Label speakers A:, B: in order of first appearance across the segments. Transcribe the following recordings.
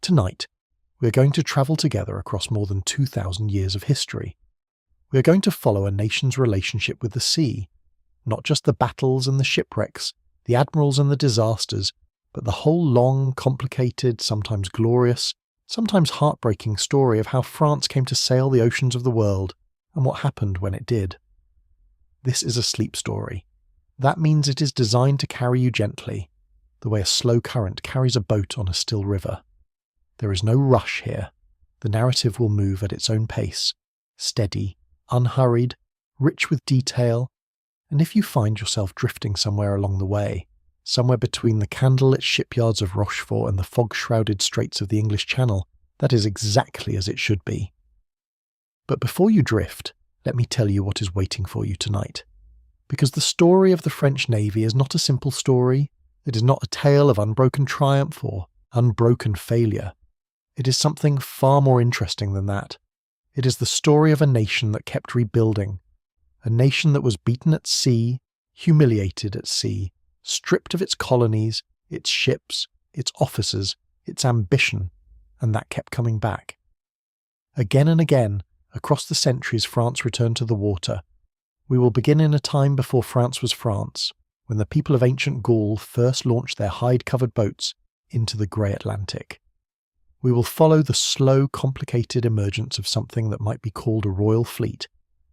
A: Tonight, we are going to travel together across more than 2,000 years of history. We are going to follow a nation's relationship with the sea, not just the battles and the shipwrecks, the admirals and the disasters, but the whole long, complicated, sometimes glorious, sometimes heartbreaking story of how France came to sail the oceans of the world and what happened when it did. This is a sleep story. That means it is designed to carry you gently, the way a slow current carries a boat on a still river. There is no rush here. The narrative will move at its own pace, steady, unhurried, rich with detail, and if you find yourself drifting somewhere along the way, somewhere between the candlelit shipyards of Rochefort and the fog-shrouded straits of the English Channel, that is exactly as it should be. But before you drift, let me tell you what is waiting for you tonight. Because the story of the French Navy is not a simple story, it is not a tale of unbroken triumph or unbroken failure. It is something far more interesting than that. It is the story of a nation that kept rebuilding, a nation that was beaten at sea, humiliated at sea, stripped of its colonies, its ships, its officers, its ambition, and that kept coming back. Again and again, across the centuries, France returned to the water. We will begin in a time before France was France, when the people of ancient Gaul first launched their hide-covered boats into the grey Atlantic. We will follow the slow, complicated emergence of something that might be called a royal fleet,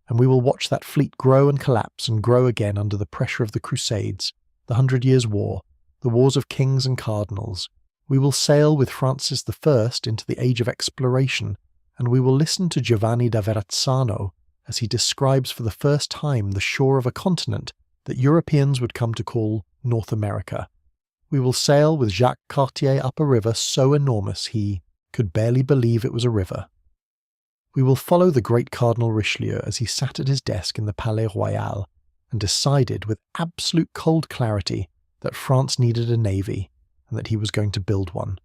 A: and we will watch that fleet grow and collapse and grow again under the pressure of the Crusades, the 100 Years' War, the wars of kings and cardinals. We will sail with Francis I into the age of exploration, and we will listen to Giovanni da Verrazzano as he describes for the first time the shore of a continent that Europeans would come to call North America. We will sail with Jacques Cartier up a river so enormous he could barely believe it was a river. We will follow the great Cardinal Richelieu as he sat at his desk in the Palais Royal and decided with absolute cold clarity that France needed a navy and that he was going to build one.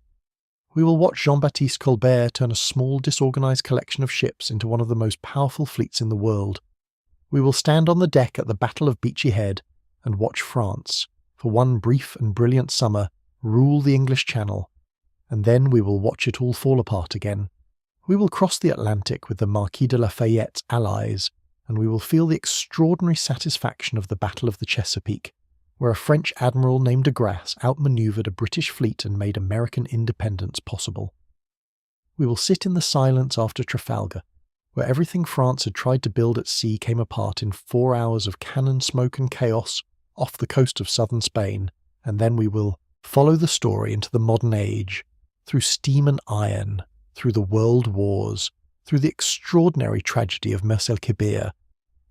A: We will watch Jean-Baptiste Colbert turn a small, disorganized collection of ships into one of the most powerful fleets in the world. We will stand on the deck at the Battle of Beachy Head and watch France, for one brief and brilliant summer, rule the English Channel, and then we will watch it all fall apart again. We will cross the Atlantic with the Marquis de Lafayette's allies, and we will feel the extraordinary satisfaction of the Battle of the Chesapeake, where a French admiral named de Grasse outmanoeuvred a British fleet and made American independence possible. We will sit in the silence after Trafalgar, where everything France had tried to build at sea came apart in 4 hours of cannon smoke and chaos off the coast of southern Spain, and then we will follow the story into the modern age, through steam and iron, through the world wars, through the extraordinary tragedy of Mers-el-Kébir,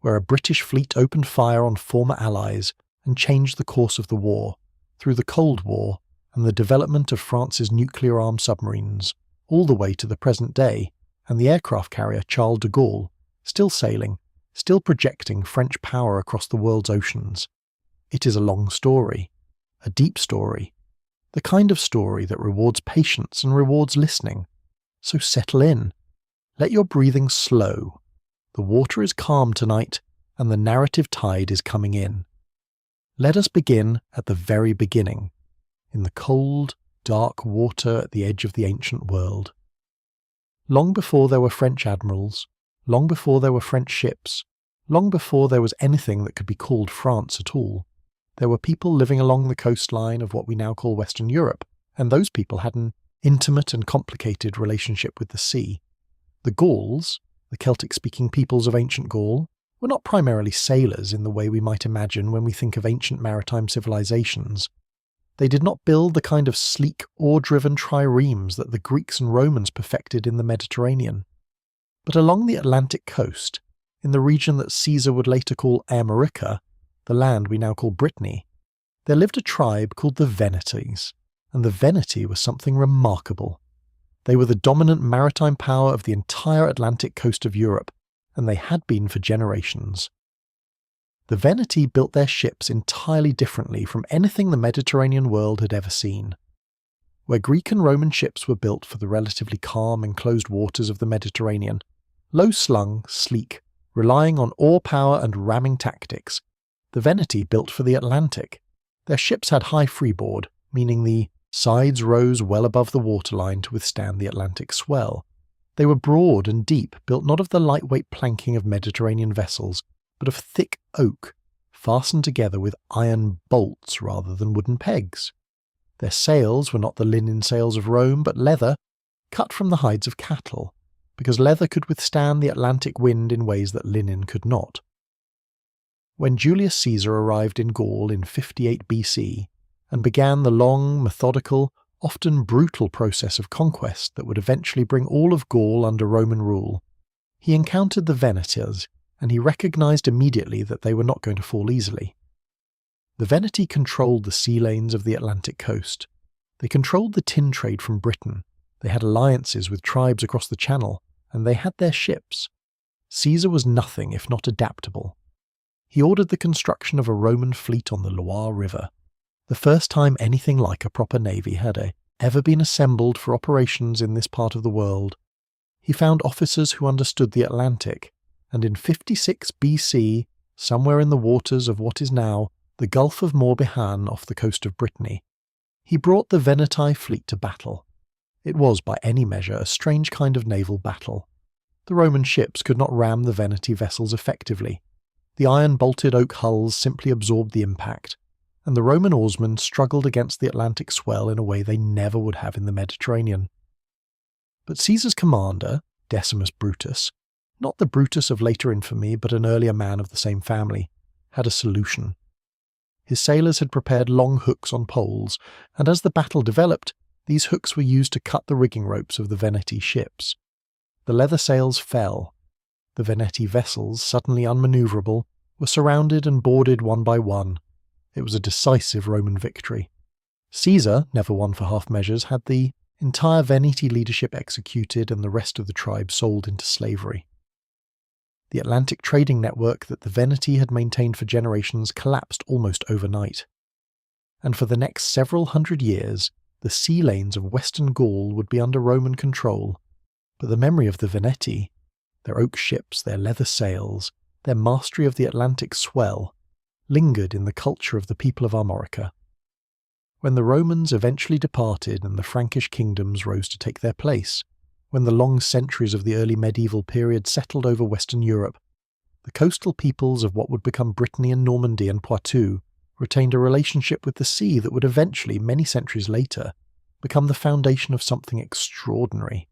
A: where a British fleet opened fire on former allies and changed the course of the war, through the Cold War and the development of France's nuclear-armed submarines, all the way to the present day, and the aircraft carrier Charles de Gaulle, still sailing, still projecting French power across the world's oceans. It is a long story, a deep story, the kind of story that rewards patience and rewards listening. So settle in. Let your breathing slow. The water is calm tonight, and the narrative tide is coming in. Let us begin at the very beginning, in the cold, dark water at the edge of the ancient world. Long before there were French admirals, long before there were French ships, long before there was anything that could be called France at all, there were people living along the coastline of what we now call Western Europe, and those people had an intimate and complicated relationship with the sea. The Gauls, the Celtic-speaking peoples of ancient Gaul, were not primarily sailors in the way we might imagine when we think of ancient maritime civilizations. They did not build the kind of sleek, oar-driven triremes that the Greeks and Romans perfected in the Mediterranean. But along the Atlantic coast, in the region that Caesar would later call America, the land we now call Brittany, there lived a tribe called the Venetes, and the Veneti was something remarkable. They were the dominant maritime power of the entire Atlantic coast of Europe, and they had been for generations. The Veneti built their ships entirely differently from anything the Mediterranean world had ever seen. Where Greek and Roman ships were built for the relatively calm, enclosed waters of the Mediterranean, low-slung, sleek, relying on oar power and ramming tactics, the Veneti built for the Atlantic. Their ships had high freeboard, meaning the Sides rose well above the waterline to withstand the Atlantic swell. They were broad and deep, built not of the lightweight planking of Mediterranean vessels, but of thick oak, fastened together with iron bolts rather than wooden pegs. Their sails were not the linen sails of Rome, but leather, cut from the hides of cattle, because leather could withstand the Atlantic wind in ways that linen could not. When Julius Caesar arrived in Gaul in 58 BC and began the long, methodical, often brutal process of conquest that would eventually bring all of Gaul under Roman rule, he encountered the Venetians, and he recognized immediately that they were not going to fall easily. The Veneti controlled the sea lanes of the Atlantic coast. They controlled the tin trade from Britain. They had alliances with tribes across the Channel, and they had their ships. Caesar was nothing if not adaptable. He ordered the construction of a Roman fleet on the Loire River, the first time anything like a proper navy had ever been assembled for operations in this part of the world. He found officers who understood the Atlantic, and in 56 BC, somewhere in the waters of what is now the Gulf of Morbihan off the coast of Brittany, he brought the Veneti fleet to battle. It was, by any measure, a strange kind of naval battle. The Roman ships could not ram the Veneti vessels effectively. The iron-bolted oak hulls simply absorbed the impact, and the Roman oarsmen struggled against the Atlantic swell in a way they never would have in the Mediterranean. But Caesar's commander, Decimus Brutus, not the Brutus of later infamy but an earlier man of the same family, had a solution. His sailors had prepared long hooks on poles, and as the battle developed, these hooks were used to cut the rigging ropes of the Veneti ships. The leather sails fell. The Veneti vessels, suddenly unmanoeuvrable, were surrounded and boarded one by one. It was a decisive Roman victory. Caesar, never one for half measures, had the entire Veneti leadership executed and the rest of the tribe sold into slavery. The Atlantic trading network that the Veneti had maintained for generations collapsed almost overnight. And for the next several hundred years, the sea lanes of western Gaul would be under Roman control, but the memory of the Veneti, their oak ships, their leather sails, their mastery of the Atlantic swell, lingered in the culture of the people of Armorica. When the Romans eventually departed and the Frankish kingdoms rose to take their place, when the long centuries of the early medieval period settled over Western Europe, the coastal peoples of what would become Brittany and Normandy and Poitou retained a relationship with the sea that would eventually, many centuries later, become the foundation of something extraordinary.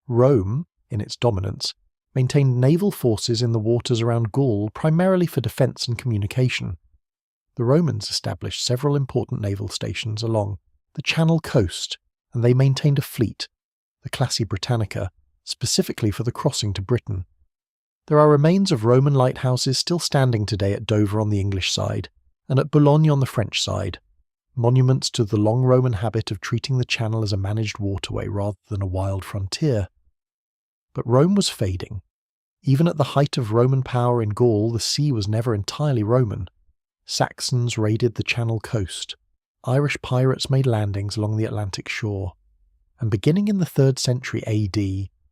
A: Rome, in its dominance, maintained naval forces in the waters around Gaul primarily for defence and communication. The Romans established several important naval stations along the Channel coast, and they maintained a fleet, the Classi Britannica, specifically for the crossing to Britain. There are remains of Roman lighthouses still standing today at Dover on the English side, and at Boulogne on the French side, monuments to the long Roman habit of treating the Channel as a managed waterway rather than a wild frontier. But Rome was fading. Even at the height of Roman power in Gaul, the sea was never entirely Roman. Saxons raided the Channel coast. Irish pirates made landings along the Atlantic shore. And beginning in the 3rd century AD,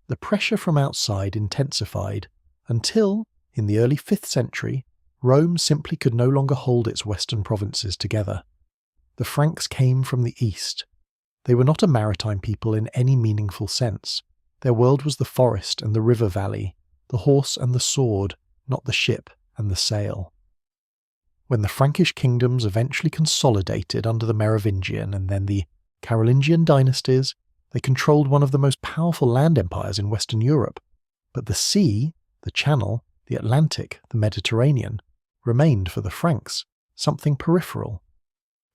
A: the pressure from outside intensified until, in the early 5th century, Rome simply could no longer hold its western provinces together. The Franks came from the east. They were not a maritime people in any meaningful sense. Their world was the forest and the river valley, the horse and the sword, not the ship and the sail. When the Frankish kingdoms eventually consolidated under the Merovingian and then the Carolingian dynasties, they controlled one of the most powerful land empires in Western Europe. But the sea, the Channel, the Atlantic, the Mediterranean, remained for the Franks something peripheral,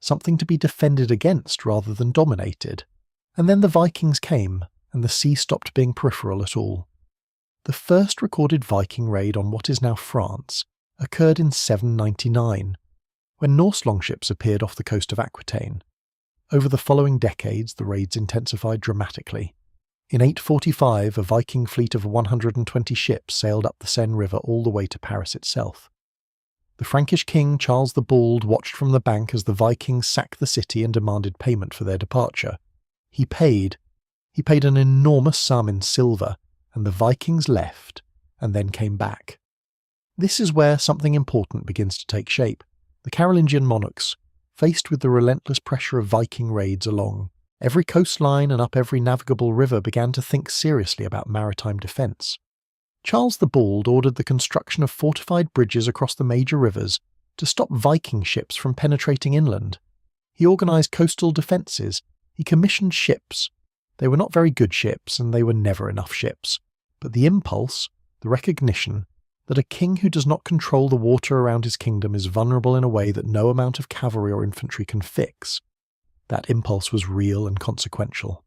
A: something to be defended against rather than dominated. And then the Vikings came, and the sea stopped being peripheral at all. The first recorded Viking raid on what is now France occurred in 799, when Norse longships appeared off the coast of Aquitaine. Over the following decades, the raids intensified dramatically. In 845, a Viking fleet of 120 ships sailed up the Seine River all the way to Paris itself. The Frankish king Charles the Bald watched from the bank as the Vikings sacked the city and demanded payment for their departure. He paid an enormous sum in silver, and the Vikings left, and then came back. This is where something important begins to take shape. The Carolingian monarchs, faced with the relentless pressure of Viking raids along every coastline and up every navigable river, began to think seriously about maritime defence. Charles the Bald ordered the construction of fortified bridges across the major rivers to stop Viking ships from penetrating inland. He organised coastal defences. He commissioned ships. They were not very good ships, and they were never enough ships. But the impulse, the recognition, that a king who does not control the water around his kingdom is vulnerable in a way that no amount of cavalry or infantry can fix, that impulse was real and consequential.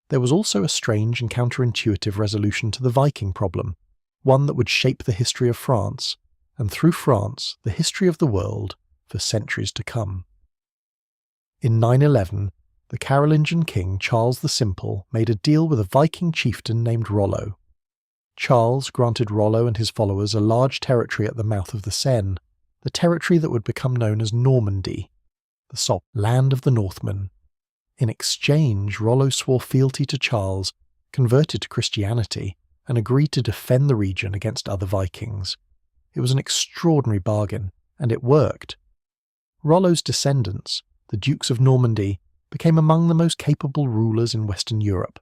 A: There was also a strange and counterintuitive resolution to the Viking problem, one that would shape the history of France, and through France, the history of the world for centuries to come. In 911, the Carolingian king Charles the Simple made a deal with a Viking chieftain named Rollo. Charles granted Rollo and his followers a large territory at the mouth of the Seine, the territory that would become known as Normandy, the land of the Northmen. In exchange, Rollo swore fealty to Charles, converted to Christianity, and agreed to defend the region against other Vikings. It was an extraordinary bargain, and it worked. Rollo's descendants, the Dukes of Normandy, became among the most capable rulers in Western Europe.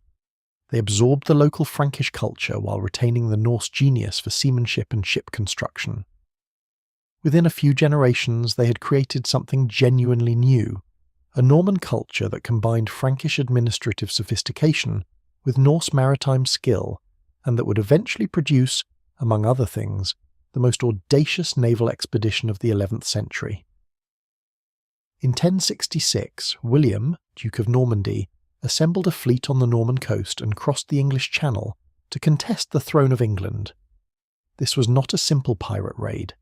A: They absorbed the local Frankish culture while retaining the Norse genius for seamanship and ship construction. Within a few generations, they had created something genuinely new, a Norman culture that combined Frankish administrative sophistication with Norse maritime skill, and that would eventually produce, among other things, the most audacious naval expedition of the 11th century. In 1066, William, Duke of Normandy, assembled a fleet on the Norman coast and crossed the English Channel to contest the throne of England. This was not a simple pirate raid.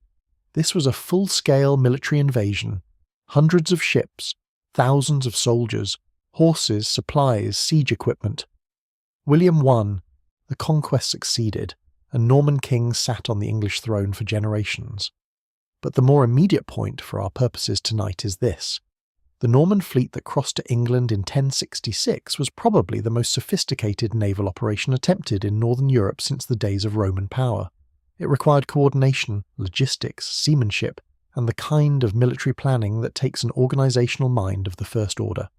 A: This was a full-scale military invasion. Hundreds of ships, thousands of soldiers, horses, supplies, siege equipment. William won, the conquest succeeded, and Norman kings sat on the English throne for generations. But the more immediate point for our purposes tonight is this. The Norman fleet that crossed to England in 1066 was probably the most sophisticated naval operation attempted in northern Europe since the days of Roman power. It required coordination, logistics, seamanship, and the kind of military planning that takes an organisational mind of the First Order.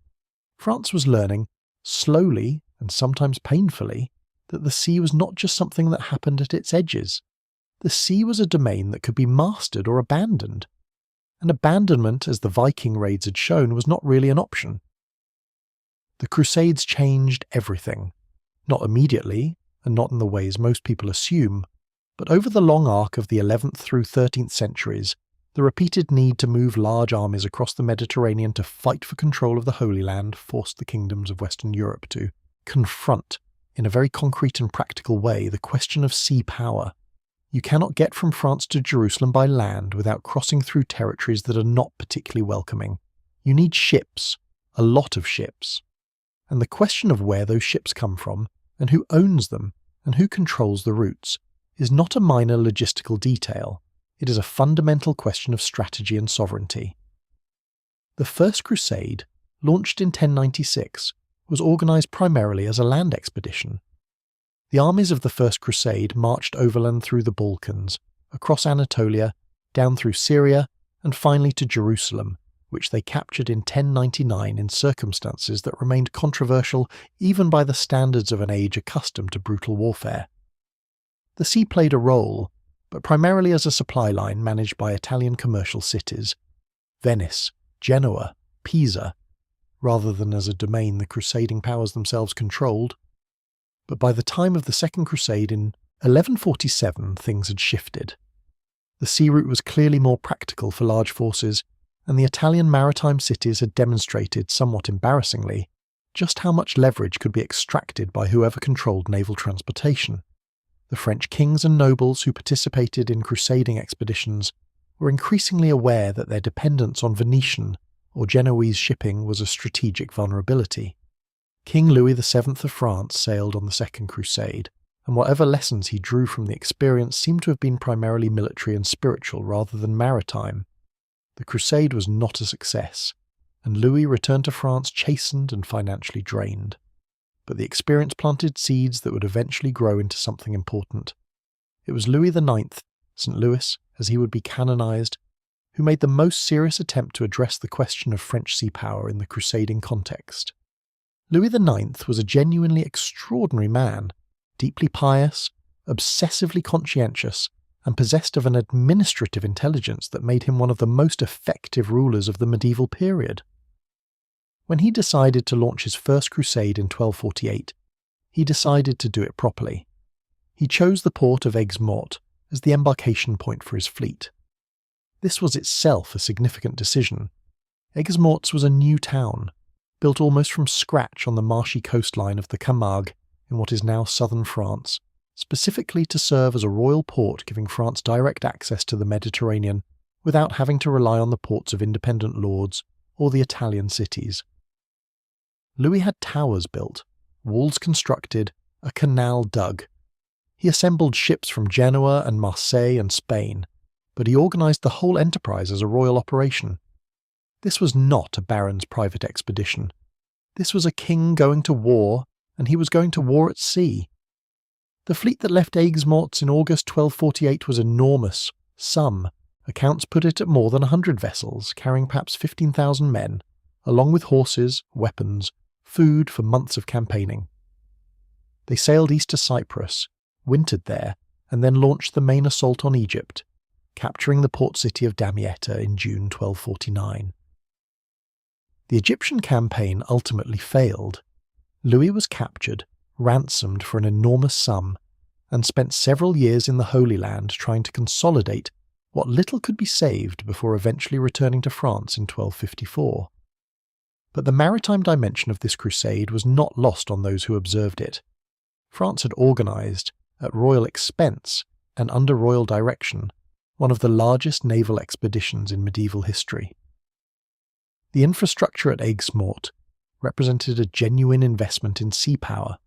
A: France was learning, slowly and sometimes painfully, that the sea was not just something that happened at its edges. The sea was a domain that could be mastered or abandoned. And abandonment, as the Viking raids had shown, was not really an option. The Crusades changed everything. Not immediately, and not in the ways most people assume, but over the long arc of the 11th through 13th centuries, the repeated need to move large armies across the Mediterranean to fight for control of the Holy Land forced the kingdoms of Western Europe to confront, in a very concrete and practical way, the question of sea power. You cannot get from France to Jerusalem by land without crossing through territories that are not particularly welcoming. You need ships, a lot of ships. And the question of where those ships come from, and who owns them, and who controls the routes, is not a minor logistical detail. It is a fundamental question of strategy and sovereignty. The First Crusade, launched in 1096, was organised primarily as a land expedition. The armies of the First Crusade marched overland through the Balkans, across Anatolia, down through Syria, and finally to Jerusalem, which they captured in 1099 in circumstances that remained controversial even by the standards of an age accustomed to brutal warfare. The sea played a role, but primarily as a supply line managed by Italian commercial cities, Venice, Genoa, Pisa, rather than as a domain the crusading powers themselves controlled. But by the time of the Second Crusade in 1147, things had shifted. The sea route was clearly more practical for large forces, and the Italian maritime cities had demonstrated, somewhat embarrassingly, just how much leverage could be extracted by whoever controlled naval transportation. The French kings and nobles who participated in crusading expeditions were increasingly aware that their dependence on Venetian or Genoese shipping was a strategic vulnerability. King Louis VII of France sailed on the Second Crusade, and whatever lessons he drew from the experience seemed to have been primarily military and spiritual rather than maritime. The crusade was not a success, and Louis returned to France chastened and financially drained. But the experience planted seeds that would eventually grow into something important. It was Louis IX, St. Louis, as he would be canonized, who made the most serious attempt to address the question of French sea power in the crusading context. Louis IX was a genuinely extraordinary man, deeply pious, obsessively conscientious, and possessed of an administrative intelligence that made him one of the most effective rulers of the medieval period. When he decided to launch his first crusade in 1248, he decided to do it properly. He chose the port of Aigues-Mortes as the embarkation point for his fleet. This was itself a significant decision. Aigues-Mortes was a new town, built almost from scratch on the marshy coastline of the Camargue in what is now southern France, specifically to serve as a royal port giving France direct access to the Mediterranean without having to rely on the ports of independent lords or the Italian cities. Louis had towers built, walls constructed, a canal dug. He assembled ships from Genoa and Marseille and Spain, but he organised the whole enterprise as a royal operation. This was not a baron's private expedition. This was a king going to war, and he was going to war at sea. The fleet that left Aigues-Mortes in August 1248 was enormous. Some accounts put it at more than 100 vessels, carrying perhaps 15,000 men, along with horses, weapons, food for months of campaigning. They sailed east to Cyprus, wintered there, and then launched the main assault on Egypt, capturing the port city of Damietta in June 1249. The Egyptian campaign ultimately failed. Louis was captured, ransomed for an enormous sum, and spent several years in the Holy Land trying to consolidate what little could be saved before eventually returning to France in 1254. But the maritime dimension of this crusade was not lost on those who observed it. France had organised, at royal expense and under royal direction, one of the largest naval expeditions in medieval history. The infrastructure at Aigues-Mortes represented a genuine investment in sea power,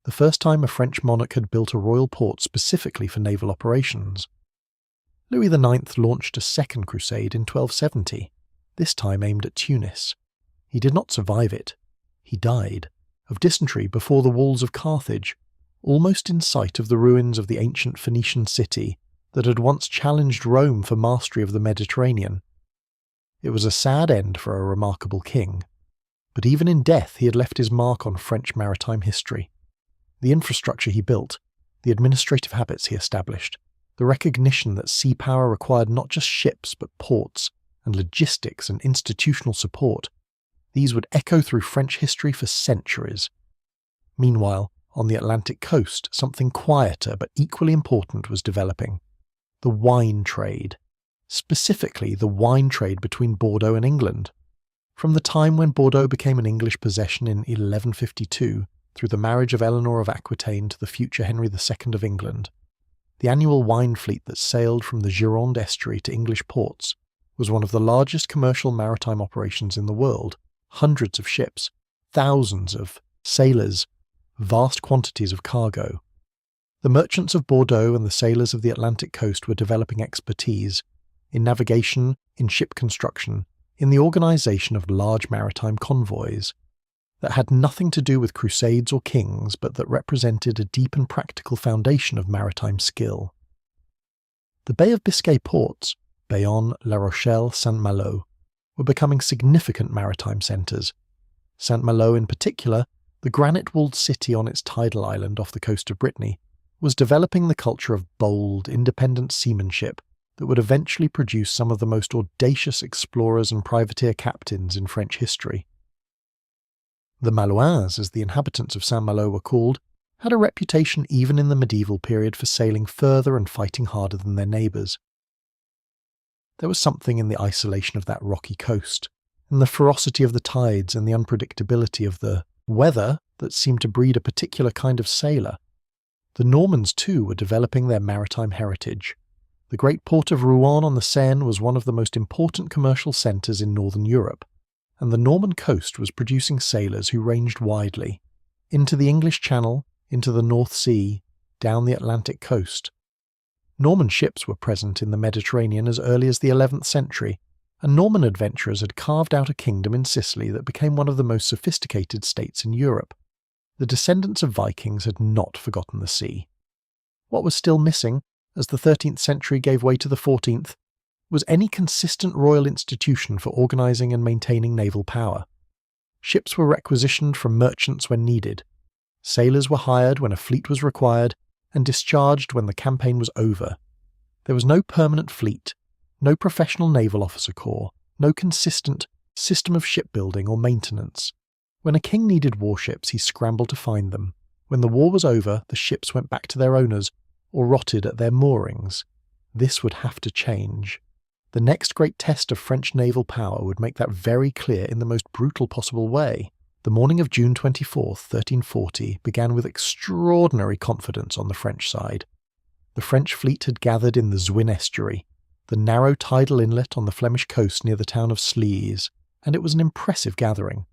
A: the first time a French monarch had built a royal port specifically for naval operations. Louis IX launched a second crusade in 1270, this time aimed at Tunis. He did not survive it. He died, of dysentery before the walls of Carthage, almost in sight of the ruins of the ancient Phoenician city that had once challenged Rome for mastery of the Mediterranean. It was a sad end for a remarkable king, but even in death he had left his mark on French maritime history. The infrastructure he built, the administrative habits he established, the recognition that sea power required not just ships but ports, and logistics and institutional support, these would echo through French history for centuries. Meanwhile, on the Atlantic coast, something quieter but equally important was developing: the wine trade. Specifically, the wine trade between Bordeaux and England. From the time when Bordeaux became an English possession in 1152, through the marriage of Eleanor of Aquitaine to the future Henry II of England, the annual wine fleet that sailed from the Gironde estuary to English ports was one of the largest commercial maritime operations in the world. Hundreds of ships, thousands of sailors, vast quantities of cargo. The merchants of Bordeaux and the sailors of the Atlantic coast were developing expertise in navigation, in ship construction, in the organisation of large maritime convoys that had nothing to do with crusades or kings, but that represented a deep and practical foundation of maritime skill. The Bay of Biscay ports, Bayonne, La Rochelle, Saint-Malo, were becoming significant maritime centres. Saint-Malo in particular, the granite-walled city on its tidal island off the coast of Brittany, was developing the culture of bold, independent seamanship that would eventually produce some of the most audacious explorers and privateer captains in French history. The Malouins, as the inhabitants of Saint-Malo were called, had a reputation even in the medieval period for sailing further and fighting harder than their neighbours. There was something in the isolation of that rocky coast, and the ferocity of the tides and the unpredictability of the weather that seemed to breed a particular kind of sailor. The Normans, too, were developing their maritime heritage. The great port of Rouen on the Seine was one of the most important commercial centres in northern Europe, and the Norman coast was producing sailors who ranged widely, into the English Channel, into the North Sea, down the Atlantic coast. Norman ships were present in the Mediterranean as early as the 11th century, and Norman adventurers had carved out a kingdom in Sicily that became one of the most sophisticated states in Europe. The descendants of Vikings had not forgotten the sea. What was still missing, as the 13th century gave way to the 14th, was any consistent royal institution for organising and maintaining naval power. Ships were requisitioned from merchants when needed. Sailors were hired when a fleet was required and discharged when the campaign was over. There was no permanent fleet, no professional naval officer corps, no consistent system of shipbuilding or maintenance. When a king needed warships, he scrambled to find them. When the war was over, the ships went back to their owners or rotted at their moorings. This would have to change. The next great test of French naval power would make that very clear in the most brutal possible way. The morning of June 24, 1340, began with extraordinary confidence on the French side. The French fleet had gathered in the Zwin estuary, the narrow tidal inlet on the Flemish coast near the town of Slees, and it was an impressive gathering.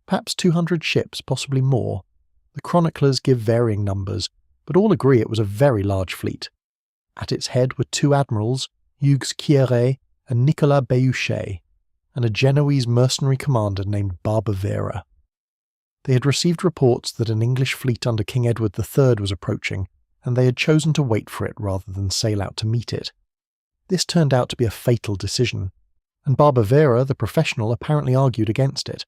A: Perhaps 200 ships, possibly more. The chroniclers give varying numbers, but all agree it was a very large fleet. At its head were 2 admirals, Hugues Quiéret and Nicolas Béhuchet, and a Genoese mercenary commander named Barbavera. They had received reports that an English fleet under King Edward III was approaching, and they had chosen to wait for it rather than sail out to meet it. This turned out to be a fatal decision, and Barbavera, the professional, apparently argued against it.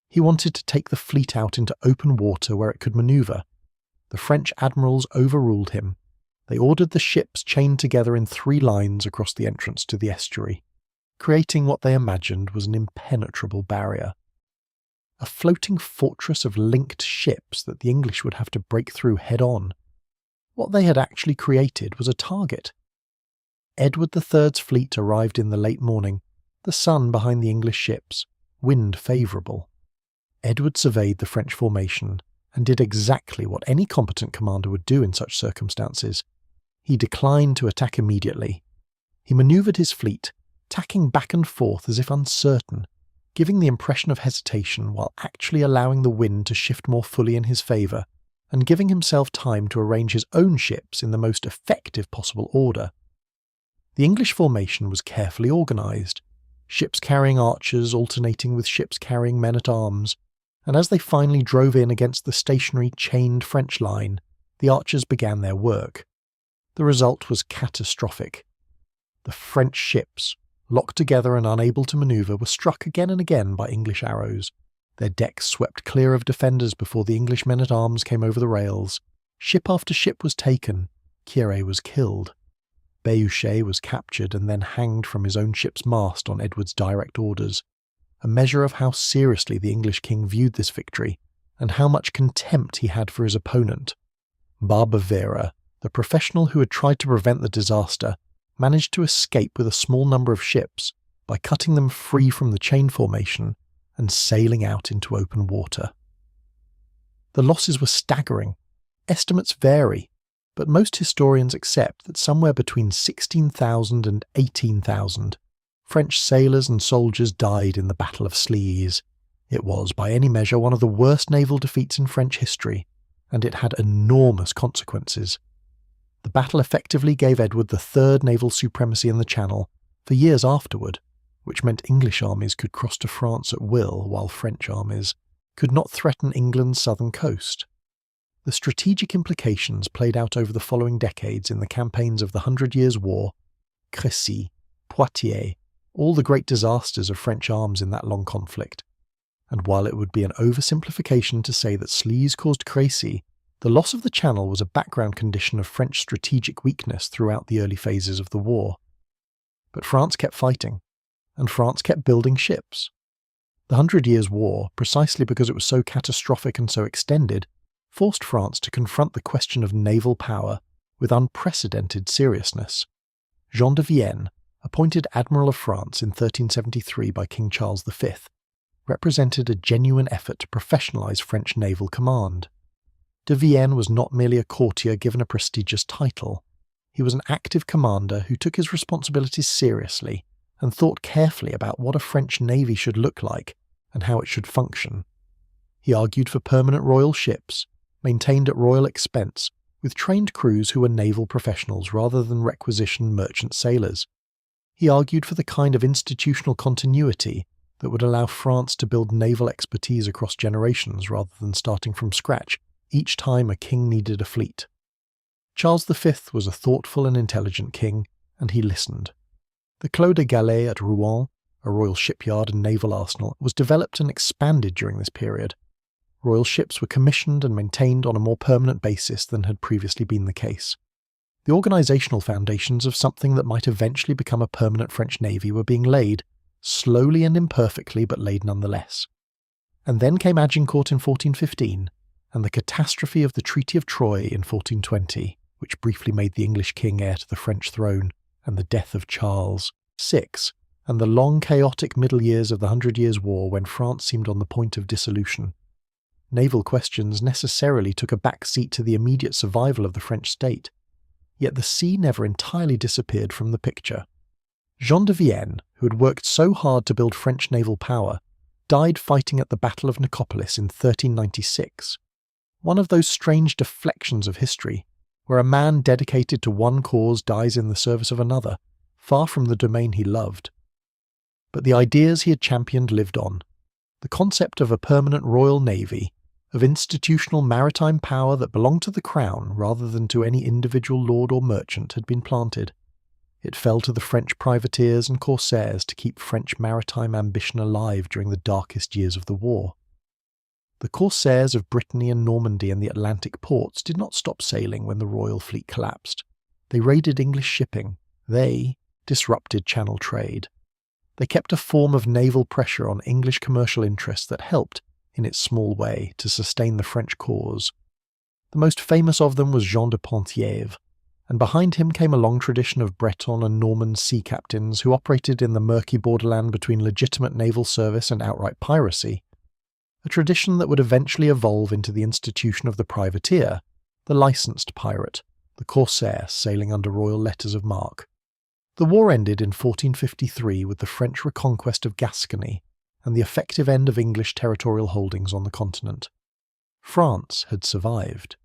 A: He wanted to take the fleet out into open water where it could manoeuvre. The French admirals overruled him. They ordered the ships chained together in 3 lines across the entrance to the estuary, creating what they imagined was an impenetrable barrier. A floating fortress of linked ships that the English would have to break through head-on. What they had actually created was a target. Edward III's fleet arrived in the late morning, the sun behind the English ships, wind favourable. Edward surveyed the French formation and did exactly what any competent commander would do in such circumstances. He declined to attack immediately. He manoeuvred his fleet, tacking back and forth as if uncertain, giving the impression of hesitation while actually allowing the wind to shift more fully in his favour, and giving himself time to arrange his own ships in the most effective possible order. The English formation was carefully organised, ships carrying archers alternating with ships carrying men-at-arms, and as they finally drove in against the stationary chained French line, the archers began their work. The result was catastrophic. The French ships, locked together and unable to manoeuvre, were struck again and again by English arrows. Their decks swept clear of defenders before the English men-at-arms came over the rails. Ship after ship was taken. Quiéret was killed. Béhuchet was captured and then hanged from his own ship's mast on Edward's direct orders, a measure of how seriously the English king viewed this victory and how much contempt he had for his opponent. Barbavera, the professional who had tried to prevent the disaster, managed to escape with a small number of ships by cutting them free from the chain formation and sailing out into open water. The losses were staggering. Estimates vary, but most historians accept that somewhere between 16,000 and 18,000 French sailors and soldiers died in the Battle of Slees. It was, by any measure, one of the worst naval defeats in French history, and it had enormous consequences. The battle effectively gave Edward the third naval supremacy in the Channel for years afterward, which meant English armies could cross to France at will while French armies could not threaten England's southern coast. The strategic implications played out over the following decades in the campaigns of the 100 Years' War, Crécy, Poitiers, all the great disasters of French arms in that long conflict. And while it would be an oversimplification to say that Slees caused Crécy, the loss of the Channel was a background condition of French strategic weakness throughout the early phases of the war. But France kept fighting, and France kept building ships. The 100 Years' War, precisely because it was so catastrophic and so extended, forced France to confront the question of naval power with unprecedented seriousness. Jean de Vienne, appointed Admiral of France in 1373 by King Charles V, represented a genuine effort to professionalise French naval command. De Vienne was not merely a courtier given a prestigious title. He was an active commander who took his responsibilities seriously and thought carefully about what a French navy should look like and how it should function. He argued for permanent royal ships, maintained at royal expense, with trained crews who were naval professionals rather than requisitioned merchant sailors. He argued for the kind of institutional continuity that would allow France to build naval expertise across generations rather than starting from scratch each time a king needed a fleet. Charles V was a thoughtful and intelligent king, and he listened. The Clos des Galets at Rouen, a royal shipyard and naval arsenal, was developed and expanded during this period. Royal ships were commissioned and maintained on a more permanent basis than had previously been the case. The organisational foundations of something that might eventually become a permanent French navy were being laid, slowly and imperfectly, but laid nonetheless. And then came Agincourt in 1415, and the catastrophe of the Treaty of Troyes in 1420, which briefly made the English king heir to the French throne, and the death of Charles VI, and the long chaotic middle years of the 100 Years' War when France seemed on the point of dissolution. Naval questions necessarily took a back seat to the immediate survival of the French state. Yet the sea never entirely disappeared from the picture. Jean de Vienne, who had worked so hard to build French naval power, died fighting at the Battle of Nicopolis in 1396. One of those strange deflections of history, where a man dedicated to one cause dies in the service of another, far from the domain he loved. But the ideas he had championed lived on. The concept of a permanent royal navy, of institutional maritime power that belonged to the crown rather than to any individual lord or merchant, had been planted. It fell to the French privateers and corsairs to keep French maritime ambition alive during the darkest years of the war. The corsairs of Brittany and Normandy and the Atlantic ports did not stop sailing when the royal fleet collapsed. They raided English shipping. They disrupted Channel trade. They kept a form of naval pressure on English commercial interests that helped, in its small way, to sustain the French cause. The most famous of them was Jean de Penthièvre, and behind him came a long tradition of Breton and Norman sea captains who operated in the murky borderland between legitimate naval service and outright piracy, a tradition that would eventually evolve into the institution of the privateer, the licensed pirate, the corsair sailing under royal letters of marque. The war ended in 1453 with the French reconquest of Gascony and the effective end of English territorial holdings on the continent. France had survived.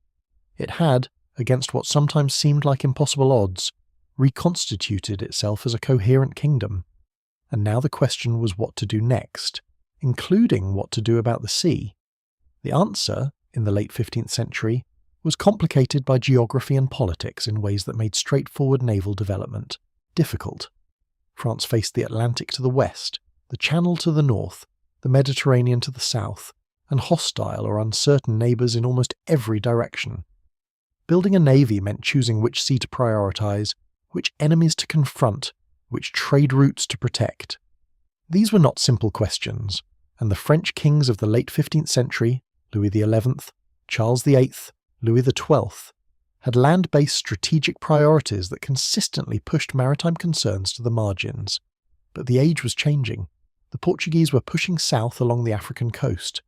A: It had, against what sometimes seemed like impossible odds, reconstituted itself as a coherent kingdom. And now the question was what to do next, including what to do about the sea. The answer, in the late 15th century, was complicated by geography and politics in ways that made straightforward naval development difficult. France faced the Atlantic to the west, the Channel to the north, the Mediterranean to the south, and hostile or uncertain neighbours in almost every direction. Building a navy meant choosing which sea to prioritise, which enemies to confront, which trade routes to protect. These were not simple questions, and the French kings of the late 15th century, Louis XI, Charles VIII, Louis XII, had land-based strategic priorities that consistently pushed maritime concerns to the margins. But the age was changing. The Portuguese were pushing south along the African coast.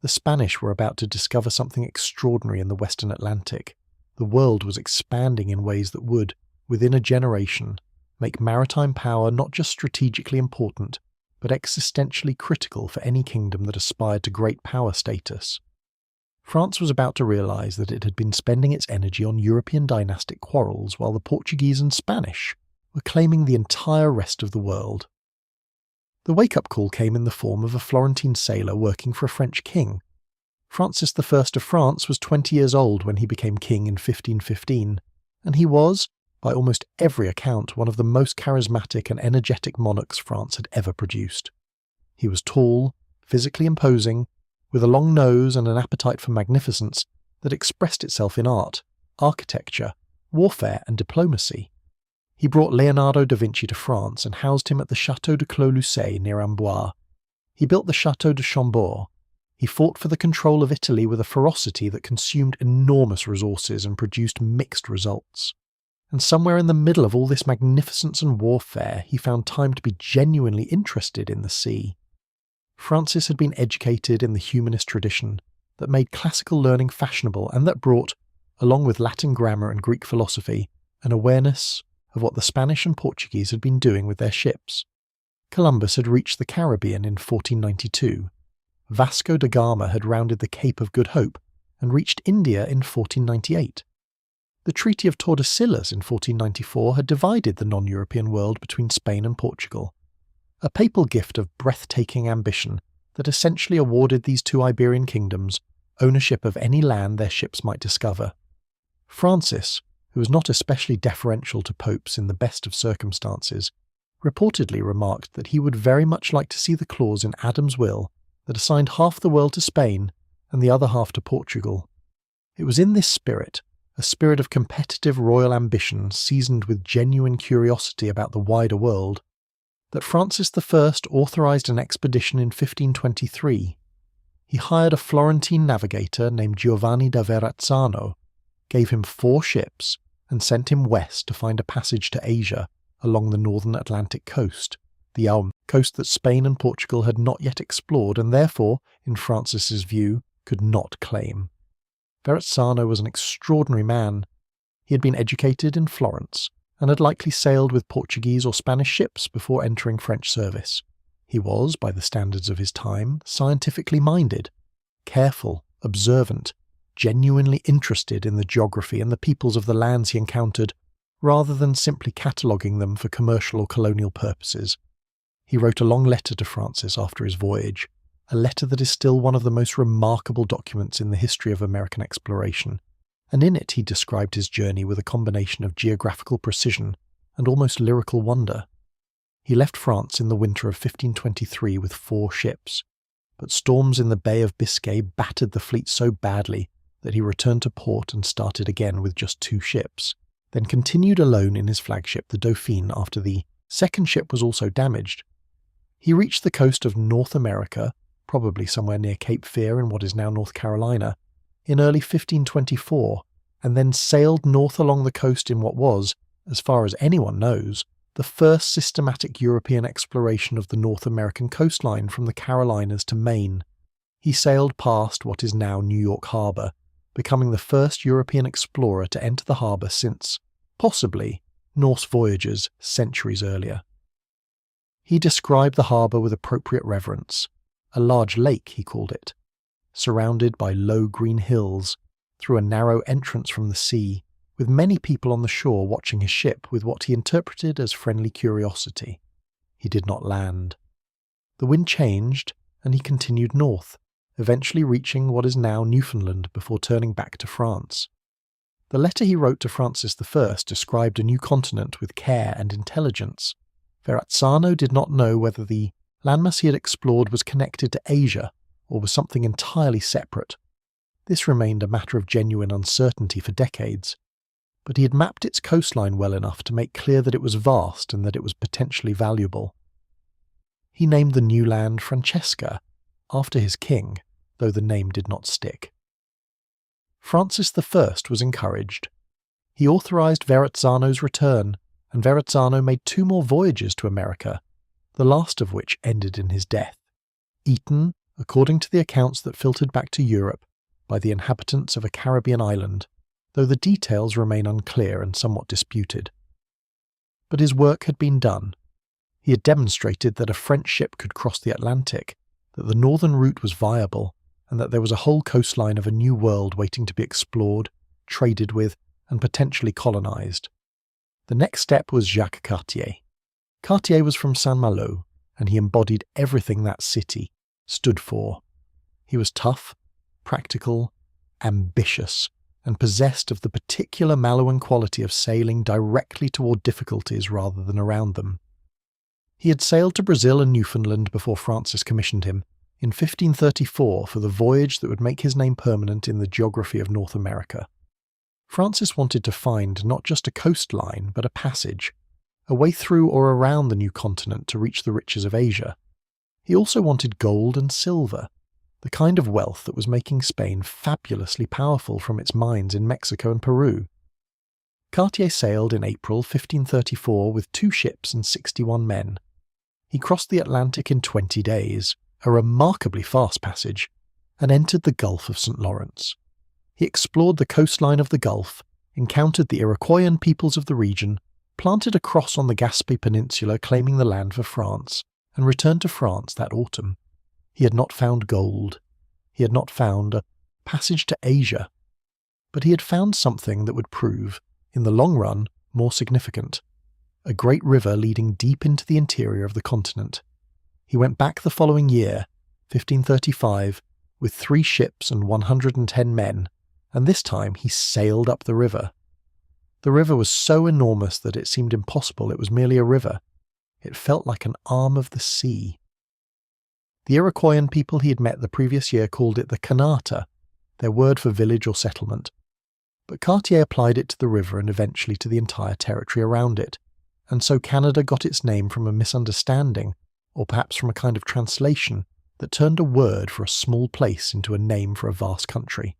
A: The Spanish were about to discover something extraordinary in the Western Atlantic. The world was expanding in ways that would, within a generation, make maritime power not just strategically important, but existentially critical for any kingdom that aspired to great power status. France was about to realise that it had been spending its energy on European dynastic quarrels while the Portuguese and Spanish were claiming the entire rest of the world. The wake-up call came in the form of a Florentine sailor working for a French king. Francis I of France was 20 years old when he became king in 1515, and he was, by almost every account, one of the most charismatic and energetic monarchs France had ever produced. He was tall, physically imposing, with a long nose and an appetite for magnificence that expressed itself in art, architecture, warfare and diplomacy. He brought Leonardo da Vinci to France and housed him at the Château de Clos-Lucé near Amboise. He built the Château de Chambord. He fought for the control of Italy with a ferocity that consumed enormous resources and produced mixed results. And somewhere in the middle of all this magnificence and warfare, he found time to be genuinely interested in the sea. Francis had been educated in the humanist tradition that made classical learning fashionable and that brought, along with Latin grammar and Greek philosophy, an awareness of what the Spanish and Portuguese had been doing with their ships. Columbus had reached the Caribbean in 1492. Vasco da Gama had rounded the Cape of Good Hope and reached India in 1498. The Treaty of Tordesillas in 1494 had divided the non-European world between Spain and Portugal, a papal gift of breathtaking ambition that essentially awarded these two Iberian kingdoms ownership of any land their ships might discover. Francis, who was not especially deferential to popes in the best of circumstances, reportedly remarked that he would very much like to see the clause in Adam's will that assigned half the world to Spain and the other half to Portugal. It was in this spirit, a spirit of competitive royal ambition seasoned with genuine curiosity about the wider world, that Francis I authorised an expedition in 1523. He hired a Florentine navigator named Giovanni da Verrazzano, gave him 4 ships, and sent him west to find a passage to Asia along the northern Atlantic coast, the coast that Spain and Portugal had not yet explored and therefore, in Francis's view, could not claim. Verrazzano was an extraordinary man. He had been educated in Florence and had likely sailed with Portuguese or Spanish ships before entering French service. He was, by the standards of his time, scientifically minded, careful, observant, genuinely interested in the geography and the peoples of the lands he encountered, rather than simply cataloguing them for commercial or colonial purposes. He wrote a long letter to Francis after his voyage, a letter that is still one of the most remarkable documents in the history of American exploration, and in it he described his journey with a combination of geographical precision and almost lyrical wonder. He left France in the winter of 1523 with 4 ships, but storms in the Bay of Biscay battered the fleet so badly that he returned to port and started again with just 2 ships, then continued alone in his flagship the Dauphine after the second ship was also damaged. He reached the coast of North America, probably somewhere near Cape Fear in what is now North Carolina, in early 1524, and then sailed north along the coast in what was, as far as anyone knows, the first systematic European exploration of the North American coastline from the Carolinas to Maine. He sailed past what is now New York Harbor, becoming the first European explorer to enter the harbour since, possibly, Norse voyagers centuries earlier. He described the harbour with appropriate reverence. A large lake, he called it, surrounded by low green hills, through a narrow entrance from the sea, with many people on the shore watching his ship with what he interpreted as friendly curiosity. He did not land. The wind changed, and he continued north, eventually reaching what is now Newfoundland before turning back to France. The letter he wrote to Francis I described a new continent with care and intelligence. Verrazzano did not know whether the landmass he had explored was connected to Asia or was something entirely separate. This remained a matter of genuine uncertainty for decades, but he had mapped its coastline well enough to make clear that it was vast and that it was potentially valuable. He named the new land Francesca, after his king, though the name did not stick. Francis I was encouraged. He authorised Verrazzano's return, and Verrazzano made 2 more voyages to America, the last of which ended in his death, eaten, according to the accounts that filtered back to Europe, by the inhabitants of a Caribbean island, though the details remain unclear and somewhat disputed. But his work had been done. He had demonstrated that a French ship could cross the Atlantic, that the northern route was viable, and that there was a whole coastline of a new world waiting to be explored, traded with, and potentially colonised. The next step was Jacques Cartier. Cartier was from Saint-Malo, and he embodied everything that city stood for. He was tough, practical, ambitious, and possessed of the particular Maloan quality of sailing directly toward difficulties rather than around them. He had sailed to Brazil and Newfoundland before Francis commissioned him, in 1534 for the voyage that would make his name permanent in the geography of North America. Francis wanted to find not just a coastline, but a passage, a way through or around the new continent to reach the riches of Asia. He also wanted gold and silver, the kind of wealth that was making Spain fabulously powerful from its mines in Mexico and Peru. Cartier sailed in April 1534 with 2 ships and 61 men. He crossed the Atlantic in 20 days, a remarkably fast passage, and entered the Gulf of St. Lawrence. He explored the coastline of the Gulf, encountered the Iroquoian peoples of the region, planted a cross on the Gaspé Peninsula claiming the land for France, and returned to France that autumn. He had not found gold. He had not found a passage to Asia. But he had found something that would prove, in the long run, more significant. A great river leading deep into the interior of the continent. He went back the following year, 1535, with 3 ships and 110 men, and this time he sailed up the river. The river was so enormous that it seemed impossible it was merely a river. It felt like an arm of the sea. The Iroquoian people he had met the previous year called it the Kanata, their word for village or settlement. But Cartier applied it to the river and eventually to the entire territory around it, and so Canada got its name from a misunderstanding, or perhaps from a kind of translation, that turned a word for a small place into a name for a vast country.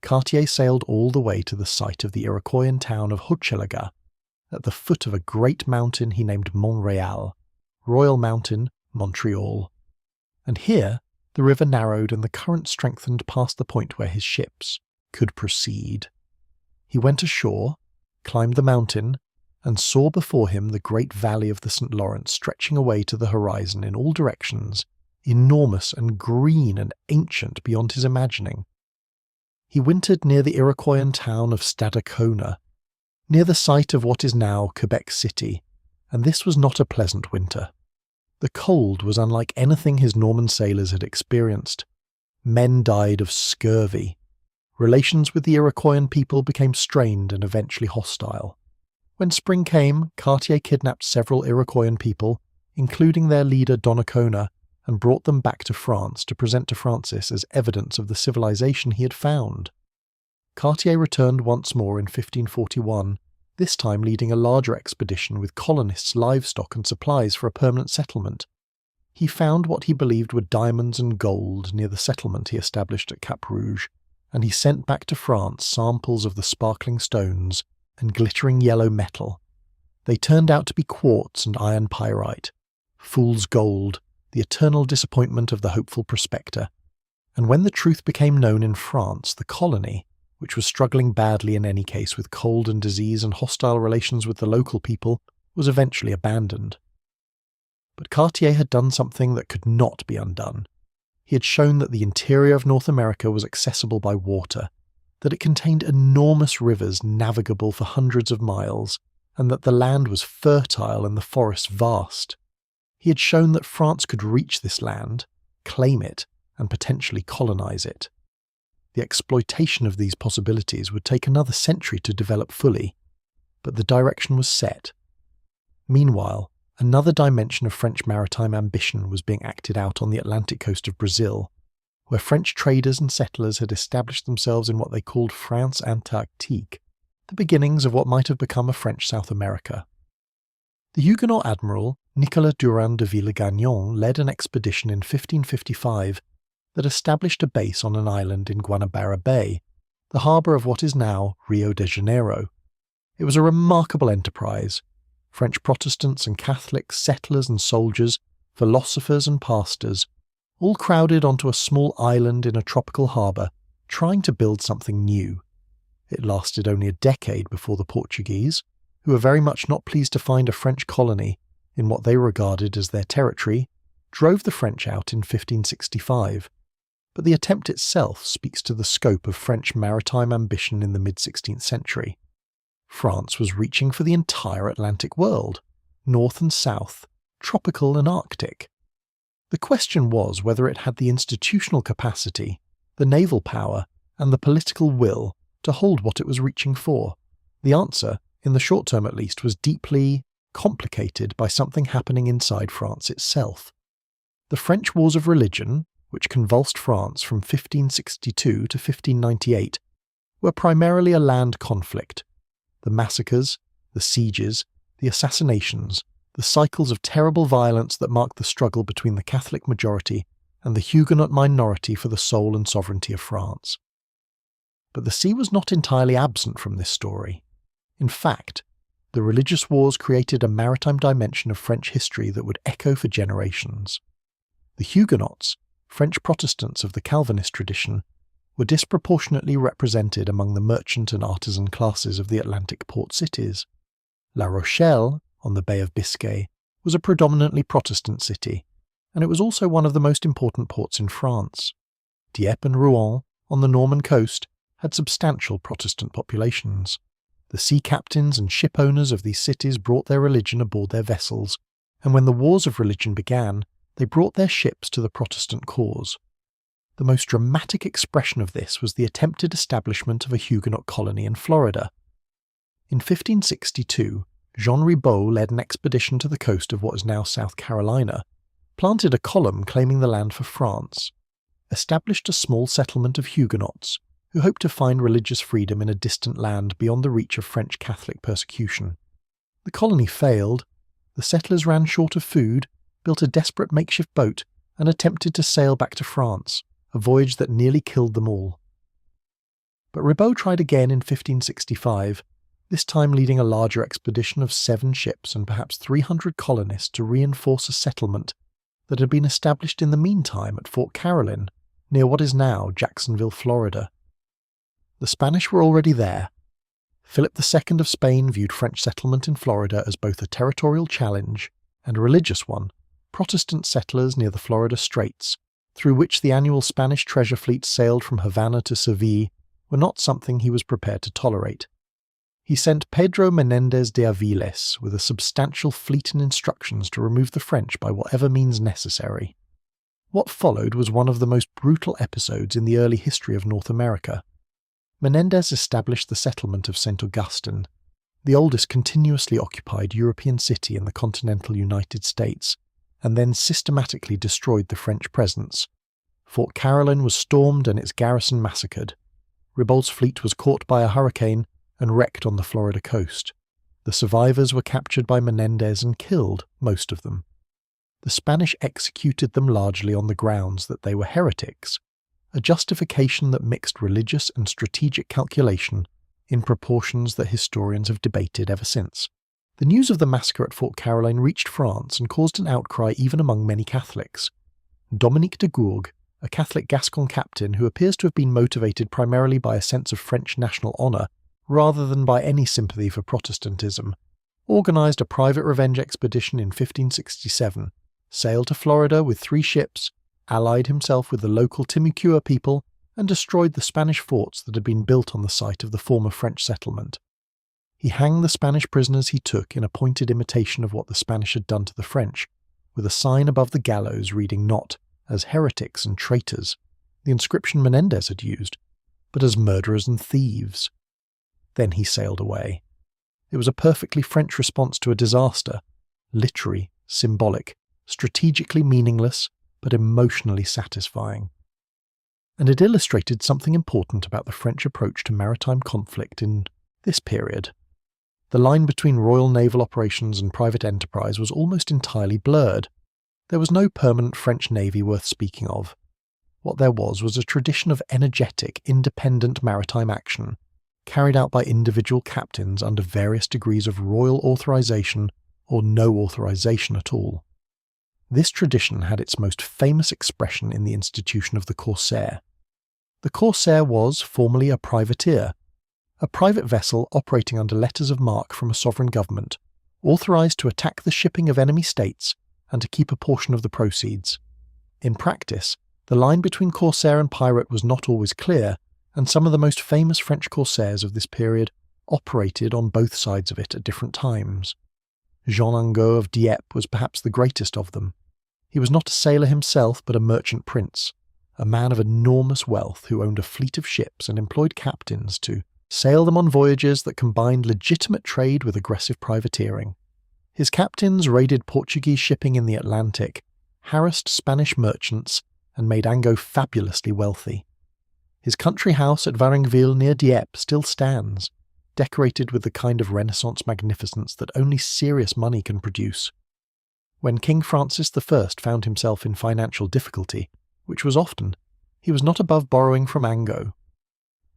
A: Cartier sailed all the way to the site of the Iroquoian town of Hochelaga, at the foot of a great mountain he named Mont-Royal, Royal Mountain, Montreal. And here the river narrowed and the current strengthened past the point where his ships could proceed. He went ashore, climbed the mountain, and saw before him the great valley of the St. Lawrence stretching away to the horizon in all directions, enormous and green and ancient beyond his imagining. He wintered near the Iroquoian town of Stadacona, near the site of what is now Quebec City, and this was not a pleasant winter. The cold was unlike anything his Norman sailors had experienced. Men died of scurvy. Relations with the Iroquoian people became strained and eventually hostile. When spring came, Cartier kidnapped several Iroquoian people, including their leader Donnacona, and brought them back to France to present to Francis as evidence of the civilization he had found. Cartier returned once more in 1541, this time leading a larger expedition with colonists, livestock and supplies for a permanent settlement. He found what he believed were diamonds and gold near the settlement he established at Cap Rouge, and he sent back to France samples of the sparkling stones and glittering yellow metal. They turned out to be quartz and iron pyrite, fool's gold, the eternal disappointment of the hopeful prospector. And when the truth became known in France, the colony, which was struggling badly in any case with cold and disease and hostile relations with the local people, was eventually abandoned. But Cartier had done something that could not be undone. He had shown that the interior of North America was accessible by water, that it contained enormous rivers navigable for hundreds of miles, and that the land was fertile and the forests vast. He had shown that France could reach this land, claim it, and potentially colonize it. The exploitation of these possibilities would take another century to develop fully, but the direction was set. Meanwhile, another dimension of French maritime ambition was being acted out on the Atlantic coast of Brazil, where French traders and settlers had established themselves in what they called France Antarctique, the beginnings of what might have become a French South America. The Huguenot admiral Nicolas Durand de Villegagnon led an expedition in 1555 that established a base on an island in Guanabara Bay, the harbour of what is now Rio de Janeiro. It was a remarkable enterprise. French Protestants and Catholics, settlers and soldiers, philosophers and pastors, all crowded onto a small island in a tropical harbour, trying to build something new. It lasted only a decade before the Portuguese, who were very much not pleased to find a French colony in what they regarded as their territory, drove the French out in 1565. But the attempt itself speaks to the scope of French maritime ambition in the mid-16th century. France was reaching for the entire Atlantic world, north and south, tropical and Arctic. The question was whether it had the institutional capacity, the naval power, and the political will to hold what it was reaching for. The answer, in the short term at least, was deeply complicated by something happening inside France itself. The French Wars of Religion, which convulsed France from 1562 to 1598, were primarily a land conflict. The massacres, the sieges, the assassinations, the cycles of terrible violence that marked the struggle between the Catholic majority and the Huguenot minority for the soul and sovereignty of France. But the sea was not entirely absent from this story. In fact, the religious wars created a maritime dimension of French history that would echo for generations. The Huguenots, French Protestants of the Calvinist tradition, were disproportionately represented among the merchant and artisan classes of the Atlantic port cities. La Rochelle, on the Bay of Biscay, was a predominantly Protestant city, and it was also one of the most important ports in France. Dieppe and Rouen, on the Norman coast, had substantial Protestant populations. The sea captains and ship owners of these cities brought their religion aboard their vessels, and when the wars of religion began, they brought their ships to the Protestant cause. The most dramatic expression of this was the attempted establishment of a Huguenot colony in Florida. In 1562, Jean Ribault led an expedition to the coast of what is now South Carolina, planted a column claiming the land for France, established a small settlement of Huguenots who hoped to find religious freedom in a distant land beyond the reach of French Catholic persecution. The colony failed, the settlers ran short of food, built a desperate makeshift boat, and attempted to sail back to France, a voyage that nearly killed them all. But Ribault tried again in 1565, this time leading a larger expedition of 7 ships and perhaps 300 colonists to reinforce a settlement that had been established in the meantime at Fort Caroline, near what is now Jacksonville, Florida. The Spanish were already there. Philip II of Spain viewed French settlement in Florida as both a territorial challenge and a religious one. Protestant settlers near the Florida Straits, through which the annual Spanish treasure fleet sailed from Havana to Seville, were not something he was prepared to tolerate. He sent Pedro Menendez de Aviles with a substantial fleet and instructions to remove the French by whatever means necessary. What followed was one of the most brutal episodes in the early history of North America. Menendez established the settlement of St. Augustine, the oldest continuously occupied European city in the continental United States, and then systematically destroyed the French presence. Fort Caroline was stormed and its garrison massacred. Ribault's fleet was caught by a hurricane and wrecked on the Florida coast. The survivors were captured by Menendez and killed, most of them. The Spanish executed them largely on the grounds that they were heretics, a justification that mixed religious and strategic calculation in proportions that historians have debated ever since. The news of the massacre at Fort Caroline reached France and caused an outcry even among many Catholics. Dominique de Gourgues, a Catholic Gascon captain who appears to have been motivated primarily by a sense of French national honour rather than by any sympathy for Protestantism, organised a private revenge expedition in 1567, sailed to Florida with 3 ships, allied himself with the local Timucua people, and destroyed the Spanish forts that had been built on the site of the former French settlement. He hanged the Spanish prisoners he took in a pointed imitation of what the Spanish had done to the French, with a sign above the gallows reading not as heretics and traitors, the inscription Menendez had used, but as murderers and thieves. Then he sailed away. It was a perfectly French response to a disaster, literary, symbolic, strategically meaningless, but emotionally satisfying. And it illustrated something important about the French approach to maritime conflict in this period. The line between royal naval operations and private enterprise was almost entirely blurred. There was no permanent French navy worth speaking of. What there was a tradition of energetic, independent maritime action, carried out by individual captains under various degrees of royal authorization or no authorization at all. This tradition had its most famous expression in the institution of the corsair. The corsair was, formerly, a privateer, a private vessel operating under letters of marque from a sovereign government, authorized to attack the shipping of enemy states and to keep a portion of the proceeds. In practice, the line between corsair and pirate was not always clear, and some of the most famous French corsairs of this period operated on both sides of it at different times. Jean Angot of Dieppe was perhaps the greatest of them. He was not a sailor himself, but a merchant prince, a man of enormous wealth who owned a fleet of ships and employed captains to sail them on voyages that combined legitimate trade with aggressive privateering. His captains raided Portuguese shipping in the Atlantic, harassed Spanish merchants, and made Angot fabulously wealthy. His country house at Varennes near Dieppe still stands, decorated with the kind of Renaissance magnificence that only serious money can produce. When King Francis I found himself in financial difficulty, which was often, he was not above borrowing from Angot.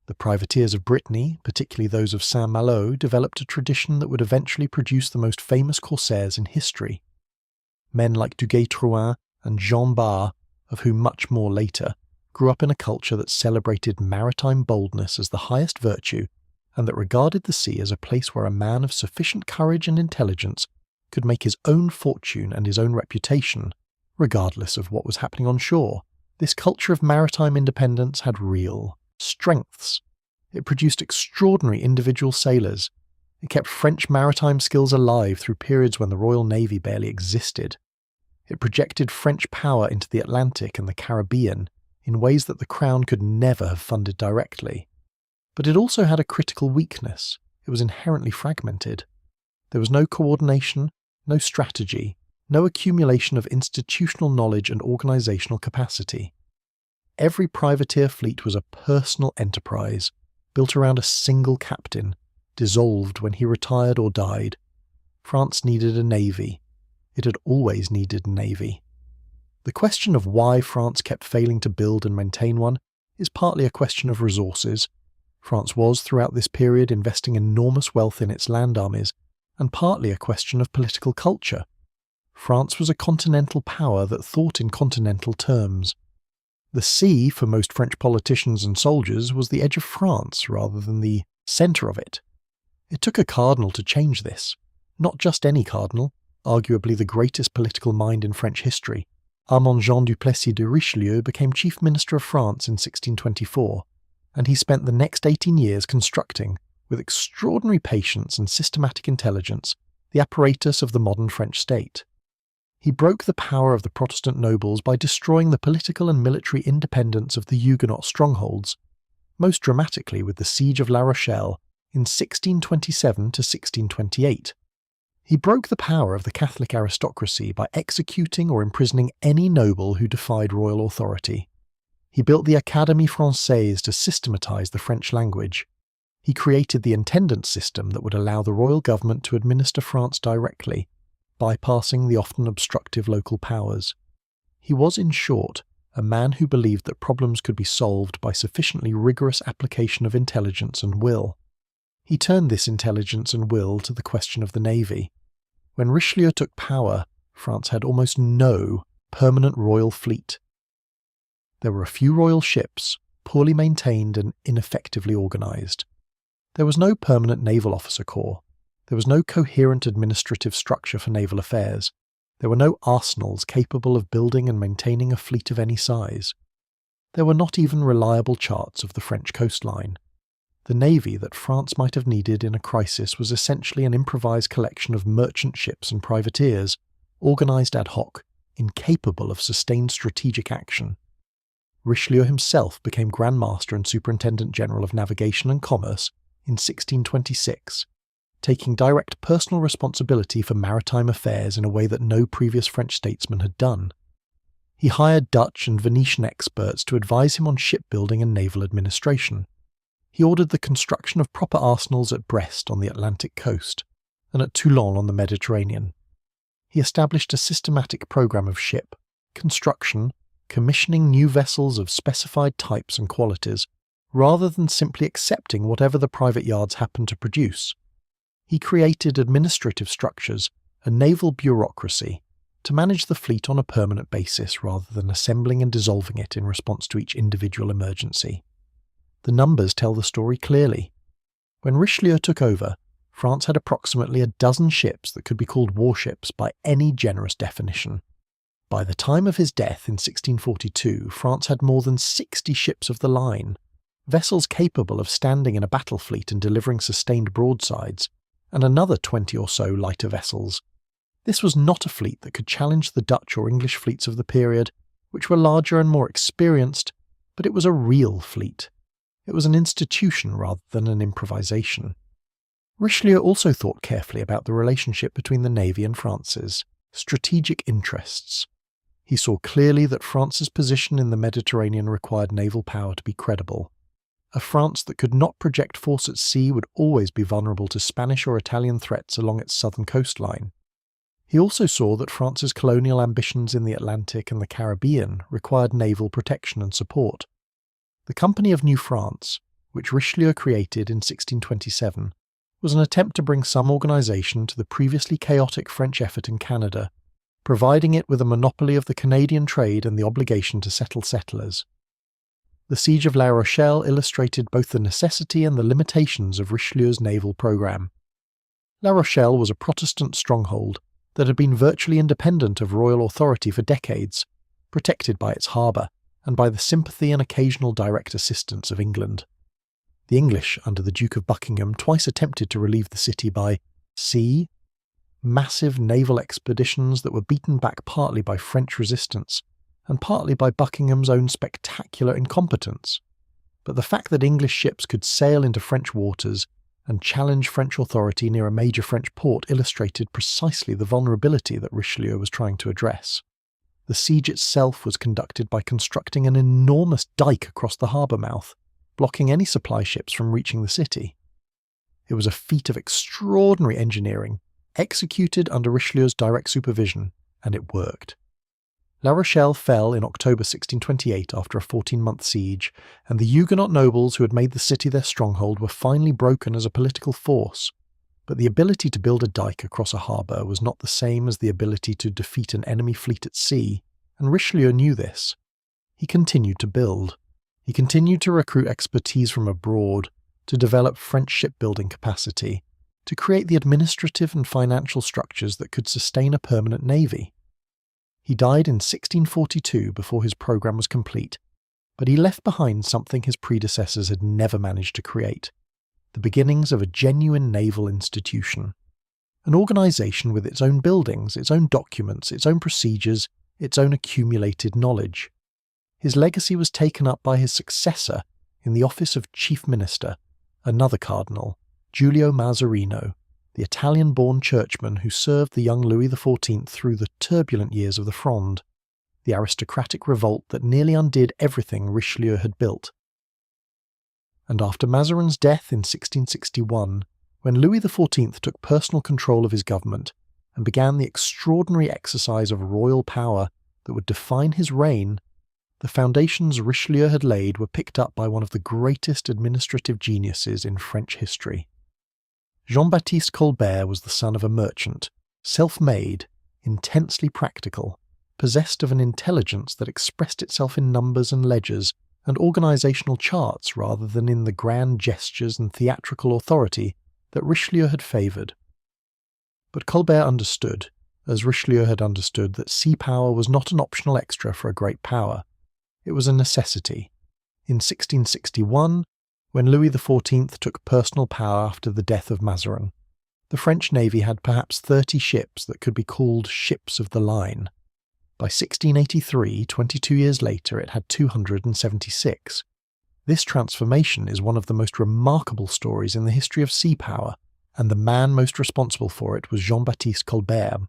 A: The privateers of Brittany, particularly those of Saint-Malo, developed a tradition that would eventually produce the most famous corsairs in history. Men like Duguay-Trouin and Jean Bart, of whom much more later, grew up in a culture that celebrated maritime boldness as the highest virtue and that regarded the sea as a place where a man of sufficient courage and intelligence could make his own fortune and his own reputation, regardless of what was happening on shore. This culture of maritime independence had real strengths. It produced extraordinary individual sailors. It kept French maritime skills alive through periods when the Royal Navy barely existed. It projected French power into the Atlantic and the Caribbean in ways that the Crown could never have funded directly. But it also had a critical weakness. It was inherently fragmented. There was no coordination, no strategy, no accumulation of institutional knowledge and organisational capacity. Every privateer fleet was a personal enterprise, built around a single captain, dissolved when he retired or died. France needed a navy. It had always needed a navy. The question of why France kept failing to build and maintain one is partly a question of resources. France was, throughout this period, investing enormous wealth in its land armies, and partly a question of political culture. France was a continental power that thought in continental terms. The sea, for most French politicians and soldiers, was the edge of France rather than the centre of it. It took a cardinal to change this. Not just any cardinal, arguably the greatest political mind in French history. Armand Jean du Plessis de Richelieu became Chief Minister of France in 1624, and he spent the next 18 years constructing, with extraordinary patience and systematic intelligence, the apparatus of the modern French state. He broke the power of the Protestant nobles by destroying the political and military independence of the Huguenot strongholds, most dramatically with the siege of La Rochelle in 1627 to 1628. He broke the power of the Catholic aristocracy by executing or imprisoning any noble who defied royal authority. He built the Académie Française to systematise the French language. He created the intendant system that would allow the royal government to administer France directly, bypassing the often obstructive local powers. He was, in short, a man who believed that problems could be solved by sufficiently rigorous application of intelligence and will. He turned this intelligence and will to the question of the navy. When Richelieu took power, France had almost no permanent royal fleet. There were a few royal ships, poorly maintained and ineffectively organised. There was no permanent naval officer corps. There was no coherent administrative structure for naval affairs. There were no arsenals capable of building and maintaining a fleet of any size. There were not even reliable charts of the French coastline. The navy that France might have needed in a crisis was essentially an improvised collection of merchant ships and privateers, organised ad hoc, incapable of sustained strategic action. Richelieu himself became Grand Master and Superintendent General of Navigation and Commerce in 1626, taking direct personal responsibility for maritime affairs in a way that no previous French statesman had done. He hired Dutch and Venetian experts to advise him on shipbuilding and naval administration. He ordered the construction of proper arsenals at Brest on the Atlantic coast, and at Toulon on the Mediterranean. He established a systematic programme of ship, construction, commissioning new vessels of specified types and qualities, rather than simply accepting whatever the private yards happened to produce. He created administrative structures, a naval bureaucracy, to manage the fleet on a permanent basis rather than assembling and dissolving it in response to each individual emergency. The numbers tell the story clearly. When Richelieu took over, France had approximately a dozen ships that could be called warships by any generous definition. By the time of his death in 1642, France had more than 60 ships of the line, vessels capable of standing in a battle fleet and delivering sustained broadsides, and another 20 or so lighter vessels. This was not a fleet that could challenge the Dutch or English fleets of the period, which were larger and more experienced, but it was a real fleet. It was an institution rather than an improvisation. Richelieu also thought carefully about the relationship between the navy and France's strategic interests. He saw clearly that France's position in the Mediterranean required naval power to be credible. A France that could not project force at sea would always be vulnerable to Spanish or Italian threats along its southern coastline. He also saw that France's colonial ambitions in the Atlantic and the Caribbean required naval protection and support. The Company of New France, which Richelieu created in 1627, was an attempt to bring some organisation to the previously chaotic French effort in Canada, providing it with a monopoly of the Canadian trade and the obligation to settle settlers. The siege of La Rochelle illustrated both the necessity and the limitations of Richelieu's naval programme. La Rochelle was a Protestant stronghold that had been virtually independent of royal authority for decades, protected by its harbour and by the sympathy and occasional direct assistance of England. The English, under the Duke of Buckingham, twice attempted to relieve the city by sea, massive naval expeditions that were beaten back partly by French resistance and partly by Buckingham's own spectacular incompetence. But the fact that English ships could sail into French waters and challenge French authority near a major French port illustrated precisely the vulnerability that Richelieu was trying to address. The siege itself was conducted by constructing an enormous dike across the harbour mouth, blocking any supply ships from reaching the city. It was a feat of extraordinary engineering, executed under Richelieu's direct supervision, and it worked. La Rochelle fell in October 1628 after a 14-month siege, and the Huguenot nobles who had made the city their stronghold were finally broken as a political force. But the ability to build a dike across a harbour was not the same as the ability to defeat an enemy fleet at sea, and Richelieu knew this. He continued to build. He continued to recruit expertise from abroad, to develop French shipbuilding capacity, to create the administrative and financial structures that could sustain a permanent navy. He died in 1642 before his programme was complete, but he left behind something his predecessors had never managed to create: the beginnings of a genuine naval institution. An organisation with its own buildings, its own documents, its own procedures, its own accumulated knowledge. His legacy was taken up by his successor in the office of Chief Minister, another cardinal, Giulio Mazzarino, the Italian-born churchman who served the young Louis XIV through the turbulent years of the Fronde, the aristocratic revolt that nearly undid everything Richelieu had built. And after Mazarin's death in 1661, when Louis XIV took personal control of his government and began the extraordinary exercise of royal power that would define his reign, the foundations Richelieu had laid were picked up by one of the greatest administrative geniuses in French history. Jean-Baptiste Colbert was the son of a merchant, self-made, intensely practical, possessed of an intelligence that expressed itself in numbers and ledgers and organisational charts rather than in the grand gestures and theatrical authority that Richelieu had favoured. But Colbert understood, as Richelieu had understood, that sea power was not an optional extra for a great power. It was a necessity. In 1661, when Louis XIV took personal power after the death of Mazarin, the French navy had perhaps 30 ships that could be called ships of the line. By 1683, 22 years later, it had 276. This transformation is one of the most remarkable stories in the history of sea power, and the man most responsible for it was Jean-Baptiste Colbert.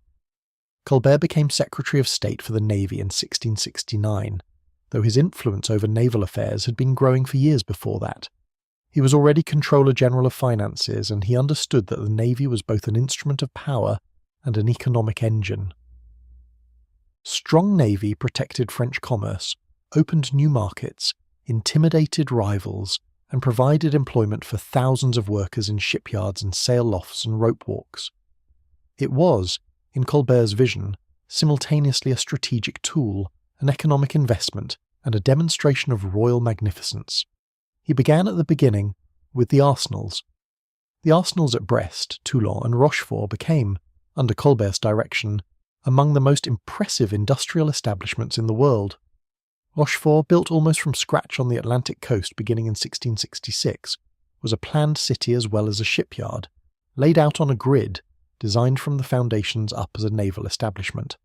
A: Colbert became Secretary of State for the Navy in 1669, though his influence over naval affairs had been growing for years before that. He was already Controller General of Finances, and he understood that the Navy was both an instrument of power and an economic engine. Strong navy protected French commerce, opened new markets, intimidated rivals, and provided employment for thousands of workers in shipyards and sail lofts and rope walks. It was, in Colbert's vision, simultaneously a strategic tool, an economic investment, and a demonstration of royal magnificence. He began at the beginning with the arsenals. The arsenals at Brest, Toulon, and Rochefort became, under Colbert's direction, among the most impressive industrial establishments in the world. Rochefort, built almost from scratch on the Atlantic coast beginning in 1666, was a planned city as well as a shipyard, laid out on a grid, designed from the foundations up as a naval establishment.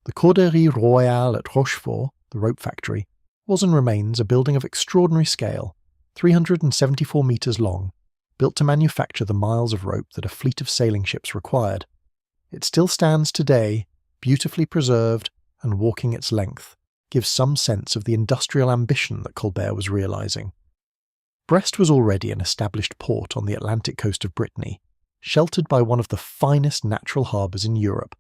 A: The Corderie Royale at Rochefort, the rope factory, was and remains a building of extraordinary scale, 374 metres long, built to manufacture the miles of rope that a fleet of sailing ships required. It still stands today, beautifully preserved, and walking its length, gives some sense of the industrial ambition that Colbert was realising. Brest was already an established port on the Atlantic coast of Brittany, sheltered by one of the finest natural harbours in Europe,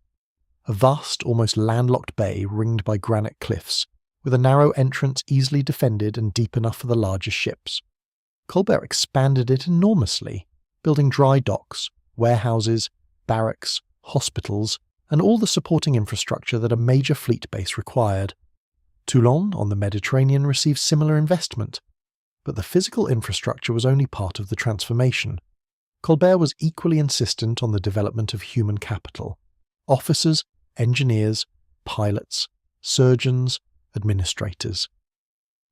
A: a vast, almost landlocked bay ringed by granite cliffs, with a narrow entrance easily defended and deep enough for the largest ships. Colbert expanded it enormously, building dry docks, warehouses, barracks, hospitals, and all the supporting infrastructure that a major fleet base required. Toulon, on the Mediterranean, received similar investment, but the physical infrastructure was only part of the transformation. Colbert was equally insistent on the development of human capital: officers, engineers, pilots, surgeons, administrators.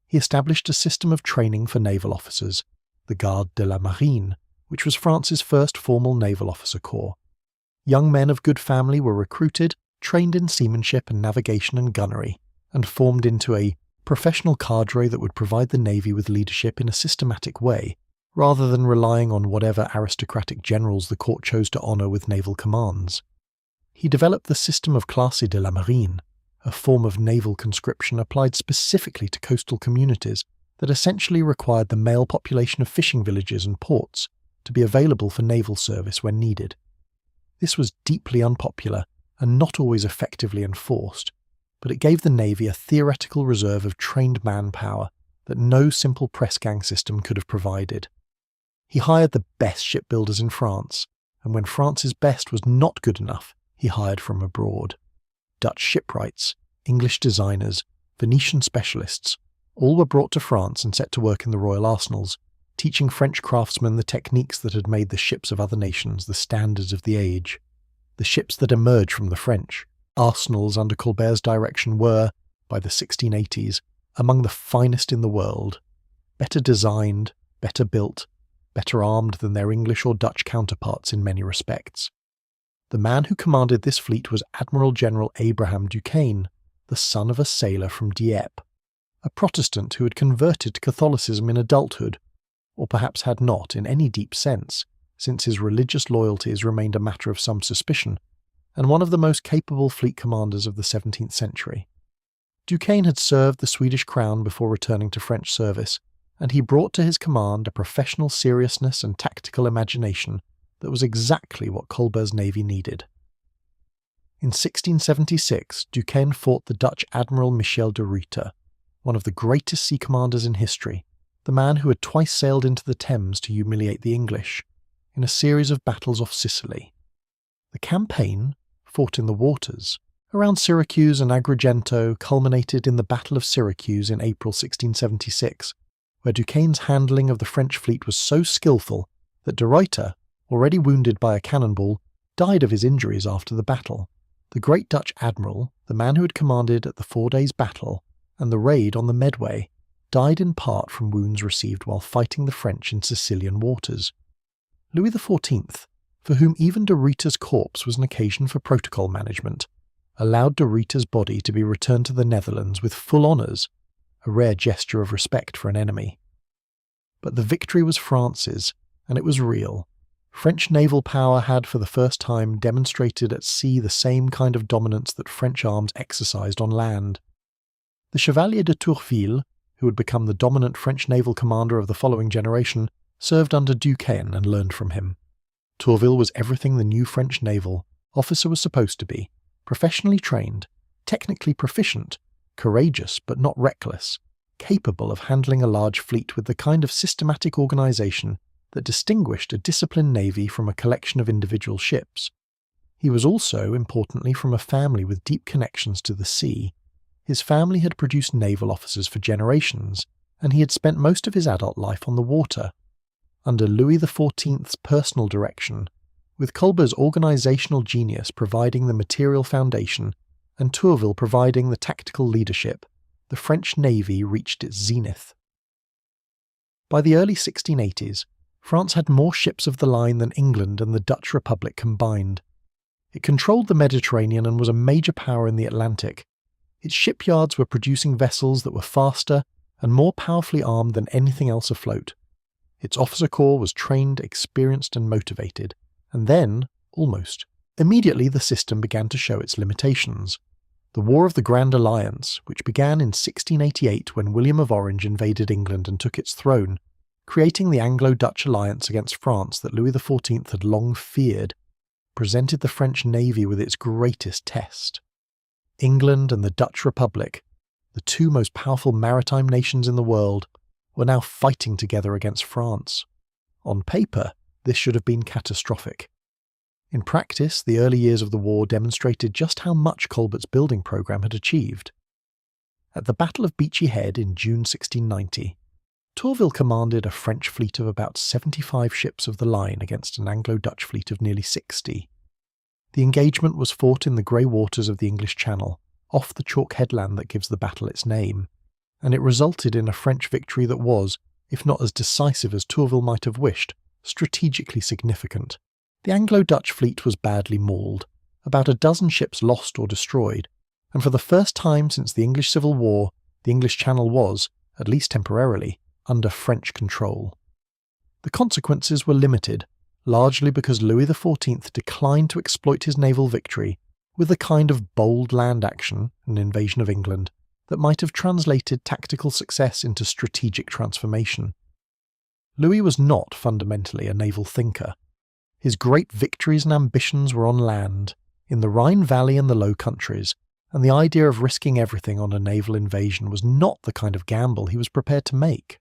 A: He established a system of training for naval officers, the Garde de la Marine, which was France's first formal naval officer corps. Young men of good family were recruited, trained in seamanship and navigation and gunnery, and formed into a professional cadre that would provide the Navy with leadership in a systematic way, rather than relying on whatever aristocratic generals the court chose to honour with naval commands. He developed the system of classe de la marine, a form of naval conscription applied specifically to coastal communities that essentially required the male population of fishing villages and ports to be available for naval service when needed. This was deeply unpopular and not always effectively enforced, but it gave the Navy a theoretical reserve of trained manpower that no simple press gang system could have provided. He hired the best shipbuilders in France, and when France's best was not good enough, he hired from abroad. Dutch shipwrights, English designers, Venetian specialists, all were brought to France and set to work in the royal arsenals, teaching French craftsmen the techniques that had made the ships of other nations the standards of the age. The ships that emerged from the French arsenals under Colbert's direction were, by the 1680s, among the finest in the world, better designed, better built, better armed than their English or Dutch counterparts in many respects. The man who commanded this fleet was Admiral General Abraham Duquesne, the son of a sailor from Dieppe, a Protestant who had converted to Catholicism in adulthood, or perhaps had not in any deep sense, since his religious loyalties remained a matter of some suspicion, and one of the most capable fleet commanders of the 17th century. Duquesne had served the Swedish crown before returning to French service, and he brought to his command a professional seriousness and tactical imagination that was exactly what Colbert's navy needed. In 1676, Duquesne fought the Dutch Admiral Michel de Ruyter, one of the greatest sea commanders in history, the man who had twice sailed into the Thames to humiliate the English, in a series of battles off Sicily. The campaign, fought in the waters, around Syracuse and Agrigento, culminated in the Battle of Syracuse in April 1676, where Duquesne's handling of the French fleet was so skillful that de Ruyter, already wounded by a cannonball, died of his injuries after the battle. The great Dutch admiral, the man who had commanded at the 4 days' battle and the raid on the Medway, died in part from wounds received while fighting the French in Sicilian waters. Louis XIV, for whom even de Ruyter's corpse was an occasion for protocol management, allowed de Ruyter's body to be returned to the Netherlands with full honours, a rare gesture of respect for an enemy. But the victory was France's, and it was real. French naval power had for the first time demonstrated at sea the same kind of dominance that French arms exercised on land. The Chevalier de Tourville, who would become the dominant French naval commander of the following generation, served under Duquesne and learned from him. Tourville was everything the new French naval officer was supposed to be: professionally trained, technically proficient, courageous but not reckless, capable of handling a large fleet with the kind of systematic organisation that distinguished a disciplined navy from a collection of individual ships. He was also, importantly, from a family with deep connections to the sea. His family had produced naval officers for generations, and he had spent most of his adult life on the water. Under Louis XIV's personal direction, with Colbert's organisational genius providing the material foundation and Tourville providing the tactical leadership, the French navy reached its zenith. By the early 1680s, France had more ships of the line than England and the Dutch Republic combined. It controlled the Mediterranean and was a major power in the Atlantic. Its shipyards were producing vessels that were faster and more powerfully armed than anything else afloat. Its officer corps was trained, experienced and motivated. And then, almost immediately, the system began to show its limitations. The War of the Grand Alliance, which began in 1688 when William of Orange invaded England and took its throne, creating the Anglo-Dutch alliance against France that Louis XIV had long feared, presented the French navy with its greatest test. England and the Dutch Republic, the two most powerful maritime nations in the world, were now fighting together against France. On paper, this should have been catastrophic. In practice, the early years of the war demonstrated just how much Colbert's building programme had achieved. At the Battle of Beachy Head in June 1690, Tourville commanded a French fleet of about 75 ships of the line against an Anglo-Dutch fleet of nearly 60. The engagement was fought in the grey waters of the English Channel, off the chalk headland that gives the battle its name, and it resulted in a French victory that was, if not as decisive as Tourville might have wished, strategically significant. The Anglo-Dutch fleet was badly mauled, about a dozen ships lost or destroyed, and for the first time since the English Civil War, the English Channel was, at least temporarily, under French control. The consequences were limited, largely because Louis XIV declined to exploit his naval victory with the kind of bold land action, an invasion of England, that might have translated tactical success into strategic transformation. Louis was not fundamentally a naval thinker. His great victories and ambitions were on land, in the Rhine Valley and the Low Countries, and the idea of risking everything on a naval invasion was not the kind of gamble he was prepared to make.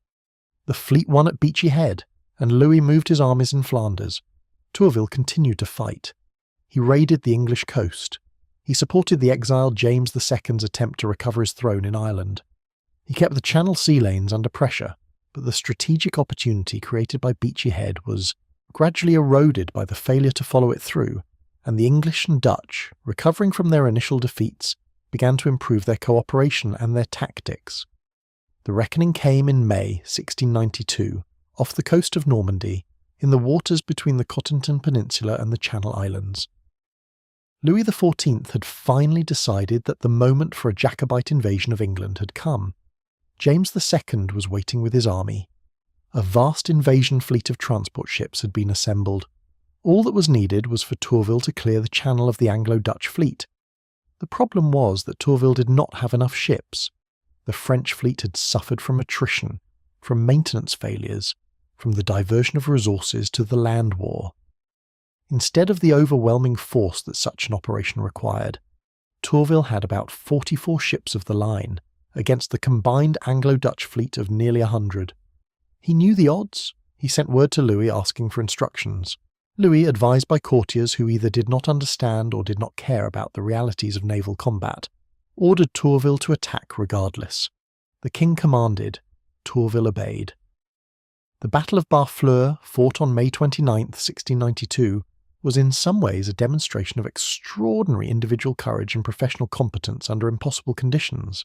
A: The fleet won at Beachy Head, and Louis moved his armies in Flanders. Tourville continued to fight. He raided the English coast. He supported the exiled James II's attempt to recover his throne in Ireland. He kept the Channel sea lanes under pressure, but the strategic opportunity created by Beachy Head was gradually eroded by the failure to follow it through, and the English and Dutch, recovering from their initial defeats, began to improve their cooperation and their tactics. The reckoning came in May 1692, off the coast of Normandy, in the waters between the Cotentin Peninsula and the Channel Islands. Louis XIV had finally decided that the moment for a Jacobite invasion of England had come. James II was waiting with his army. A vast invasion fleet of transport ships had been assembled. All that was needed was for Tourville to clear the channel of the Anglo-Dutch fleet. The problem was that Tourville did not have enough ships. The French fleet had suffered from attrition, from maintenance failures, from the diversion of resources to the land war. Instead of the overwhelming force that such an operation required, Tourville had about 44 ships of the line, against the combined Anglo-Dutch fleet of nearly 100. He knew the odds. He sent word to Louis asking for instructions. Louis, advised by courtiers who either did not understand or did not care about the realities of naval combat, ordered Tourville to attack regardless. The king commanded. Tourville obeyed. The Battle of Barfleur, fought on May 29, 1692, was in some ways a demonstration of extraordinary individual courage and professional competence under impossible conditions.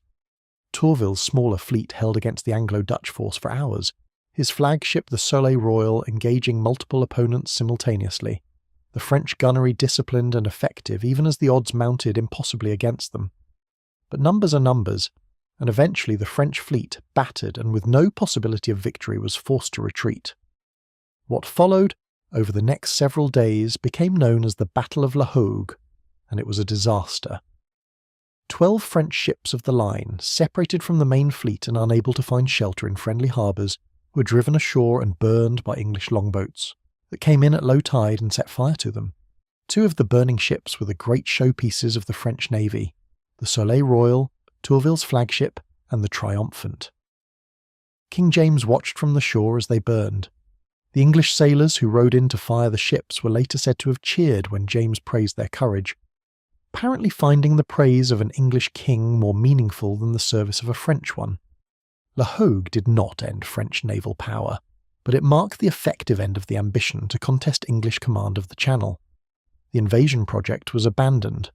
A: Tourville's smaller fleet held against the Anglo-Dutch force for hours, his flagship the Soleil Royal engaging multiple opponents simultaneously, the French gunnery disciplined and effective even as the odds mounted impossibly against them. But numbers are numbers, and eventually the French fleet, battered and with no possibility of victory, was forced to retreat. What followed, over the next several days, became known as the Battle of La Hogue, and it was a disaster. 12 French ships of the line, separated from the main fleet and unable to find shelter in friendly harbours, were driven ashore and burned by English longboats that came in at low tide and set fire to them. 2 of the burning ships were the great showpieces of the French navy, the Soleil Royal, Tourville's flagship, and the Triumphant. King James watched from the shore as they burned. The English sailors who rowed in to fire the ships were later said to have cheered when James praised their courage, apparently finding the praise of an English king more meaningful than the service of a French one. La Hogue did not end French naval power, but it marked the effective end of the ambition to contest English command of the Channel. The invasion project was abandoned.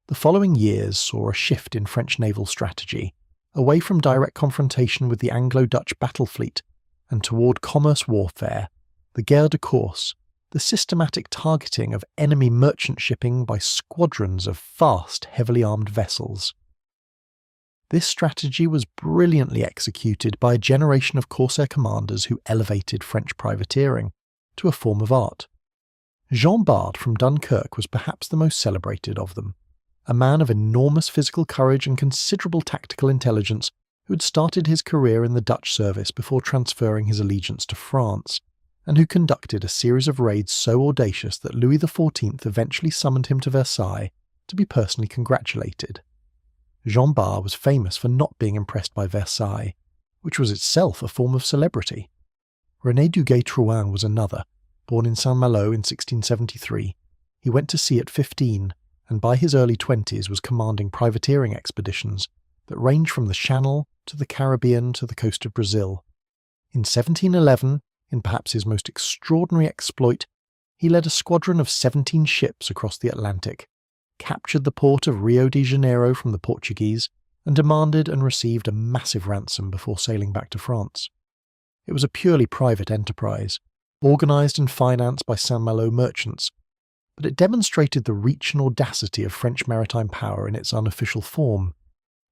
A: The following years saw a shift in French naval strategy, away from direct confrontation with the Anglo-Dutch battle fleet and toward commerce warfare, the guerre de course, the systematic targeting of enemy merchant shipping by squadrons of fast, heavily armed vessels. This strategy was brilliantly executed by a generation of corsair commanders who elevated French privateering to a form of art. Jean Bart from Dunkirk was perhaps the most celebrated of them, a man of enormous physical courage and considerable tactical intelligence who had started his career in the Dutch service before transferring his allegiance to France, and who conducted a series of raids so audacious that Louis XIV eventually summoned him to Versailles to be personally congratulated. Jean Bart was famous for not being impressed by Versailles, which was itself a form of celebrity. René Duguay-Trouin was another, born in Saint-Malo in 1673. He went to sea at 15, and by his early 20s was commanding privateering expeditions that ranged from the Channel to the Caribbean to the coast of Brazil. In 1711, in perhaps his most extraordinary exploit, he led a squadron of 17 ships across the Atlantic, captured the port of Rio de Janeiro from the Portuguese, and demanded and received a massive ransom before sailing back to France. It was a purely private enterprise, organised and financed by Saint-Malo merchants, but it demonstrated the reach and audacity of French maritime power in its unofficial form.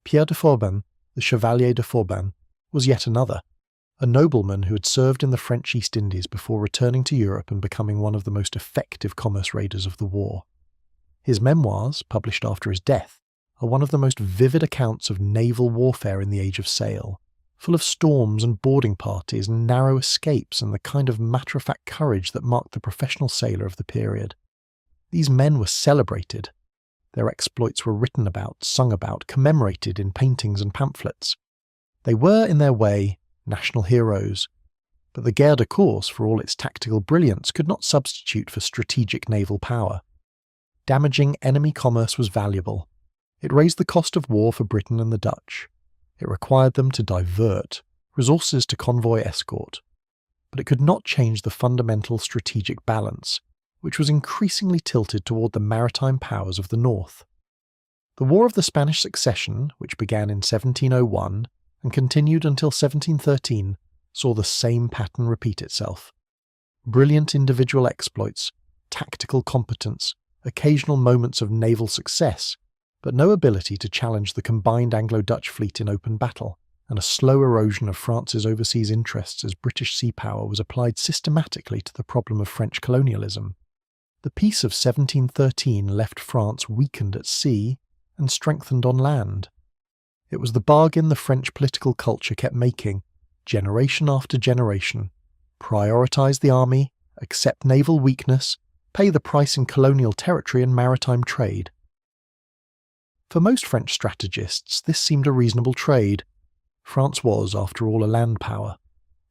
A: Pierre de Forbin, the Chevalier de Forbin, was yet another. a nobleman who had served in the French East Indies before returning to Europe and becoming one of the most effective commerce raiders of the war. His memoirs, published after his death, are one of the most vivid accounts of naval warfare in the Age of Sail, full of storms and boarding parties and narrow escapes and the kind of matter-of-fact courage that marked the professional sailor of the period. These men were celebrated. Their exploits were written about, sung about, commemorated in paintings and pamphlets. They were, in their way, national heroes, but the guerre de course, for all its tactical brilliance, could not substitute for strategic naval power. Damaging enemy commerce was valuable. It raised the cost of war for Britain and the Dutch. It required them to divert resources to convoy escort. But it could not change the fundamental strategic balance, which was increasingly tilted toward the maritime powers of the North. The War of the Spanish Succession, which began in 1701 and continued until 1713, saw the same pattern repeat itself. Brilliant individual exploits, tactical competence, occasional moments of naval success, but no ability to challenge the combined Anglo-Dutch fleet in open battle, and a slow erosion of France's overseas interests as British sea power was applied systematically to the problem of French colonialism. The Peace of 1713 left France weakened at sea and strengthened on land. It was the bargain the French political culture kept making, generation after generation: prioritise the army, accept naval weakness, pay the price in colonial territory and maritime trade. For most French strategists, this seemed a reasonable trade. France was, after all, a land power.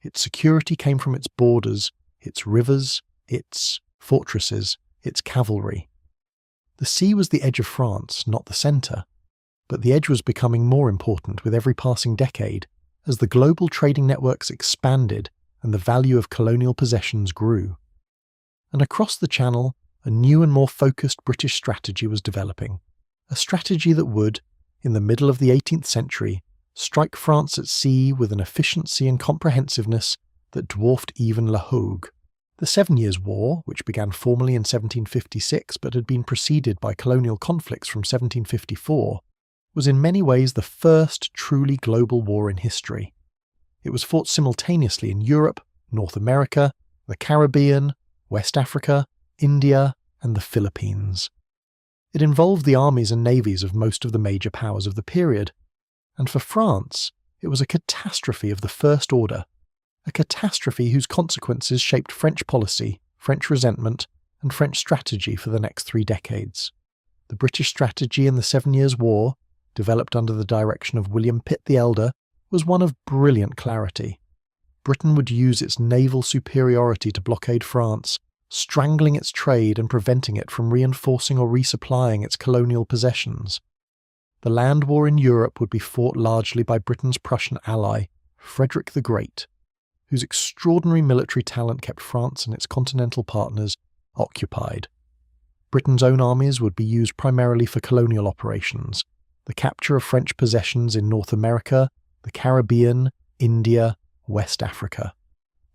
A: Its security came from its borders, its rivers, its fortresses, its cavalry. The sea was the edge of France, not the centre, but the edge was becoming more important with every passing decade as the global trading networks expanded and the value of colonial possessions grew. And across the Channel, a new and more focused British strategy was developing, a strategy that would, in the middle of the 18th century, strike France at sea with an efficiency and comprehensiveness that dwarfed even La Hogue. The 7 Years' War, which began formally in 1756 but had been preceded by colonial conflicts from 1754, was in many ways the first truly global war in history. It was fought simultaneously in Europe, North America, the Caribbean, West Africa, India, and the Philippines. It involved the armies and navies of most of the major powers of the period, and for France, it was a catastrophe of the first order, a catastrophe whose consequences shaped French policy, French resentment, and French strategy for the next 3 decades. The British strategy in the 7 Years' War, developed under the direction of William Pitt the Elder, was one of brilliant clarity. Britain would use its naval superiority to blockade France, strangling its trade and preventing it from reinforcing or resupplying its colonial possessions. The land war in Europe would be fought largely by Britain's Prussian ally, Frederick the Great, whose extraordinary military talent kept France and its continental partners occupied. Britain's own armies would be used primarily for colonial operations, the capture of French possessions in North America, the Caribbean, India, West Africa.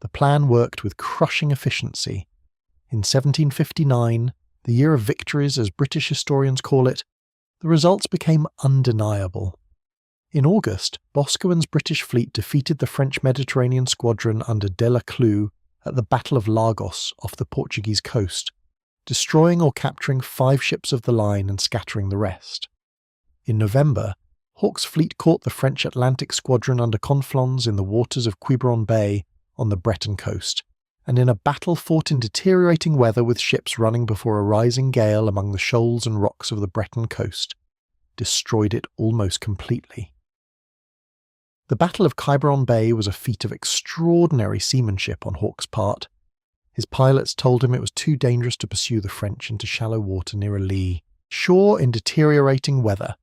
A: The plan worked with crushing efficiency. In 1759, the year of victories as British historians call it, the results became undeniable. In August, Boscawen's British fleet defeated the French Mediterranean squadron under Delaclue at the Battle of Lagos off the Portuguese coast, destroying or capturing 5 ships of the line and scattering the rest. In November, Hawke's fleet caught the French Atlantic squadron under Conflans in the waters of Quiberon Bay on the Breton coast, and in a battle fought in deteriorating weather with ships running before a rising gale among the shoals and rocks of the Breton coast, destroyed it almost completely. The Battle of Quiberon Bay was a feat of extraordinary seamanship on Hawke's part. His pilots told him it was too dangerous to pursue the French into shallow water near a lee, shore in deteriorating weather.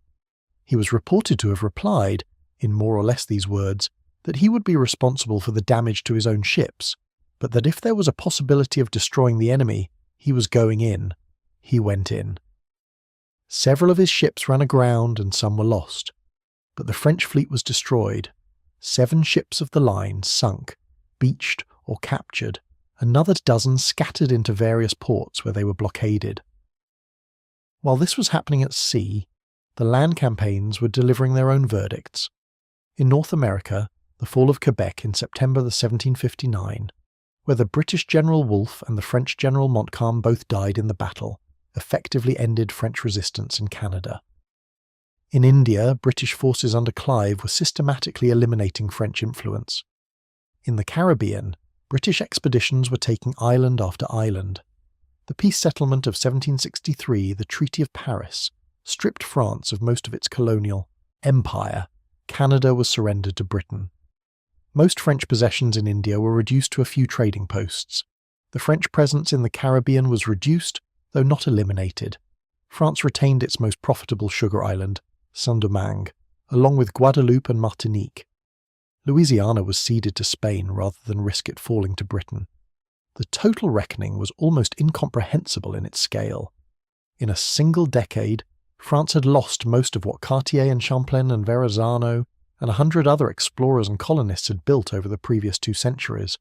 A: He was reported to have replied, in more or less these words, that he would be responsible for the damage to his own ships, but that if there was a possibility of destroying the enemy, he was going in. He went in. Several of his ships ran aground and some were lost, but the French fleet was destroyed. 7 ships of the line sunk, beached or captured, another dozen scattered into various ports where they were blockaded. While this was happening at sea, the land campaigns were delivering their own verdicts. In North America, the fall of Quebec in September 1759, where the British General Wolfe and the French General Montcalm both died in the battle, effectively ended French resistance in Canada. In India, British forces under Clive were systematically eliminating French influence. In the Caribbean, British expeditions were taking island after island. The peace settlement of 1763, the Treaty of Paris, stripped France of most of its colonial empire. Canada was surrendered to Britain. Most French possessions in India were reduced to a few trading posts. The French presence in the Caribbean was reduced, though not eliminated. France retained its most profitable sugar island, Saint-Domingue, along with Guadeloupe and Martinique. Louisiana was ceded to Spain rather than risk it falling to Britain. The total reckoning was almost incomprehensible in its scale. In a single decade, France had lost most of what Cartier and Champlain and Verrazano and 100 other explorers and colonists had built over the previous 2 centuries.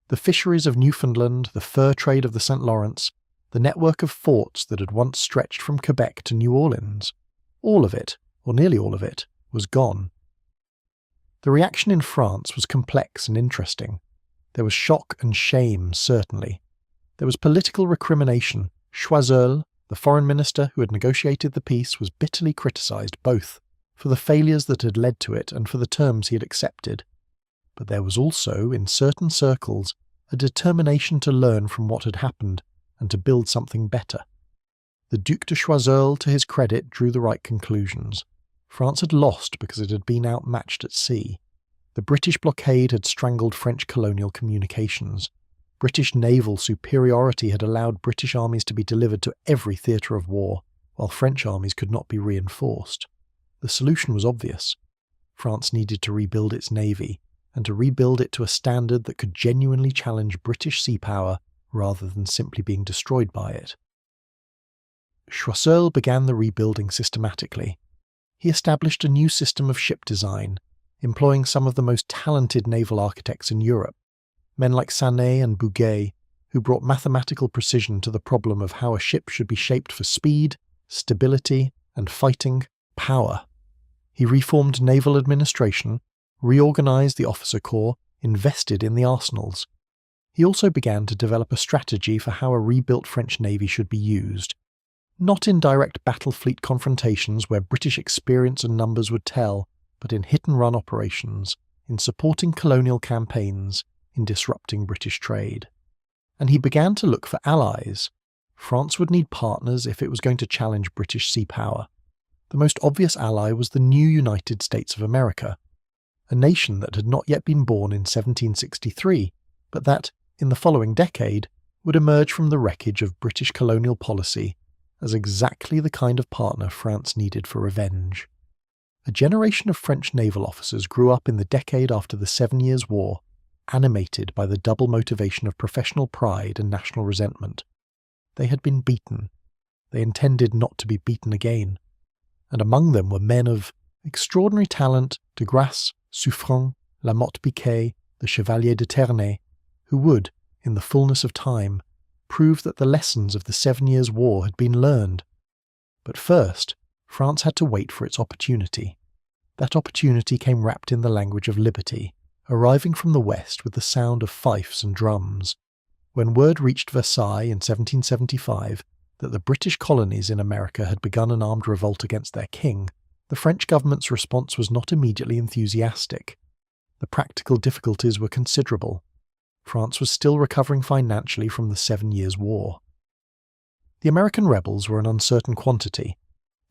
A: The fisheries of Newfoundland, the fur trade of the St. Lawrence, the network of forts that had once stretched from Quebec to New Orleans, all of it, or nearly all of it, was gone. The reaction in France was complex and interesting. There was shock and shame, certainly. There was political recrimination. Choiseul, the foreign minister who had negotiated the peace, was bitterly criticised both for the failures that had led to it and for the terms he had accepted. But there was also, in certain circles, a determination to learn from what had happened and to build something better. The Duc de Choiseul, to his credit, drew the right conclusions. France had lost because it had been outmatched at sea. The British blockade had strangled French colonial communications. British naval superiority had allowed British armies to be delivered to every theatre of war, while French armies could not be reinforced. The solution was obvious. France needed to rebuild its navy, and to rebuild it to a standard that could genuinely challenge British sea power rather than simply being destroyed by it. Choiseul began the rebuilding systematically. He established a new system of ship design, employing some of the most talented naval architects in Europe, men like Sanet and Bouguer, who brought mathematical precision to the problem of how a ship should be shaped for speed, stability, and fighting power. He reformed naval administration, reorganized the officer corps, invested in the arsenals. He also began to develop a strategy for how a rebuilt French navy should be used, not in direct battle fleet confrontations where British experience and numbers would tell, but in hit-and-run operations, in supporting colonial campaigns, in disrupting British trade. And he began to look for allies. France would need partners if it was going to challenge British sea power. The most obvious ally was the new United States of America, a nation that had not yet been born in 1763, but that, in the following decade, would emerge from the wreckage of British colonial policy as exactly the kind of partner France needed for revenge. A generation of French naval officers grew up in the decade after the 7 Years' War, animated by the double motivation of professional pride and national resentment. They had been beaten. They intended not to be beaten again. And among them were men of extraordinary talent, de Grasse, Suffren, La Motte-Piquet, the Chevalier de Ternay, who would, in the fullness of time, prove that the lessons of the 7 Years' War had been learned. But first, France had to wait for its opportunity. That opportunity came wrapped in the language of liberty, arriving from the west with the sound of fifes and drums. When word reached Versailles in 1775 that the British colonies in America had begun an armed revolt against their king, the French government's response was not immediately enthusiastic. The practical difficulties were considerable. France was still recovering financially from the 7 Years' War. The American rebels were an uncertain quantity,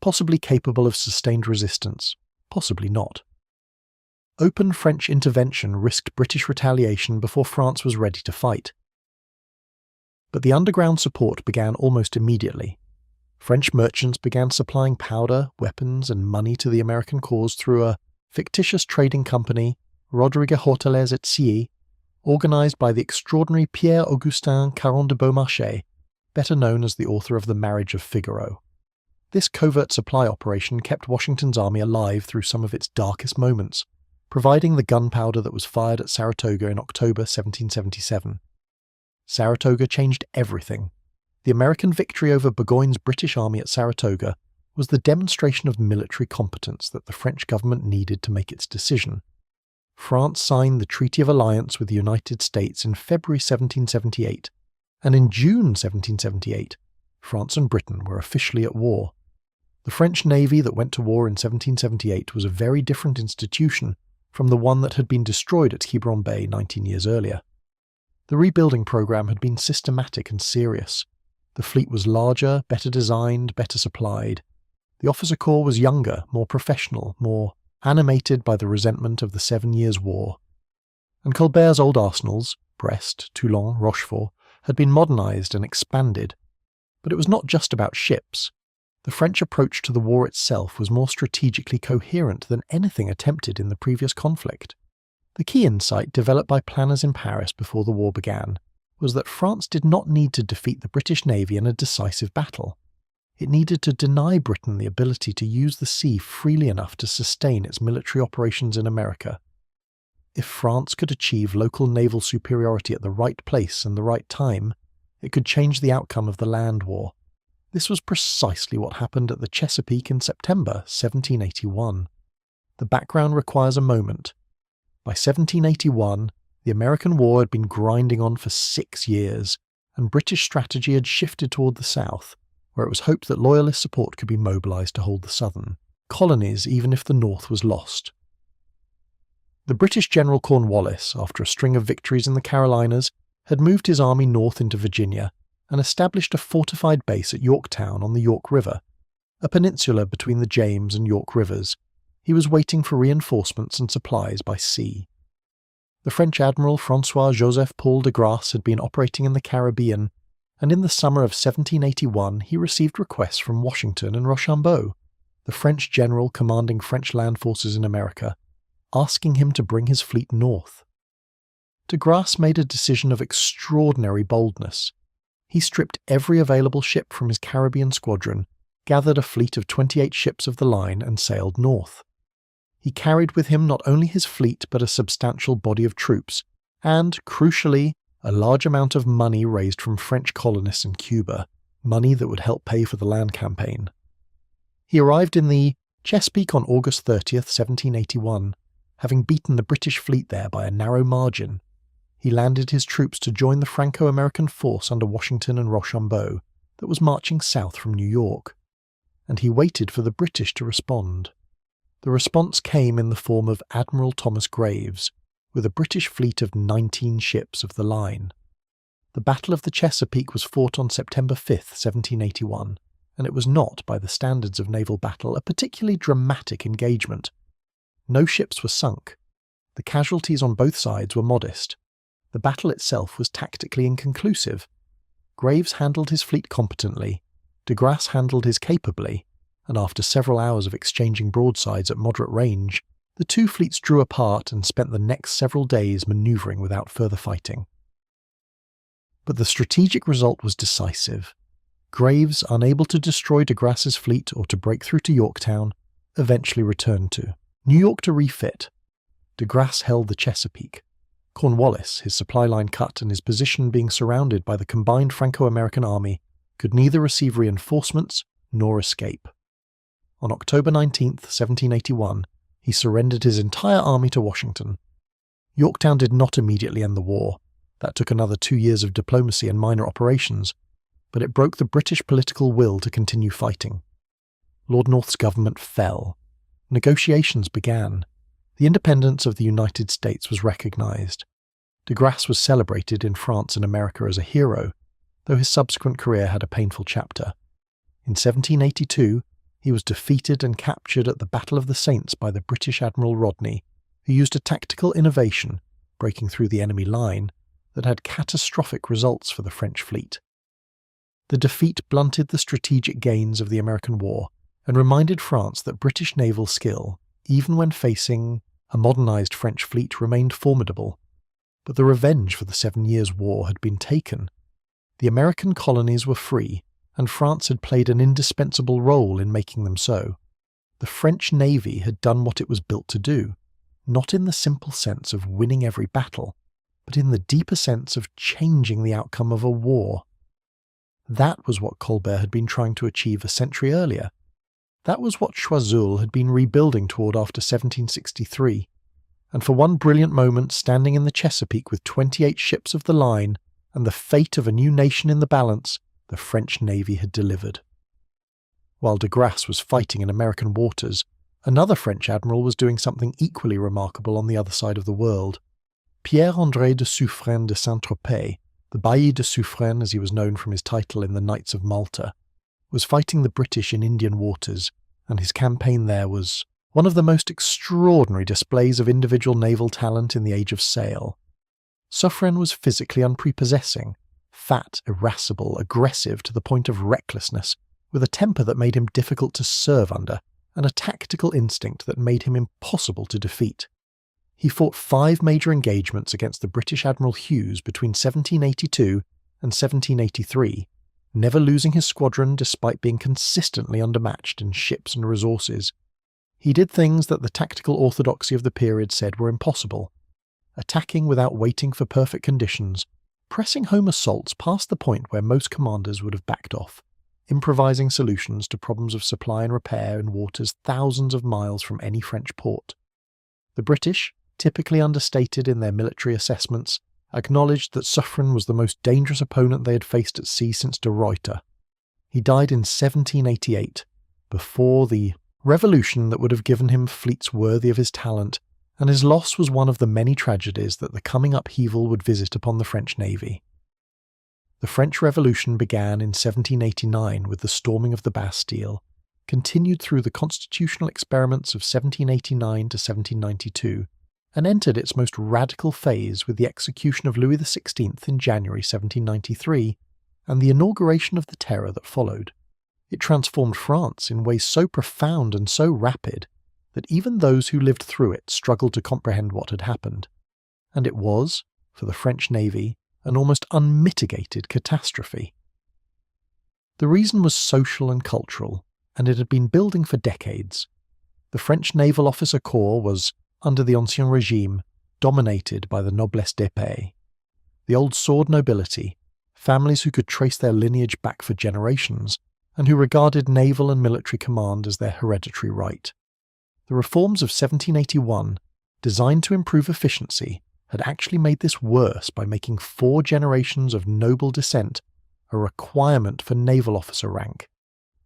A: possibly capable of sustained resistance, possibly not. Open French intervention risked British retaliation before France was ready to fight. But the underground support began almost immediately. French merchants began supplying powder, weapons, and money to the American cause through a fictitious trading company, Rodrigue Hortelez et Cie, organized by the extraordinary Pierre-Augustin Caron de Beaumarchais, better known as the author of The Marriage of Figaro. This covert supply operation kept Washington's army alive through some of its darkest moments, providing the gunpowder that was fired at Saratoga in October 1777. Saratoga changed everything. The American victory over Burgoyne's British army at Saratoga was the demonstration of military competence that the French government needed to make its decision. France signed the Treaty of Alliance with the United States in February 1778, and in June 1778, France and Britain were officially at war. The French Navy that went to war in 1778 was a very different institution from the one that had been destroyed at Quiberon Bay 19 years earlier. The rebuilding program had been systematic and serious. The fleet was larger, better designed, better supplied. The officer corps was younger, more professional, more animated by the resentment of the 7 Years' War. And Colbert's old arsenals, Brest, Toulon, Rochefort, had been modernised and expanded. But it was not just about ships. The French approach to the war itself was more strategically coherent than anything attempted in the previous conflict. The key insight developed by planners in Paris before the war began was that France did not need to defeat the British Navy in a decisive battle. It needed to deny Britain the ability to use the sea freely enough to sustain its military operations in America. If France could achieve local naval superiority at the right place and the right time, it could change the outcome of the land war. This was precisely what happened at the Chesapeake in September 1781. The background requires a moment. By 1781, the American war had been grinding on for 6 years, and British strategy had shifted toward the south, where it was hoped that Loyalist support could be mobilised to hold the southern colonies even if the north was lost. The British General Cornwallis, after a string of victories in the Carolinas, had moved his army north into Virginia and established a fortified base at Yorktown on the York River, a peninsula between the James and York rivers. He was waiting for reinforcements and supplies by sea. The French Admiral François-Joseph Paul de Grasse had been operating in the Caribbean, and in the summer of 1781 he received requests from Washington and Rochambeau, the French general commanding French land forces in America, asking him to bring his fleet north. De Grasse made a decision of extraordinary boldness. He stripped every available ship from his Caribbean squadron, gathered a fleet of 28 ships of the line, and sailed north. He carried with him not only his fleet but a substantial body of troops, and, crucially, a large amount of money raised from French colonists in Cuba, money that would help pay for the land campaign. He arrived in the Chesapeake on August 30th, 1781, having beaten the British fleet there by a narrow margin. He landed his troops to join the Franco-American force under Washington and Rochambeau that was marching south from New York, and he waited for the British to respond. The response came in the form of Admiral Thomas Graves, with a British fleet of 19 ships of the line. The Battle of the Chesapeake was fought on September 5th, 1781, and it was not, by the standards of naval battle, a particularly dramatic engagement. No ships were sunk. The casualties on both sides were modest. The battle itself was tactically inconclusive. Graves handled his fleet competently, de Grasse handled his capably, and after several hours of exchanging broadsides at moderate range, the two fleets drew apart and spent the next several days manoeuvring without further fighting. But the strategic result was decisive. Graves, unable to destroy de Grasse's fleet or to break through to Yorktown, eventually returned to New York to refit. De Grasse held the Chesapeake. Cornwallis, his supply line cut and his position being surrounded by the combined Franco-American army, could neither receive reinforcements nor escape. On October 19th, 1781, he surrendered his entire army to Washington. Yorktown did not immediately end the war. That took another 2 years of diplomacy and minor operations, but it broke the British political will to continue fighting. Lord North's government fell. Negotiations began. The independence of the United States was recognised. De Grasse was celebrated in France and America as a hero, though his subsequent career had a painful chapter. In 1782, he was defeated and captured at the Battle of the Saints by the British Admiral Rodney, who used a tactical innovation, breaking through the enemy line, that had catastrophic results for the French fleet. The defeat blunted the strategic gains of the American war and reminded France that British naval skill, even when facing a modernised French fleet, remained formidable. But the revenge for the 7 Years' War had been taken. The American colonies were free, and France had played an indispensable role in making them so. The French Navy had done what it was built to do, not in the simple sense of winning every battle, but in the deeper sense of changing the outcome of a war. That was what Colbert had been trying to achieve a century earlier. That was what Choiseul had been rebuilding toward after 1763, and for one brilliant moment standing in the Chesapeake with 28 ships of the line and the fate of a new nation in the balance, the French Navy had delivered. While de Grasse was fighting in American waters, another French admiral was doing something equally remarkable on the other side of the world. Pierre-André de Suffren de Saint-Tropez, the Bailli de Suffren as he was known from his title in the Knights of Malta, was fighting the British in Indian waters, and his campaign there was one of the most extraordinary displays of individual naval talent in the age of sail. Suffren was physically unprepossessing, fat, irascible, aggressive to the point of recklessness, with a temper that made him difficult to serve under, and a tactical instinct that made him impossible to defeat. He fought 5 major engagements against the British Admiral Hughes between 1782 and 1783, never losing his squadron despite being consistently undermatched in ships and resources. He did things that the tactical orthodoxy of the period said were impossible, attacking without waiting for perfect conditions, pressing home assaults past the point where most commanders would have backed off, improvising solutions to problems of supply and repair in waters thousands of miles from any French port. The British, typically understated in their military assessments, acknowledged that Suffren was the most dangerous opponent they had faced at sea since de Ruyter. He died in 1788, before the revolution that would have given him fleets worthy of his talent, and his loss was one of the many tragedies that the coming upheaval would visit upon the French Navy. The French Revolution began in 1789 with the storming of the Bastille, continued through the constitutional experiments of 1789 to 1792, and entered its most radical phase with the execution of Louis XVI in January 1793 and the inauguration of the Terror that followed. It transformed France in ways so profound and so rapid that even those who lived through it struggled to comprehend what had happened. And it was, for the French Navy, an almost unmitigated catastrophe. The reason was social and cultural, and it had been building for decades. The French naval officer corps was, under the Ancien Régime, dominated by the noblesse d'épée, the old sword nobility, families who could trace their lineage back for generations, and who regarded naval and military command as their hereditary right. The reforms of 1781, designed to improve efficiency, had actually made this worse by making 4 generations of noble descent a requirement for naval officer rank,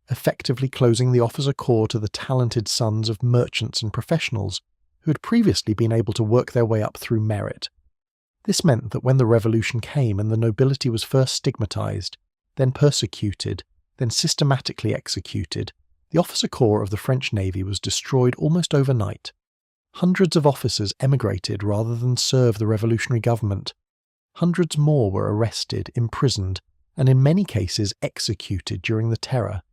A: effectively closing the officer corps to the talented sons of merchants and professionals who had previously been able to work their way up through merit. This meant that when the revolution came and the nobility was first stigmatized, then persecuted, then systematically executed, the officer corps of the French Navy was destroyed almost overnight. Hundreds of officers emigrated rather than serve the revolutionary government. Hundreds more were arrested, imprisoned, and in many cases executed during the Terror.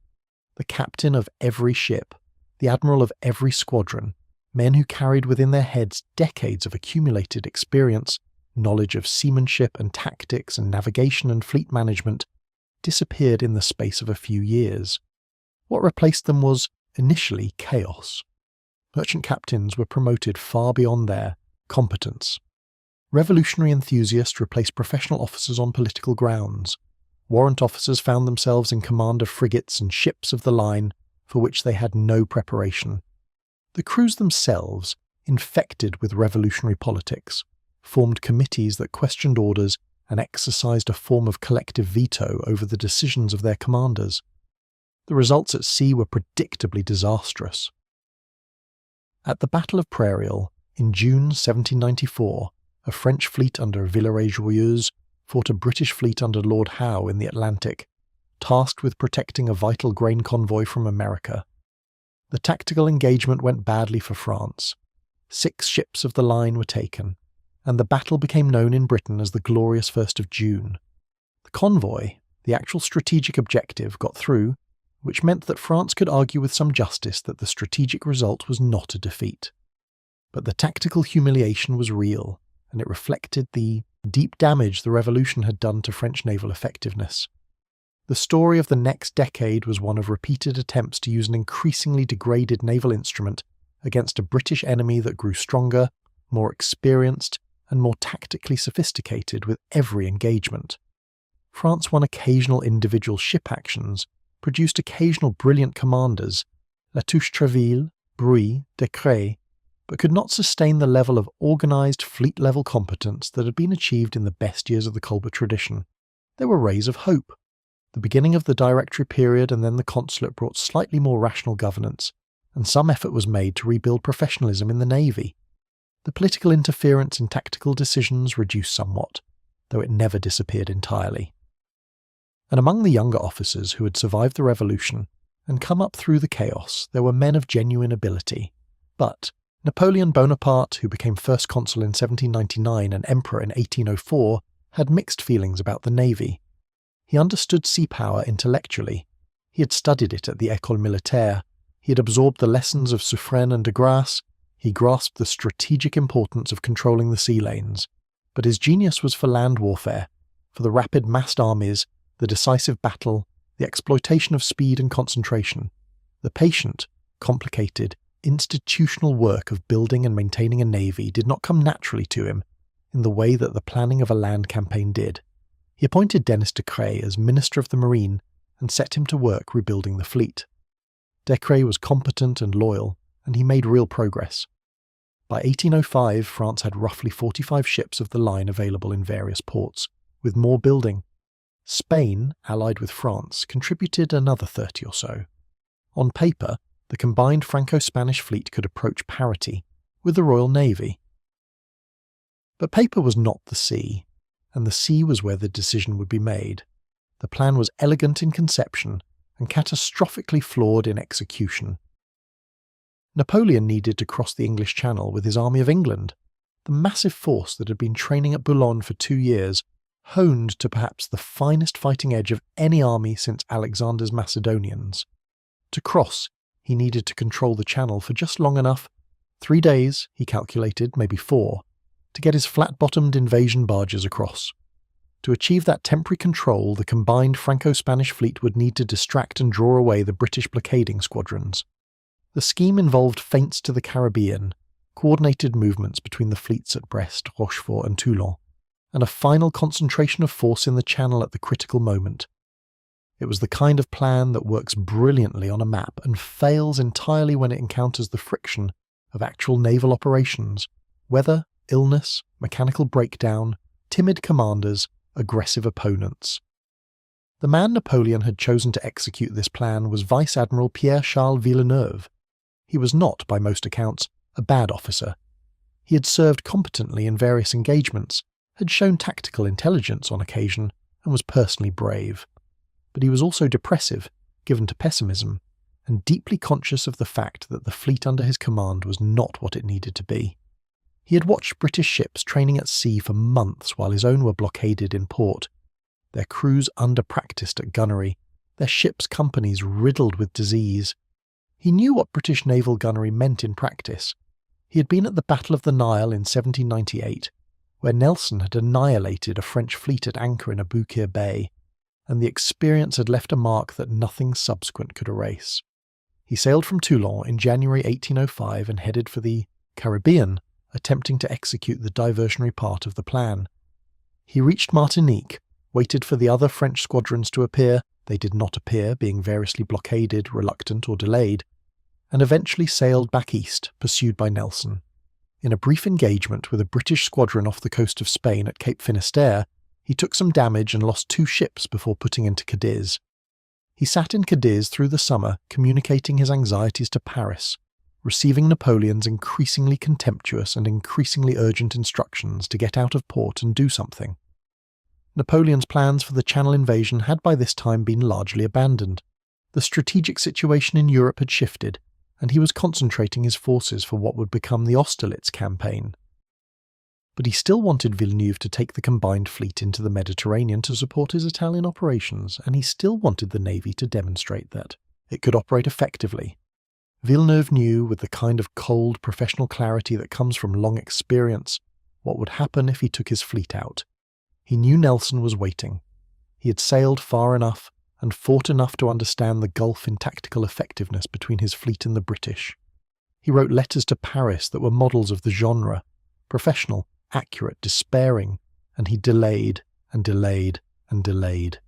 A: The captain of every ship, the admiral of every squadron, men who carried within their heads decades of accumulated experience, knowledge of seamanship and tactics and navigation and fleet management, disappeared in the space of a few years. What replaced them was, initially, chaos. Merchant captains were promoted far beyond their competence. Revolutionary enthusiasts replaced professional officers on political grounds. Warrant officers found themselves in command of frigates and ships of the line for which they had no preparation. The crews themselves, infected with revolutionary politics, formed committees that questioned orders and exercised a form of collective veto over the decisions of their commanders. The results at sea were predictably disastrous. At the Battle of Prairial, in June 1794, a French fleet under Villeray-Joyeuse fought a British fleet under Lord Howe in the Atlantic, tasked with protecting a vital grain convoy from America. The tactical engagement went badly for France. 6 ships of the line were taken, and the battle became known in Britain as the Glorious 1st of June. The convoy, the actual strategic objective, got through, which meant that France could argue with some justice that the strategic result was not a defeat. But the tactical humiliation was real, and it reflected the deep damage the revolution had done to French naval effectiveness. The story of the next decade was one of repeated attempts to use an increasingly degraded naval instrument against a British enemy that grew stronger, more experienced, and more tactically sophisticated with every engagement. France won occasional individual ship actions, produced occasional brilliant commanders, Latouche-Treville, Bruy, Decrès, but could not sustain the level of organised fleet-level competence that had been achieved in the best years of the Colbert tradition. There were rays of hope. The beginning of the Directory period and then the Consulate brought slightly more rational governance, and some effort was made to rebuild professionalism in the Navy. The political interference in tactical decisions reduced somewhat, though it never disappeared entirely. And among the younger officers who had survived the revolution and come up through the chaos, there were men of genuine ability. But Napoleon Bonaparte, who became first consul in 1799 and emperor in 1804, had mixed feelings about the navy. He understood sea power intellectually. He had studied it at the École Militaire. He had absorbed the lessons of Suffren and de Grasse. He grasped the strategic importance of controlling the sea lanes. But his genius was for land warfare, for the rapid massed armies, the decisive battle, the exploitation of speed and concentration, the patient, complicated, institutional work of building and maintaining a navy did not come naturally to him in the way that the planning of a land campaign did. He appointed Denis de Creye as Minister of the Marine and set him to work rebuilding the fleet. De Creye was competent and loyal, and he made real progress. By 1805, France had roughly 45 ships of the line available in various ports, with more building. Spain, allied with France, contributed another 30 or so. On paper, the combined Franco-Spanish fleet could approach parity with the Royal Navy. But paper was not the sea, and the sea was where the decision would be made. The plan was elegant in conception and catastrophically flawed in execution. Napoleon needed to cross the English Channel with his Army of England, the massive force that had been training at Boulogne for 2 years, honed to perhaps the finest fighting edge of any army since Alexander's Macedonians. To cross, he needed to control the channel for just long enough, 3 days, he calculated, maybe 4, to get his flat-bottomed invasion barges across. To achieve that temporary control, the combined Franco-Spanish fleet would need to distract and draw away the British blockading squadrons. The scheme involved feints to the Caribbean, coordinated movements between the fleets at Brest, Rochefort and Toulon, and a final concentration of force in the Channel at the critical moment. It was the kind of plan that works brilliantly on a map and fails entirely when it encounters the friction of actual naval operations, weather, illness, mechanical breakdown, timid commanders, aggressive opponents. The man Napoleon had chosen to execute this plan was Vice Admiral Pierre-Charles Villeneuve. He was not, by most accounts, a bad officer. He had served competently in various engagements, had shown tactical intelligence on occasion, and was personally brave. But he was also depressive, given to pessimism, and deeply conscious of the fact that the fleet under his command was not what it needed to be. He had watched British ships training at sea for months while his own were blockaded in port, their crews under-practiced at gunnery, their ships' companies riddled with disease. He knew what British naval gunnery meant in practice. He had been at the Battle of the Nile in 1798, where Nelson had annihilated a French fleet at anchor in Aboukir Bay, and the experience had left a mark that nothing subsequent could erase. He sailed from Toulon in January 1805 and headed for the Caribbean, attempting to execute the diversionary part of the plan. He reached Martinique, waited for the other French squadrons to appear, they did not appear, being variously blockaded, reluctant or delayed, and eventually sailed back east, pursued by Nelson. In a brief engagement with a British squadron off the coast of Spain at Cape Finisterre, he took some damage and lost 2 ships before putting into Cadiz. He sat in Cadiz through the summer, communicating his anxieties to Paris, receiving Napoleon's increasingly contemptuous and increasingly urgent instructions to get out of port and do something. Napoleon's plans for the Channel invasion had by this time been largely abandoned. The strategic situation in Europe had shifted, and he was concentrating his forces for what would become the Austerlitz campaign. But he still wanted Villeneuve to take the combined fleet into the Mediterranean to support his Italian operations, and he still wanted the navy to demonstrate that it could operate effectively. Villeneuve knew, with the kind of cold, professional clarity that comes from long experience, what would happen if he took his fleet out. He knew Nelson was waiting. He had sailed far enough and fought enough to understand the gulf in tactical effectiveness between his fleet and the British. He wrote letters to Paris that were models of the genre, professional, accurate, despairing, and he delayed and delayed and delayed.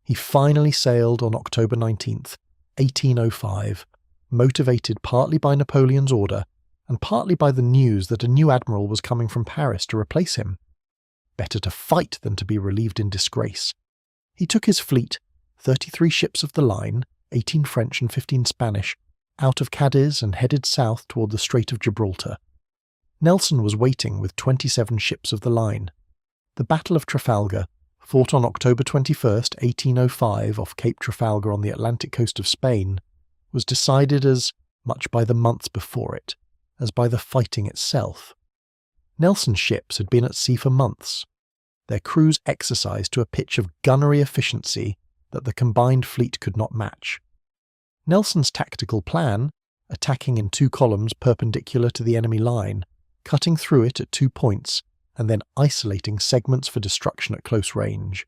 A: He finally sailed on October 19th, 1805, motivated partly by Napoleon's order and partly by the news that a new admiral was coming from Paris to replace him. Better to fight than to be relieved in disgrace. He took his fleet, 33 ships of the line, 18 French and 15 Spanish, out of Cadiz and headed south toward the Strait of Gibraltar. Nelson was waiting with 27 ships of the line. The Battle of Trafalgar, fought on October 21, 1805 off Cape Trafalgar on the Atlantic coast of Spain, was decided as much by the months before it as by the fighting itself. Nelson's ships had been at sea for months, their crews exercised to a pitch of gunnery efficiency that the combined fleet could not match. Nelson's tactical plan, attacking in 2 columns perpendicular to the enemy line, cutting through it at 2 points, and then isolating segments for destruction at close range,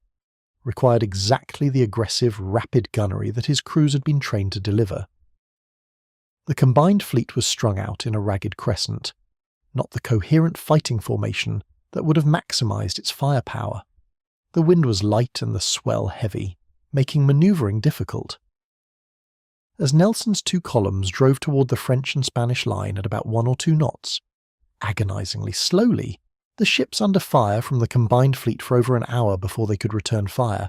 A: required exactly the aggressive, rapid gunnery that his crews had been trained to deliver. The combined fleet was strung out in a ragged crescent, not the coherent fighting formation that would have maximised its firepower. The wind was light and the swell heavy, making manoeuvring difficult. As Nelson's 2 columns drove toward the French and Spanish line at about 1 or 2 knots, agonisingly slowly, the ships under fire from the combined fleet for over an hour before they could return fire,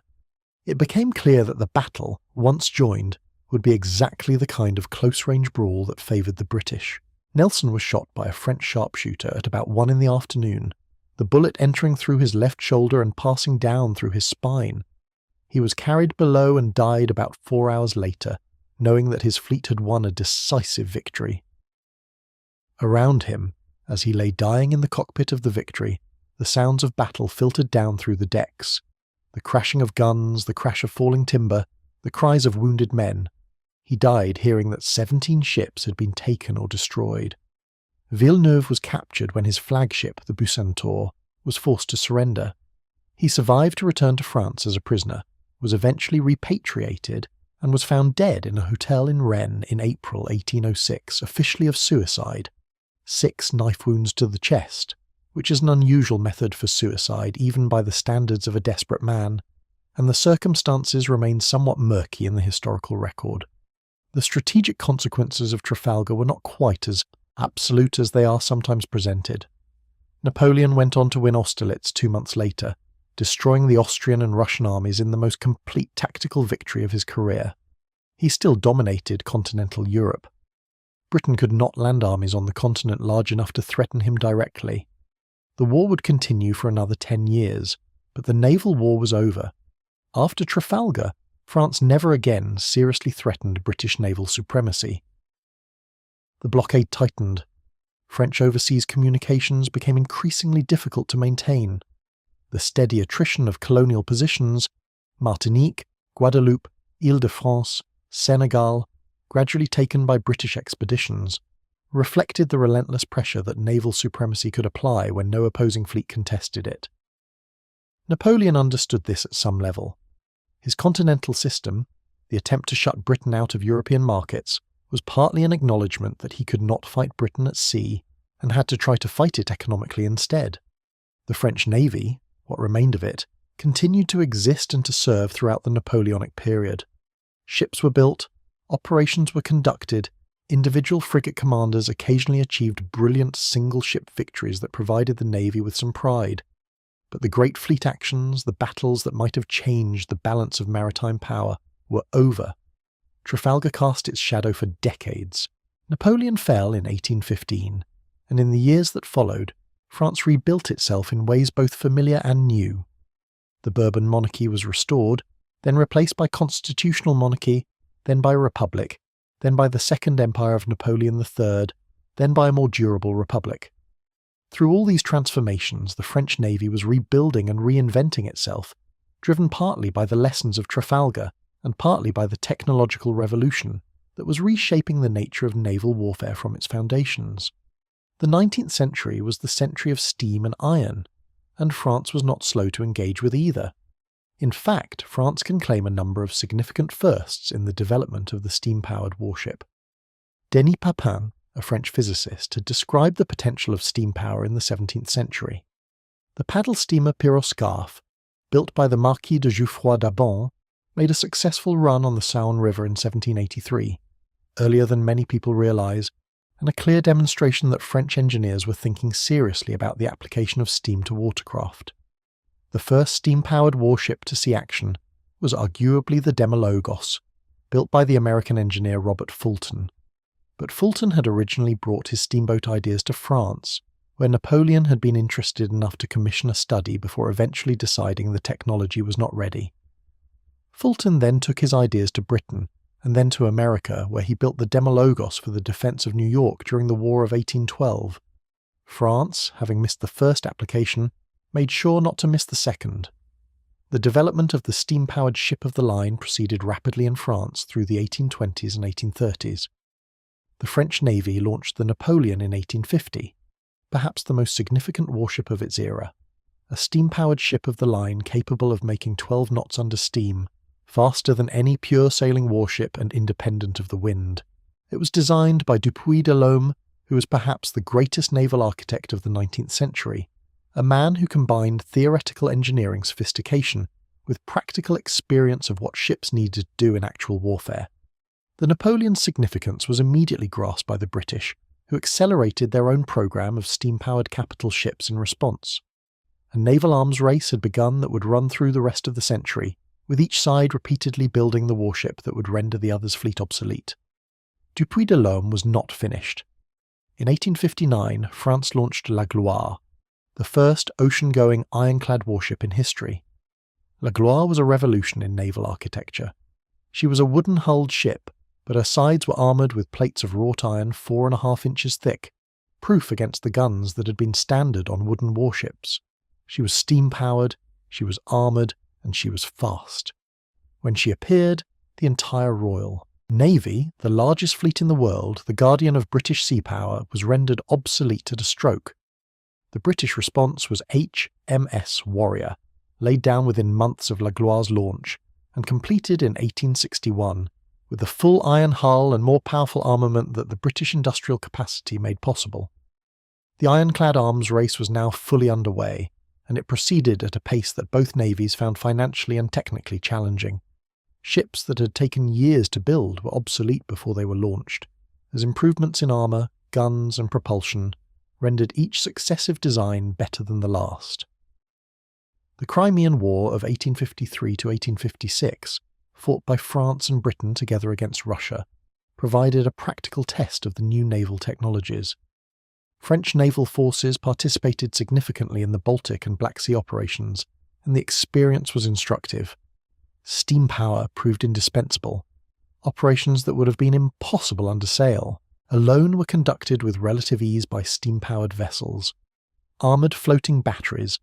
A: it became clear that the battle, once joined, would be exactly the kind of close-range brawl that favoured the British. Nelson was shot by a French sharpshooter at about 1 in the afternoon, the bullet entering through his left shoulder and passing down through his spine. He was carried below and died about 4 hours later, knowing that his fleet had won a decisive victory. Around him, as he lay dying in the cockpit of the Victory, the sounds of battle filtered down through the decks. The crashing of guns, the crash of falling timber, the cries of wounded men. He died hearing that 17 ships had been taken or destroyed. Villeneuve was captured when his flagship, the Bucentaure, was forced to surrender. He survived to return to France as a prisoner, was eventually repatriated, and was found dead in a hotel in Rennes in April 1806, officially of suicide. 6 knife wounds to the chest, which is an unusual method for suicide even by the standards of a desperate man, and the circumstances remain somewhat murky in the historical record. The strategic consequences of Trafalgar were not quite as absolute as they are sometimes presented. Napoleon went on to win Austerlitz 2 months later, destroying the Austrian and Russian armies in the most complete tactical victory of his career. He still dominated continental Europe. Britain could not land armies on the continent large enough to threaten him directly. The war would continue for another 10 years, but the naval war was over. After Trafalgar, France never again seriously threatened British naval supremacy. The blockade tightened. French overseas communications became increasingly difficult to maintain. The steady attrition of colonial positions, Martinique, Guadeloupe, Île-de-France, Senegal, gradually taken by British expeditions, reflected the relentless pressure that naval supremacy could apply when no opposing fleet contested it. Napoleon understood this at some level. His continental system, the attempt to shut Britain out of European markets, was partly an acknowledgement that he could not fight Britain at sea and had to try to fight it economically instead. The French Navy, what remained of it, continued to exist and to serve throughout the Napoleonic period. Ships were built, operations were conducted, individual frigate commanders occasionally achieved brilliant single-ship victories that provided the Navy with some pride. But the great fleet actions, the battles that might have changed the balance of maritime power, were over. Trafalgar cast its shadow for decades. Napoleon fell in 1815, and in the years that followed, France rebuilt itself in ways both familiar and new. The Bourbon monarchy was restored, then replaced by constitutional monarchy, then by a republic, then by the Second Empire of Napoleon III, then by a more durable republic. Through all these transformations, the French Navy was rebuilding and reinventing itself, driven partly by the lessons of Trafalgar and partly by the technological revolution that was reshaping the nature of naval warfare from its foundations. The 19th century was the century of steam and iron, and France was not slow to engage with either. In fact, France can claim a number of significant firsts in the development of the steam-powered warship. Denis Papin, a French physicist, had described the potential of steam power in the 17th century. The paddle steamer Pyroscaphe, built by the Marquis de Jouffroy d'Abon, made a successful run on the Saône River in 1783, earlier than many people realize, and a clear demonstration that French engineers were thinking seriously about the application of steam to watercraft. The first steam-powered warship to see action was arguably the Demelogos, built by the American engineer Robert Fulton. But Fulton had originally brought his steamboat ideas to France, where Napoleon had been interested enough to commission a study before eventually deciding the technology was not ready. Fulton then took his ideas to Britain, and then to America, where he built the Demelogos for the defence of New York during the War of 1812. France, having missed the first application, made sure not to miss the second. The development of the steam-powered ship of the line proceeded rapidly in France through the 1820s and 1830s. The French Navy launched the Napoleon in 1850, perhaps the most significant warship of its era, a steam-powered ship of the line capable of making 12 knots under steam, faster than any pure-sailing warship and independent of the wind. It was designed by Dupuy de Lome, who was perhaps the greatest naval architect of the 19th century, a man who combined theoretical engineering sophistication with practical experience of what ships needed to do in actual warfare. The Napoleon's significance was immediately grasped by the British, who accelerated their own program of steam-powered capital ships in response. A naval arms race had begun that would run through the rest of the century, with each side repeatedly building the warship that would render the other's fleet obsolete. Dupuy de Lome was not finished. In 1859, France launched La Gloire, the first ocean-going ironclad warship in history. La Gloire was a revolution in naval architecture. She was a wooden-hulled ship, but her sides were armoured with plates of wrought iron 4.5 inches thick, proof against the guns that had been standard on wooden warships. She was steam-powered, she was armoured, and she was fast. When she appeared, the entire Royal Navy, the largest fleet in the world, the guardian of British sea power, was rendered obsolete at a stroke. The British response was HMS Warrior, laid down within months of La Gloire's launch, and completed in 1861, with the full iron hull and more powerful armament that the British industrial capacity made possible. The ironclad arms race was now fully underway, and it proceeded at a pace that both navies found financially and technically challenging. Ships that had taken years to build were obsolete before they were launched, as improvements in armour, guns and propulsion rendered each successive design better than the last. The Crimean War of 1853 to 1856, fought by France and Britain together against Russia, provided a practical test of the new naval technologies. French naval forces participated significantly in the Baltic and Black Sea operations, and the experience was instructive. Steam power proved indispensable. Operations that would have been impossible under sail alone were conducted with relative ease by steam-powered vessels. Armoured floating batteries,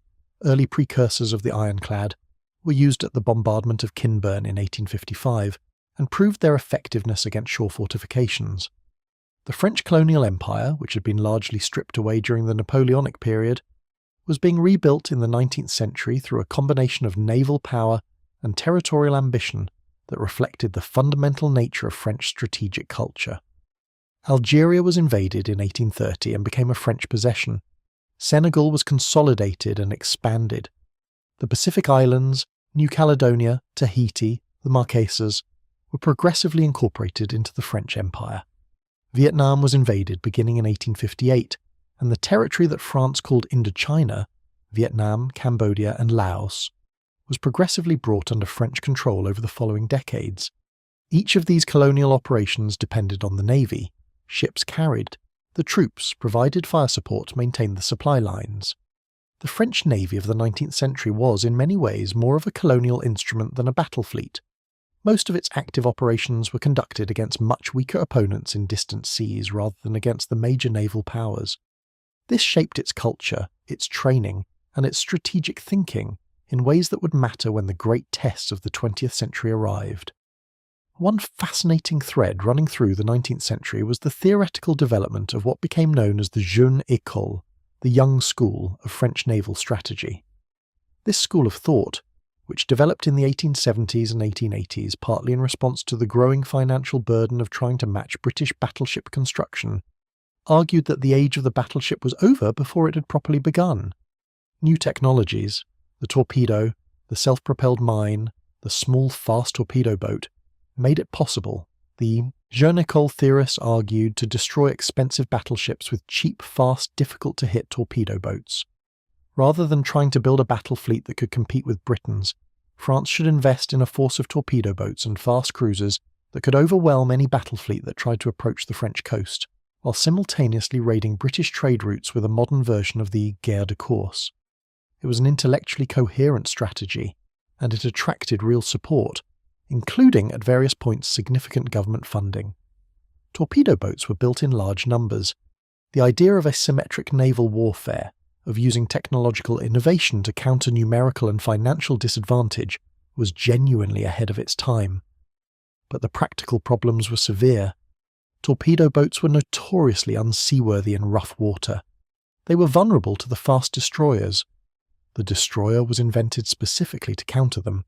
A: early precursors of the ironclad, were used at the bombardment of Kinburn in 1855 and proved their effectiveness against shore fortifications. The French colonial empire, which had been largely stripped away during the Napoleonic period, was being rebuilt in the 19th century through a combination of naval power and territorial ambition that reflected the fundamental nature of French strategic culture. Algeria was invaded in 1830 and became a French possession. Senegal was consolidated and expanded. The Pacific Islands, New Caledonia, Tahiti, the Marquesas, were progressively incorporated into the French Empire. Vietnam was invaded beginning in 1858, and the territory that France called Indochina, Vietnam, Cambodia and Laos, was progressively brought under French control over the following decades. Each of these colonial operations depended on the navy. Ships carried. The troops provided fire support, maintained the supply lines. The French navy of the 19th century was, in many ways, more of a colonial instrument than a battle fleet. Most of its active operations were conducted against much weaker opponents in distant seas rather than against the major naval powers. This shaped its culture, its training, and its strategic thinking in ways that would matter when the great tests of the 20th century arrived. One fascinating thread running through the 19th century was the theoretical development of what became known as the Jeune École, the young school of French naval strategy. This school of thought, which developed in the 1870s and 1880s partly in response to the growing financial burden of trying to match British battleship construction, argued that the age of the battleship was over before it had properly begun. New technologies, the torpedo, the self-propelled mine, the small fast torpedo boat, made it possible, The Jeu d'école theorists argued to destroy expensive battleships with cheap, fast, difficult-to-hit torpedo boats. Rather than trying to build a battle fleet that could compete with Britain's, France should invest in a force of torpedo boats and fast cruisers that could overwhelm any battle fleet that tried to approach the French coast, while simultaneously raiding British trade routes with a modern version of the guerre de course. It was an intellectually coherent strategy, and it attracted real support, including at various points significant government funding. Torpedo boats were built in large numbers. The idea of asymmetric naval warfare, of using technological innovation to counter numerical and financial disadvantage, was genuinely ahead of its time. But the practical problems were severe. Torpedo boats were notoriously unseaworthy in rough water. They were vulnerable to the fast destroyers. The destroyer was invented specifically to counter them,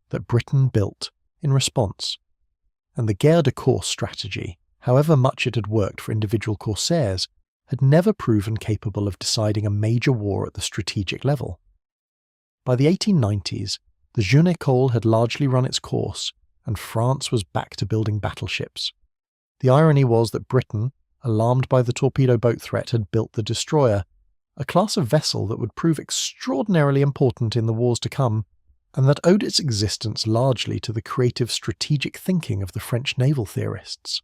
A: that Britain built in response. And the guerre de course strategy, however much it had worked for individual corsairs, had never proven capable of deciding a major war at the strategic level. By the 1890s, the Jeu d'école had largely run its course, and France was back to building battleships. The irony was that Britain, alarmed by the torpedo boat threat, had built the destroyer, a class of vessel that would prove extraordinarily important in the wars to come, and that owed its existence largely to the creative strategic thinking of the French naval theorists.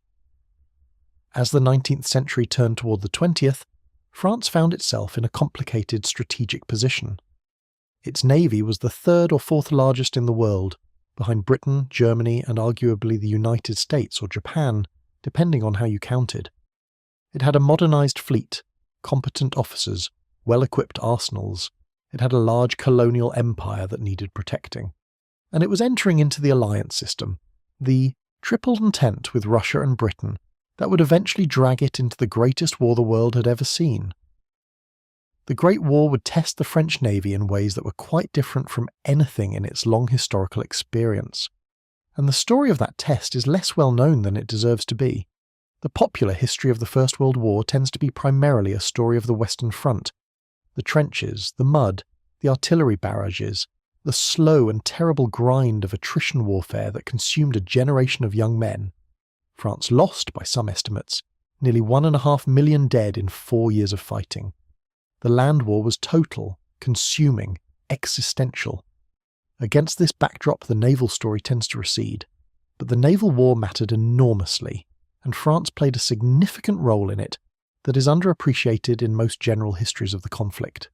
A: As the 19th century turned toward the 20th, France found itself in a complicated strategic position. Its navy was the third or fourth largest in the world, behind Britain, Germany, and arguably the United States or Japan, depending on how you counted. It had a modernized fleet, competent officers, well-equipped arsenals. It had a large colonial empire that needed protecting. And it was entering into the alliance system, the triple entente with Russia and Britain, that would eventually drag it into the greatest war the world had ever seen. The Great War would test the French Navy in ways that were quite different from anything in its long historical experience. And the story of that test is less well known than it deserves to be. The popular history of the First World War tends to be primarily a story of the Western Front. The trenches, the mud, the artillery barrages, the slow and terrible grind of attrition warfare that consumed a generation of young men. France lost, by some estimates, nearly 1.5 million dead in 4 years of fighting. The land war was total, consuming, existential. Against this backdrop, the naval story tends to recede. But the naval war mattered enormously, and France played a significant role in it that is underappreciated in most general histories of the conflict.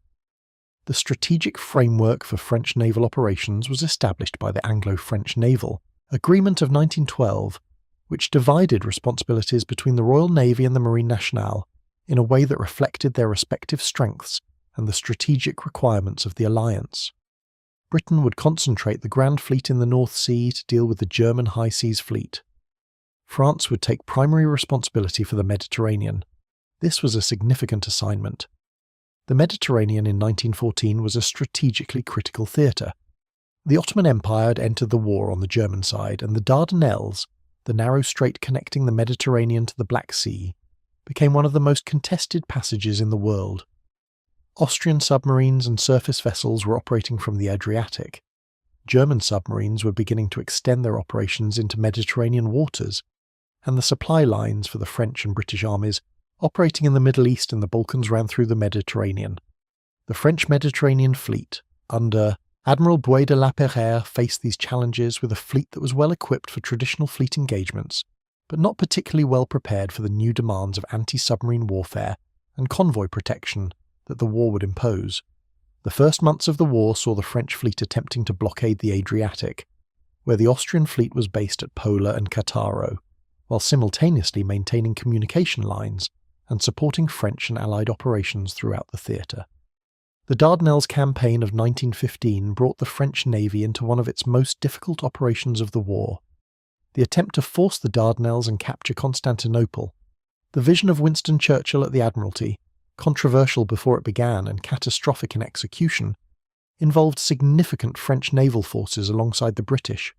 A: The strategic framework for French naval operations was established by the Anglo-French Naval Agreement of 1912, which divided responsibilities between the Royal Navy and the Marine Nationale in a way that reflected their respective strengths and the strategic requirements of the alliance. Britain would concentrate the Grand Fleet in the North Sea to deal with the German High Seas Fleet. France would take primary responsibility for the Mediterranean. This was a significant assignment. The Mediterranean in 1914 was a strategically critical theatre. The Ottoman Empire had entered the war on the German side, and the Dardanelles, the narrow strait connecting the Mediterranean to the Black Sea, became one of the most contested passages in the world. Austrian submarines and surface vessels were operating from the Adriatic. German submarines were beginning to extend their operations into Mediterranean waters, and the supply lines for the French and British armies operating in the Middle East and the Balkans ran through the Mediterranean. The French Mediterranean fleet, under Admiral Buey de la Perrière, faced these challenges with a fleet that was well equipped for traditional fleet engagements, but not particularly well prepared for the new demands of anti-submarine warfare and convoy protection that the war would impose. The first months of the war saw the French fleet attempting to blockade the Adriatic, where the Austrian fleet was based at Pola and Cattaro, while simultaneously maintaining communication lines and supporting French and Allied operations throughout the theatre. The Dardanelles campaign of 1915 brought the French Navy into one of its most difficult operations of the war. The attempt to force the Dardanelles and capture Constantinople, the vision of Winston Churchill at the Admiralty, controversial before it began and catastrophic in execution, involved significant French naval forces alongside the British.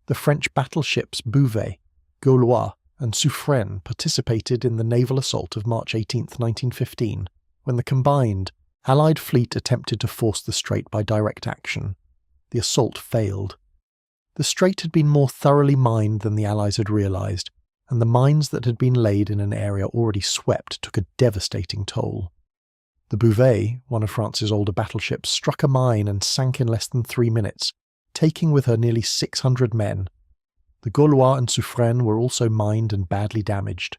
A: The French battleships Bouvet, Gaulois, and Suffren participated in the naval assault of March 18, 1915, when the combined Allied fleet attempted to force the strait by direct action. The assault failed. The strait had been more thoroughly mined than the Allies had realised, and the mines that had been laid in an area already swept took a devastating toll. The Bouvet, one of France's older battleships, struck a mine and sank in less than 3 minutes, taking with her nearly 600 men. The Gaulois and Suffren were also mined and badly damaged.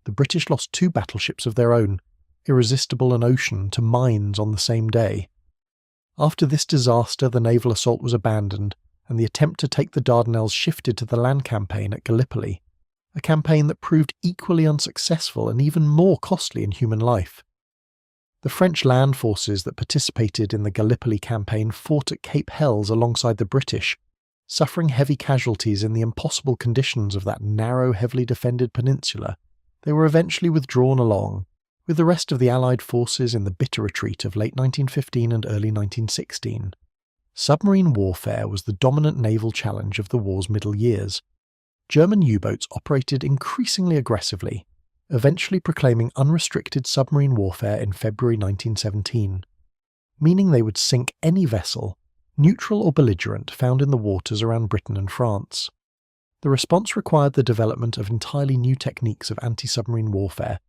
A: The British lost 2 battleships of their own, Irresistible and Ocean, to mines on the same day. After this disaster, the naval assault was abandoned, and the attempt to take the Dardanelles shifted to the land campaign at Gallipoli, a campaign that proved equally unsuccessful and even more costly in human life. The French land forces that participated in the Gallipoli campaign fought at Cape Helles alongside the British, suffering heavy casualties in the impossible conditions of that narrow, heavily defended peninsula. They were eventually withdrawn along, with the rest of the Allied forces in the bitter retreat of late 1915 and early 1916. Submarine warfare was the dominant naval challenge of the war's middle years. German U-boats operated increasingly aggressively, eventually proclaiming unrestricted submarine warfare in February 1917, meaning they would sink any vessel, neutral or belligerent, found in the waters around Britain and France. The response required the development of entirely new techniques of anti-submarine warfare,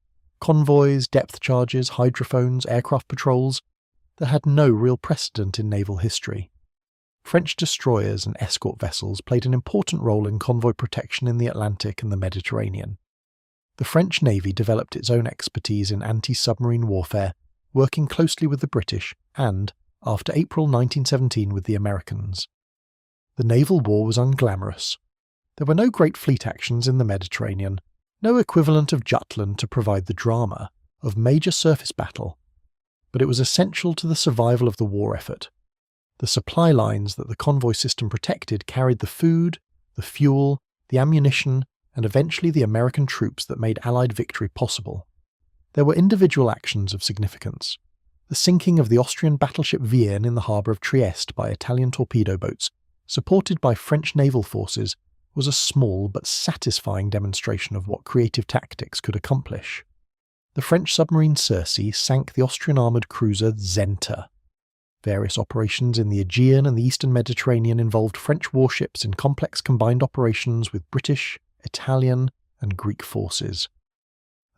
A: convoys, depth charges, hydrophones, aircraft patrols, that had no real precedent in naval history. French destroyers and escort vessels played an important role in convoy protection in the Atlantic and the Mediterranean. The French Navy developed its own expertise in anti-submarine warfare, working closely with the British and, after April 1917, with the Americans. The naval war was unglamorous. There were no great fleet actions in the Mediterranean, no equivalent of Jutland to provide the drama of major surface battle, but it was essential to the survival of the war effort. The supply lines that the convoy system protected carried the food, the fuel, the ammunition, and eventually the American troops that made Allied victory possible. There were individual actions of significance. The sinking of the Austrian battleship Vienne in the harbour of Trieste by Italian torpedo boats, supported by French naval forces, was a small but satisfying demonstration of what creative tactics could accomplish. The French submarine Circe sank the Austrian armoured cruiser Zenta. Various operations in the Aegean and the eastern Mediterranean involved French warships in complex combined operations with British, Italian, and Greek forces.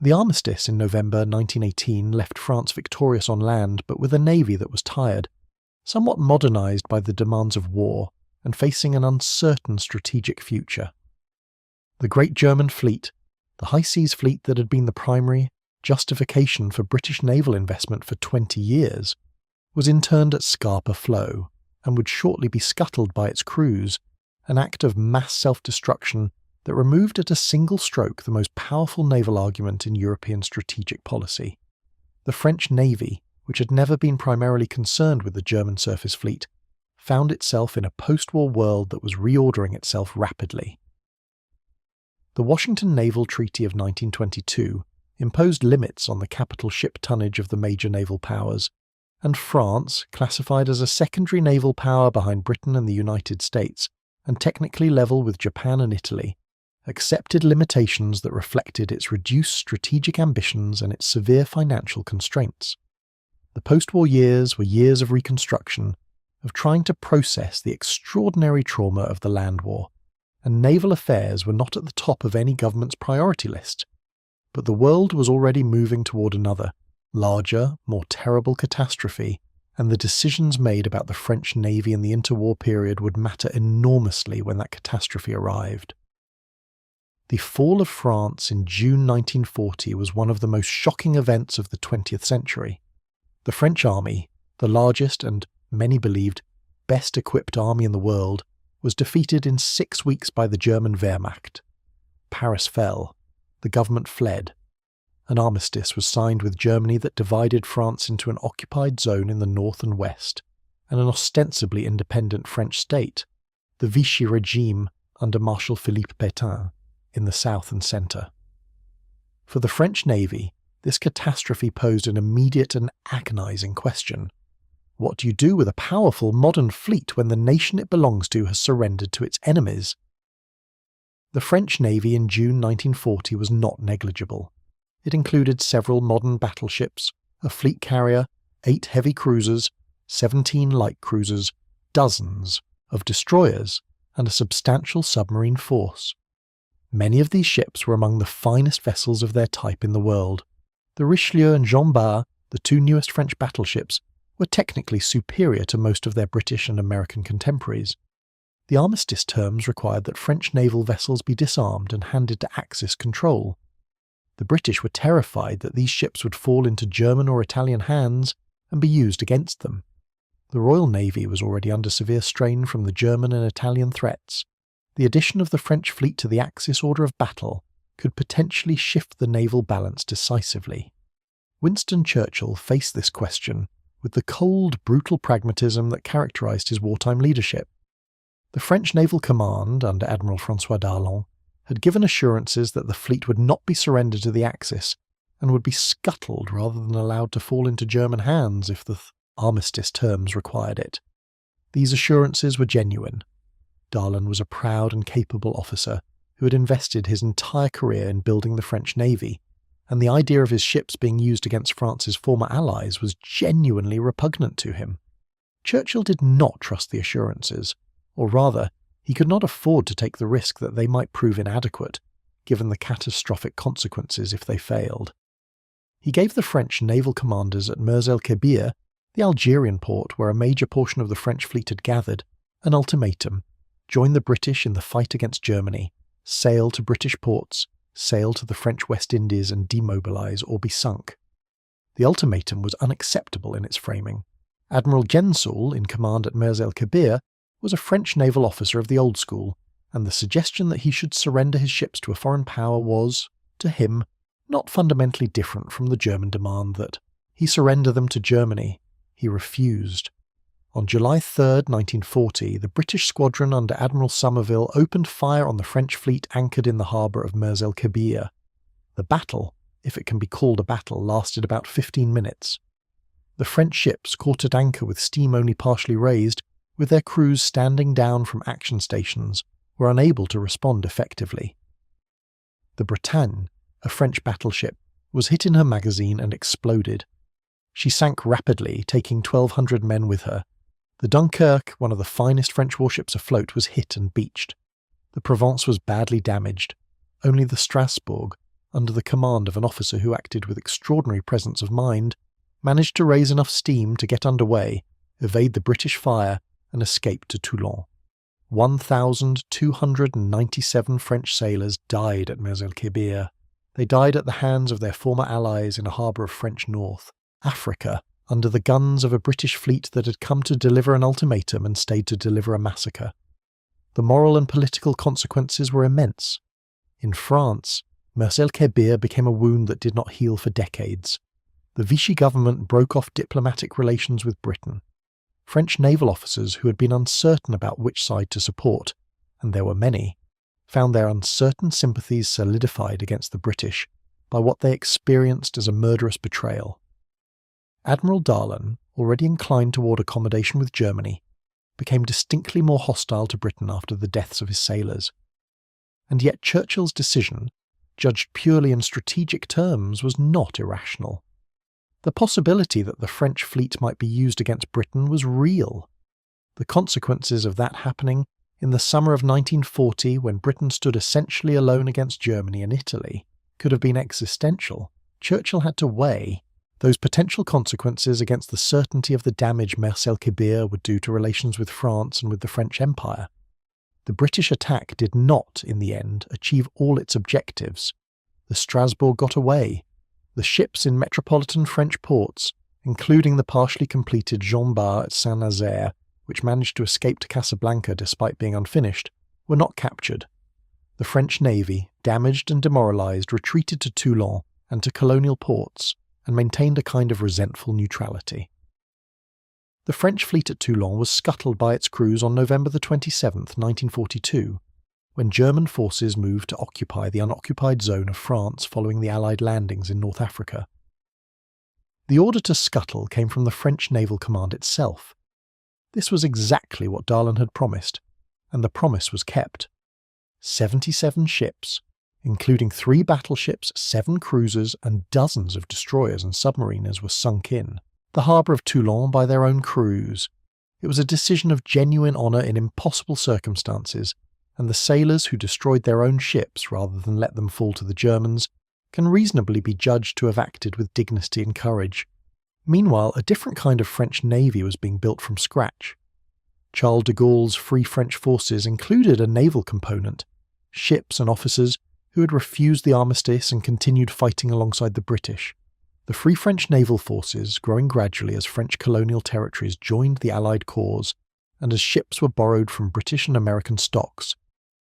A: The armistice in November 1918 left France victorious on land, but with a navy that was tired, somewhat modernised by the demands of war, and facing an uncertain strategic future. The great German fleet, the high seas fleet that had been the primary justification for British naval investment for 20 years, was interned at Scapa Flow, and would shortly be scuttled by its crews, an act of mass self-destruction that removed at a single stroke the most powerful naval argument in European strategic policy. The French Navy, which had never been primarily concerned with the German surface fleet, found itself in a post-war world that was reordering itself rapidly. The Washington Naval Treaty of 1922 imposed limits on the capital ship tonnage of the major naval powers, and France, classified as a secondary naval power behind Britain and the United States, and technically level with Japan and Italy, accepted limitations that reflected its reduced strategic ambitions and its severe financial constraints. The post-war years were years of reconstruction, of trying to process the extraordinary trauma of the land war, and naval affairs were not at the top of any government's priority list. But the world was already moving toward another, larger, more terrible catastrophe, and the decisions made about the French Navy in the interwar period would matter enormously when that catastrophe arrived. The fall of France in June 1940 was one of the most shocking events of the 20th century. The French army, the largest and, many believed, best equipped army in the world, was defeated in 6 weeks by the German Wehrmacht. Paris fell. The government fled. An armistice was signed with Germany that divided France into an occupied zone in the north and west, and an ostensibly independent French state, the Vichy regime under Marshal Philippe Pétain, in the south and centre. For the French Navy, this catastrophe posed an immediate and agonising question. What do you do with a powerful modern fleet when the nation it belongs to has surrendered to its enemies? The French Navy in June 1940 was not negligible. It included several modern battleships, a fleet carrier, 8 heavy cruisers, 17 light cruisers, dozens of destroyers, and a substantial submarine force. Many of these ships were among the finest vessels of their type in the world. The Richelieu and Jean Bart, the two newest French battleships, were technically superior to most of their British and American contemporaries. The armistice terms required that French naval vessels be disarmed and handed to Axis control. The British were terrified that these ships would fall into German or Italian hands and be used against them. The Royal Navy was already under severe strain from the German and Italian threats. The addition of the French fleet to the Axis order of battle could potentially shift the naval balance decisively. Winston Churchill faced this question with the cold, brutal pragmatism that characterized his wartime leadership. The French Naval Command, under Admiral François Darlan, had given assurances that the fleet would not be surrendered to the Axis and would be scuttled rather than allowed to fall into German hands if the armistice terms required it. These assurances were genuine. Darlan was a proud and capable officer who had invested his entire career in building the French Navy, and the idea of his ships being used against France's former allies was genuinely repugnant to him. Churchill did not trust the assurances, or rather, he could not afford to take the risk that they might prove inadequate, given the catastrophic consequences if they failed. He gave the French naval commanders at Mers-el-Kébir, the Algerian port where a major portion of the French fleet had gathered, an ultimatum: join the British in the fight against Germany, sail to British ports, sail to the French West Indies and demobilise or be sunk. The ultimatum was unacceptable in its framing. Admiral Gensoul, in command at Mers-el-Kébir, was a French naval officer of the old school, and the suggestion that he should surrender his ships to a foreign power was, to him, not fundamentally different from the German demand that he surrender them to Germany. He refused. On July 3, 1940, the British squadron under Admiral Somerville opened fire on the French fleet anchored in the harbour of Mers-el-Kébir. The battle, if it can be called a battle, lasted about 15 minutes. The French ships, caught at anchor with steam only partially raised, with their crews standing down from action stations, were unable to respond effectively. The Bretagne, a French battleship, was hit in her magazine and exploded. She sank rapidly, taking 1,200 men with her. The Dunkirk, one of the finest French warships afloat, was hit and beached. The Provence was badly damaged. Only the Strasbourg, under the command of an officer who acted with extraordinary presence of mind, managed to raise enough steam to get underway, evade the British fire, and escape to Toulon. 1,297 French sailors died at Mers-el-Kébir. They died at the hands of their former allies in a harbour of French North, Africa, under the guns of a British fleet that had come to deliver an ultimatum and stayed to deliver a massacre. The moral and political consequences were immense. In France, Mers-el-Kébir became a wound that did not heal for decades. The Vichy government broke off diplomatic relations with Britain. French naval officers who had been uncertain about which side to support, and there were many, found their uncertain sympathies solidified against the British by what they experienced as a murderous betrayal. Admiral Darlan, already inclined toward accommodation with Germany, became distinctly more hostile to Britain after the deaths of his sailors. And yet Churchill's decision, judged purely in strategic terms, was not irrational. The possibility that the French fleet might be used against Britain was real. The consequences of that happening in the summer of 1940, when Britain stood essentially alone against Germany and Italy, could have been existential. Churchill had to weigh those potential consequences against the certainty of the damage Mers-el-Kébir would do to relations with France and with the French Empire. The British attack did not, in the end, achieve all its objectives. The Strasbourg got away. The ships in metropolitan French ports, including the partially completed Jean Bart at Saint-Nazaire, which managed to escape to Casablanca despite being unfinished, were not captured. The French navy, damaged and demoralised, retreated to Toulon and to colonial ports, and maintained a kind of resentful neutrality. The French fleet at Toulon was scuttled by its crews on November 27, 1942, when German forces moved to occupy the unoccupied zone of France following the Allied landings in North Africa. The order to scuttle came from the French Naval Command itself. This was exactly what Darlan had promised, and the promise was kept. 77 ships, including 3 battleships, 7 cruisers, and dozens of destroyers and submariners, were sunk in the harbour of Toulon by their own crews. It was a decision of genuine honour in impossible circumstances, and the sailors who destroyed their own ships rather than let them fall to the Germans can reasonably be judged to have acted with dignity and courage. Meanwhile, a different kind of French navy was being built from scratch. Charles de Gaulle's Free French forces included a naval component, ships and officers who had refused the armistice and continued fighting alongside the British. The Free French naval forces, growing gradually as French colonial territories joined the Allied cause and as ships were borrowed from British and American stocks,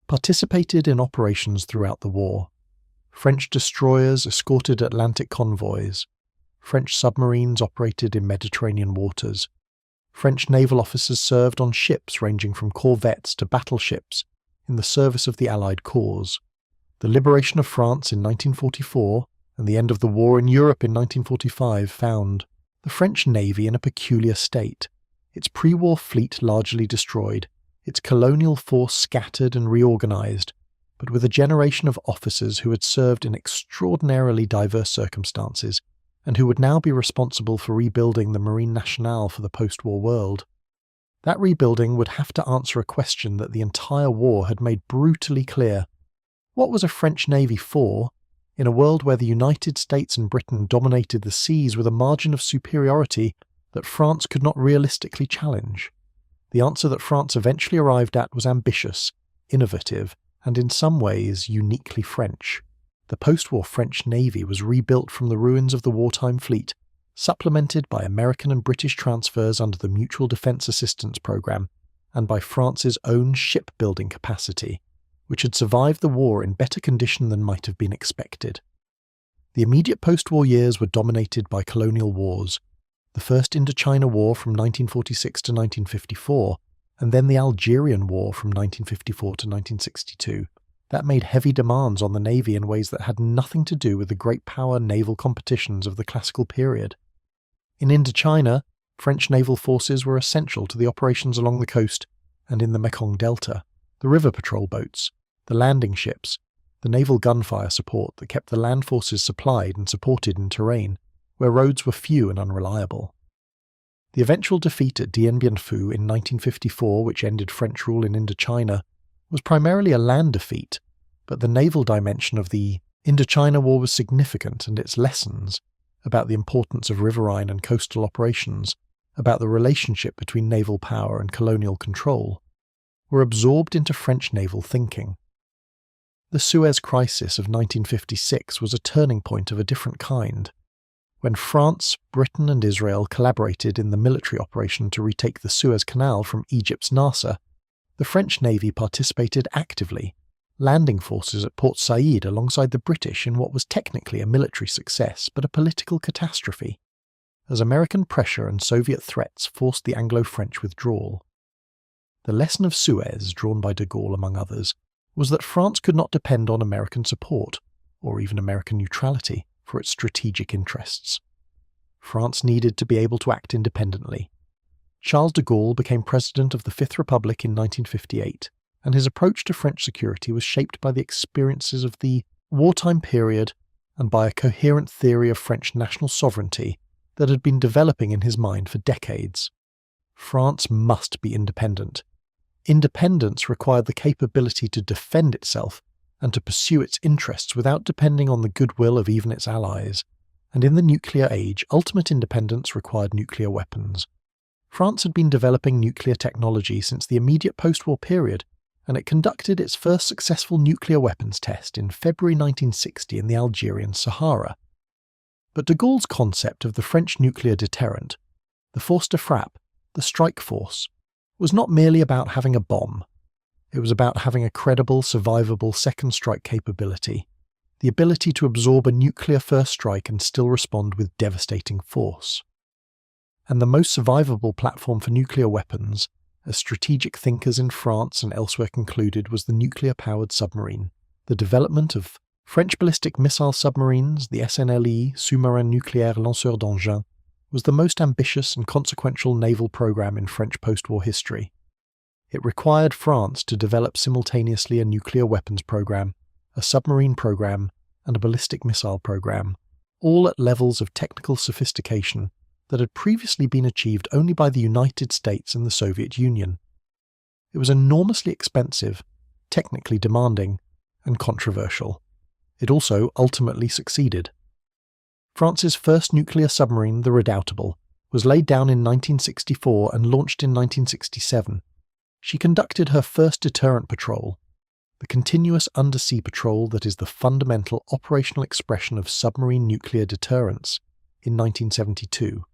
A: participated in operations throughout the war. French destroyers escorted Atlantic convoys. French submarines operated in Mediterranean waters. French naval officers served on ships ranging from corvettes to battleships in the service of the Allied cause. The liberation of France in 1944 and the end of the war in Europe in 1945 found the French navy in a peculiar state, its pre-war fleet largely destroyed, its colonial force scattered and reorganized, but with a generation of officers who had served in extraordinarily diverse circumstances and who would now be responsible for rebuilding the Marine Nationale for the post-war world. That rebuilding would have to answer a question that the entire war had made brutally clear. What was a French navy for, in a world where the United States and Britain dominated the seas with a margin of superiority that France could not realistically challenge? The answer that France eventually arrived at was ambitious, innovative, and in some ways uniquely French. The post-war French navy was rebuilt from the ruins of the wartime fleet, supplemented by American and British transfers under the Mutual Defence Assistance Programme, and by France's own shipbuilding capacity, which had survived the war in better condition than might have been expected. The immediate post-war years were dominated by colonial wars, the First Indochina War from 1946 to 1954, and then the Algerian War from 1954 to 1962. That made heavy demands on the navy in ways that had nothing to do with the great power naval competitions of the classical period. In Indochina, French naval forces were essential to the operations along the coast and in the Mekong Delta, the river patrol boats, the landing ships, the naval gunfire support that kept the land forces supplied and supported in terrain where roads were few and unreliable. The eventual defeat at Dien Bien Phu in 1954, which ended French rule in Indochina, was primarily a land defeat, but the naval dimension of the Indochina War was significant, and its lessons about the importance of riverine and coastal operations, about the relationship between naval power and colonial control, were absorbed into French naval thinking. The Suez Crisis of 1956 was a turning point of a different kind. When France, Britain and Israel collaborated in the military operation to retake the Suez Canal from Egypt's Nasser, the French Navy participated actively, landing forces at Port Said alongside the British in what was technically a military success but a political catastrophe, as American pressure and Soviet threats forced the Anglo-French withdrawal. The lesson of Suez, drawn by de Gaulle among others, was that France could not depend on American support, or even American neutrality, for its strategic interests. France needed to be able to act independently. Charles de Gaulle became president of the Fifth Republic in 1958, and his approach to French security was shaped by the experiences of the wartime period and by a coherent theory of French national sovereignty that had been developing in his mind for decades. France must be independent. Independence required the capability to defend itself and to pursue its interests without depending on the goodwill of even its allies, and in the nuclear age, ultimate independence required nuclear weapons. France had been developing nuclear technology since the immediate post-war period, and it conducted its first successful nuclear weapons test in February 1960 in the Algerian Sahara. But de Gaulle's concept of the French nuclear deterrent, the force de frappe, the strike force, was not merely about having a bomb. It was about having a credible, survivable second strike capability, the ability to absorb a nuclear first strike and still respond with devastating force. And the most survivable platform for nuclear weapons, as strategic thinkers in France and elsewhere concluded, was the nuclear-powered submarine. The development of French ballistic missile submarines, the SNLE, Sous-marin nucléaire lanceur d'engins, was the most ambitious and consequential naval program in French post-war history. It required France to develop simultaneously a nuclear weapons program, a submarine program, and a ballistic missile program, all at levels of technical sophistication that had previously been achieved only by the United States and the Soviet Union. It was enormously expensive, technically demanding, and controversial. It also ultimately succeeded. France's first nuclear submarine, the Redoutable, was laid down in 1964 and launched in 1967. She conducted her first deterrent patrol, the continuous undersea patrol that is the fundamental operational expression of submarine nuclear deterrence, in 1972.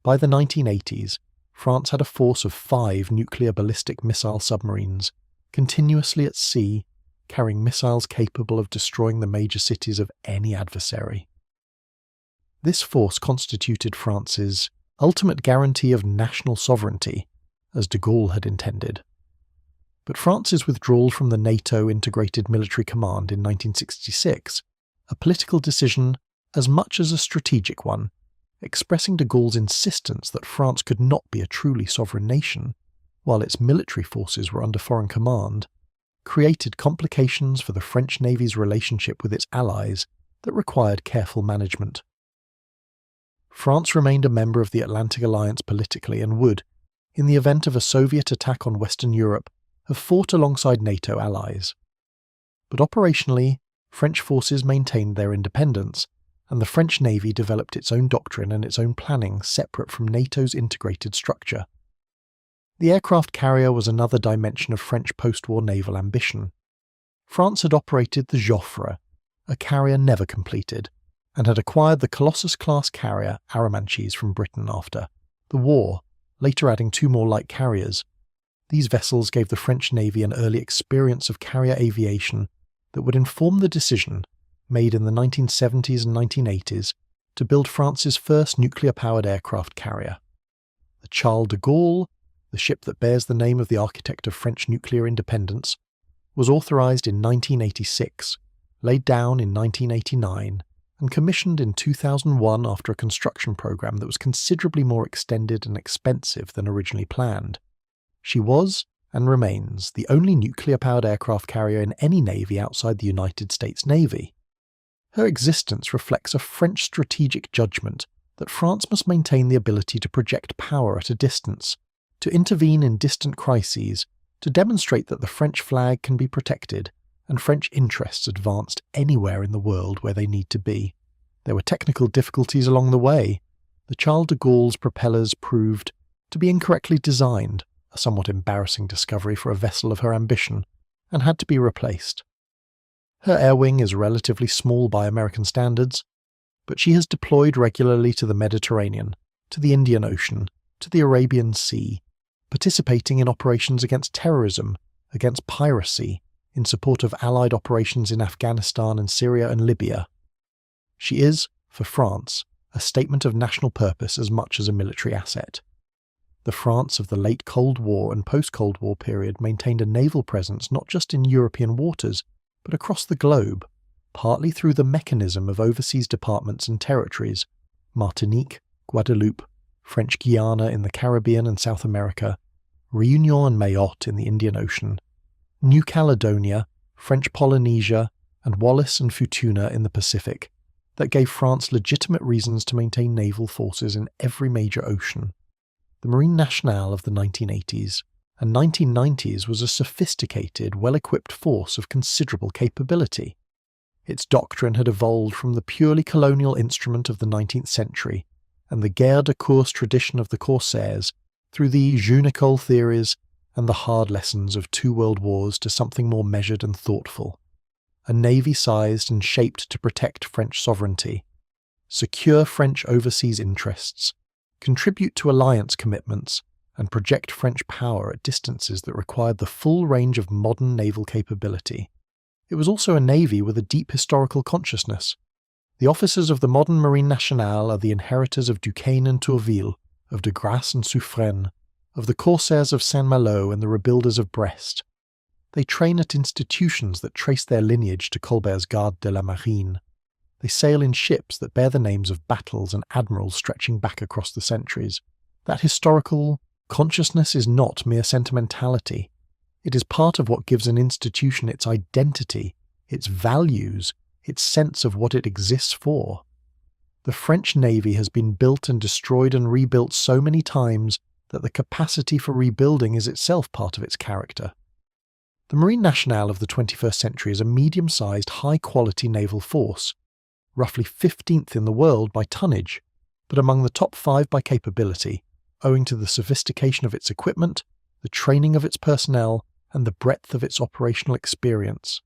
A: By the 1980s, France had a force of 5 nuclear ballistic missile submarines, continuously at sea, carrying missiles capable of destroying the major cities of any adversary. This force constituted France's ultimate guarantee of national sovereignty, as de Gaulle had intended. But France's withdrawal from the NATO Integrated Military Command in 1966, a political decision as much as a strategic one, expressing de Gaulle's insistence that France could not be a truly sovereign nation, while its military forces were under foreign command, created complications for the French Navy's relationship with its allies that required careful management. France remained a member of the Atlantic Alliance politically and would, in the event of a Soviet attack on Western Europe, have fought alongside NATO allies. But operationally, French forces maintained their independence, and the French Navy developed its own doctrine and its own planning separate from NATO's integrated structure. The aircraft carrier was another dimension of French post-war naval ambition. France had operated the Joffre, a carrier never completed, and had acquired the Colossus-class carrier Arromanches from Britain after the war, later adding 2 more light carriers. These vessels gave the French Navy an early experience of carrier aviation that would inform the decision, made in the 1970s and 1980s, to build France's first nuclear-powered aircraft carrier. The Charles de Gaulle, the ship that bears the name of the architect of French nuclear independence, was authorised in 1986, laid down in 1989, and commissioned in 2001 after a construction programme that was considerably more extended and expensive than originally planned. She was, and remains, the only nuclear-powered aircraft carrier in any navy outside the United States Navy. Her existence reflects a French strategic judgment that France must maintain the ability to project power at a distance, to intervene in distant crises, to demonstrate that the French flag can be protected, and French interests advanced anywhere in the world where they need to be. There were technical difficulties along the way. The Charles de Gaulle's propellers proved to be incorrectly designed, a somewhat embarrassing discovery for a vessel of her ambition, and had to be replaced. Her air wing is relatively small by American standards, but she has deployed regularly to the Mediterranean, to the Indian Ocean, to the Arabian Sea, participating in operations against terrorism, against piracy, in support of Allied operations in Afghanistan and Syria and Libya. She is, for France, a statement of national purpose as much as a military asset. The France of the late Cold War and post-Cold War period maintained a naval presence not just in European waters, but across the globe, partly through the mechanism of overseas departments and territories, Martinique, Guadeloupe, French Guiana in the Caribbean and South America, Réunion and Mayotte in the Indian Ocean, New Caledonia, French Polynesia, and Wallis and Futuna in the Pacific, that gave France legitimate reasons to maintain naval forces in every major ocean. The Marine Nationale of the 1980s and 1990s was a sophisticated, well-equipped force of considerable capability. Its doctrine had evolved from the purely colonial instrument of the 19th century and the guerre de course tradition of the corsairs through the jeu d'école theories and the hard lessons of 2 world wars to something more measured and thoughtful. A navy sized and shaped to protect French sovereignty, secure French overseas interests, contribute to alliance commitments, and project French power at distances that required the full range of modern naval capability. It was also a navy with a deep historical consciousness. The officers of the modern Marine Nationale are the inheritors of Duquesne and Tourville, of de Grasse and Suffren, of the corsairs of Saint-Malo and the rebuilders of Brest. They train at institutions that trace their lineage to Colbert's Garde de la Marine. They sail in ships that bear the names of battles and admirals stretching back across the centuries. That historical consciousness is not mere sentimentality. It is part of what gives an institution its identity, its values, its sense of what it exists for. The French Navy has been built and destroyed and rebuilt so many times that the capacity for rebuilding is itself part of its character. The Marine Nationale of the 21st century is a medium-sized, high-quality naval force, roughly 15th in the world by tonnage, but among the top 5 by capability, owing to the sophistication of its equipment, the training of its personnel, and the breadth of its operational experience.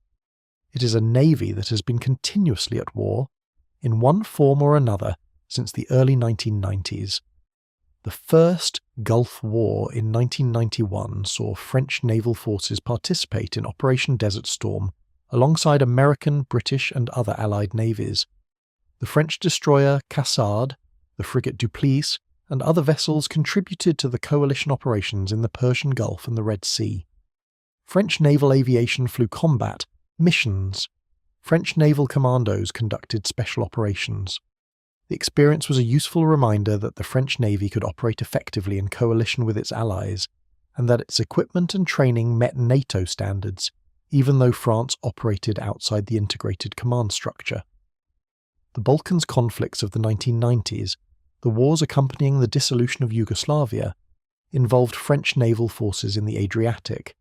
A: It is a navy that has been continuously at war, in one form or another, since the early 1990s. The First Gulf War in 1991 saw French naval forces participate in Operation Desert Storm alongside American, British and other Allied navies. The French destroyer Cassard, the frigate Duplice, and other vessels contributed to the coalition operations in the Persian Gulf and the Red Sea. French naval aviation flew combat, missions. French naval commandos conducted special operations. The experience was a useful reminder that the French Navy could operate effectively in coalition with its allies, and that its equipment and training met NATO standards, even though France operated outside the integrated command structure. The Balkans conflicts of the 1990s, the wars accompanying the dissolution of Yugoslavia, involved French naval forces in the Adriatic,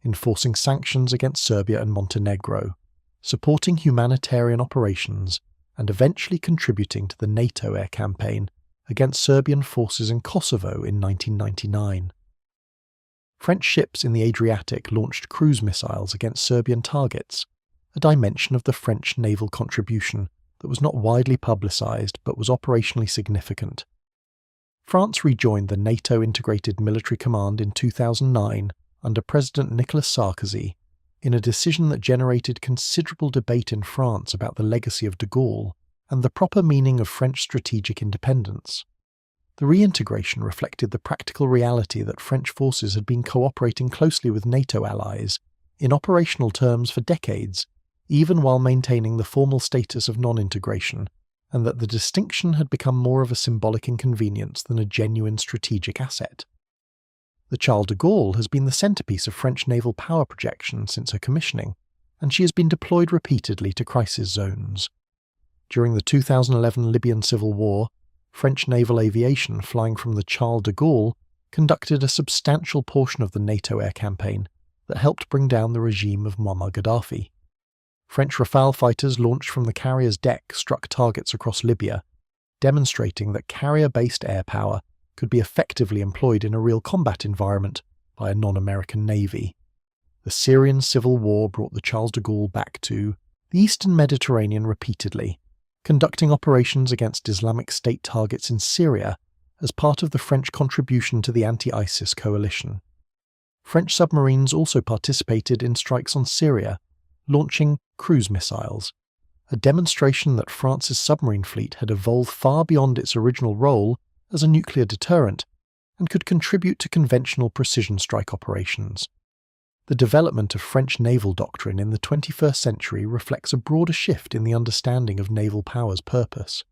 A: enforcing sanctions against Serbia and Montenegro, supporting humanitarian operations, and eventually contributing to the NATO air campaign against Serbian forces in Kosovo in 1999. French ships in the Adriatic launched cruise missiles against Serbian targets, a dimension of the French naval contribution that was not widely publicised but was operationally significant. France rejoined the NATO Integrated Military Command in 2009 under President Nicolas Sarkozy, in a decision that generated considerable debate in France about the legacy of de Gaulle and the proper meaning of French strategic independence. The reintegration reflected the practical reality that French forces had been cooperating closely with NATO allies, in operational terms for decades, even while maintaining the formal status of non-integration, and that the distinction had become more of a symbolic inconvenience than a genuine strategic asset. The Charles de Gaulle has been the centrepiece of French naval power projection since her commissioning, and she has been deployed repeatedly to crisis zones. During the 2011 Libyan civil war, French naval aviation flying from the Charles de Gaulle conducted a substantial portion of the NATO air campaign that helped bring down the regime of Muammar Gaddafi. French Rafale fighters launched from the carrier's deck struck targets across Libya, demonstrating that carrier-based air power could be effectively employed in a real combat environment by a non-American navy. The Syrian civil war brought the Charles de Gaulle back to the Eastern Mediterranean repeatedly, conducting operations against Islamic State targets in Syria as part of the French contribution to the anti-ISIS coalition. French submarines also participated in strikes on Syria, launching cruise missiles, a demonstration that France's submarine fleet had evolved far beyond its original role as a nuclear deterrent and could contribute to conventional precision strike operations. The development of French naval doctrine in the 21st century reflects a broader shift in the understanding of naval power's purpose.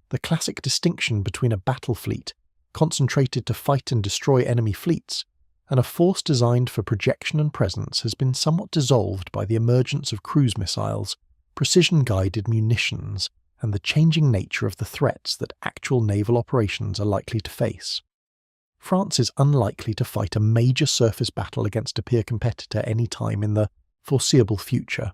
A: The classic distinction between a battle fleet, concentrated to fight and destroy enemy fleets, and a force designed for projection and presence has been somewhat dissolved by the emergence of cruise missiles, precision-guided munitions, and the changing nature of the threats that actual naval operations are likely to face. France is unlikely to fight a major surface battle against a peer competitor any time in the foreseeable future.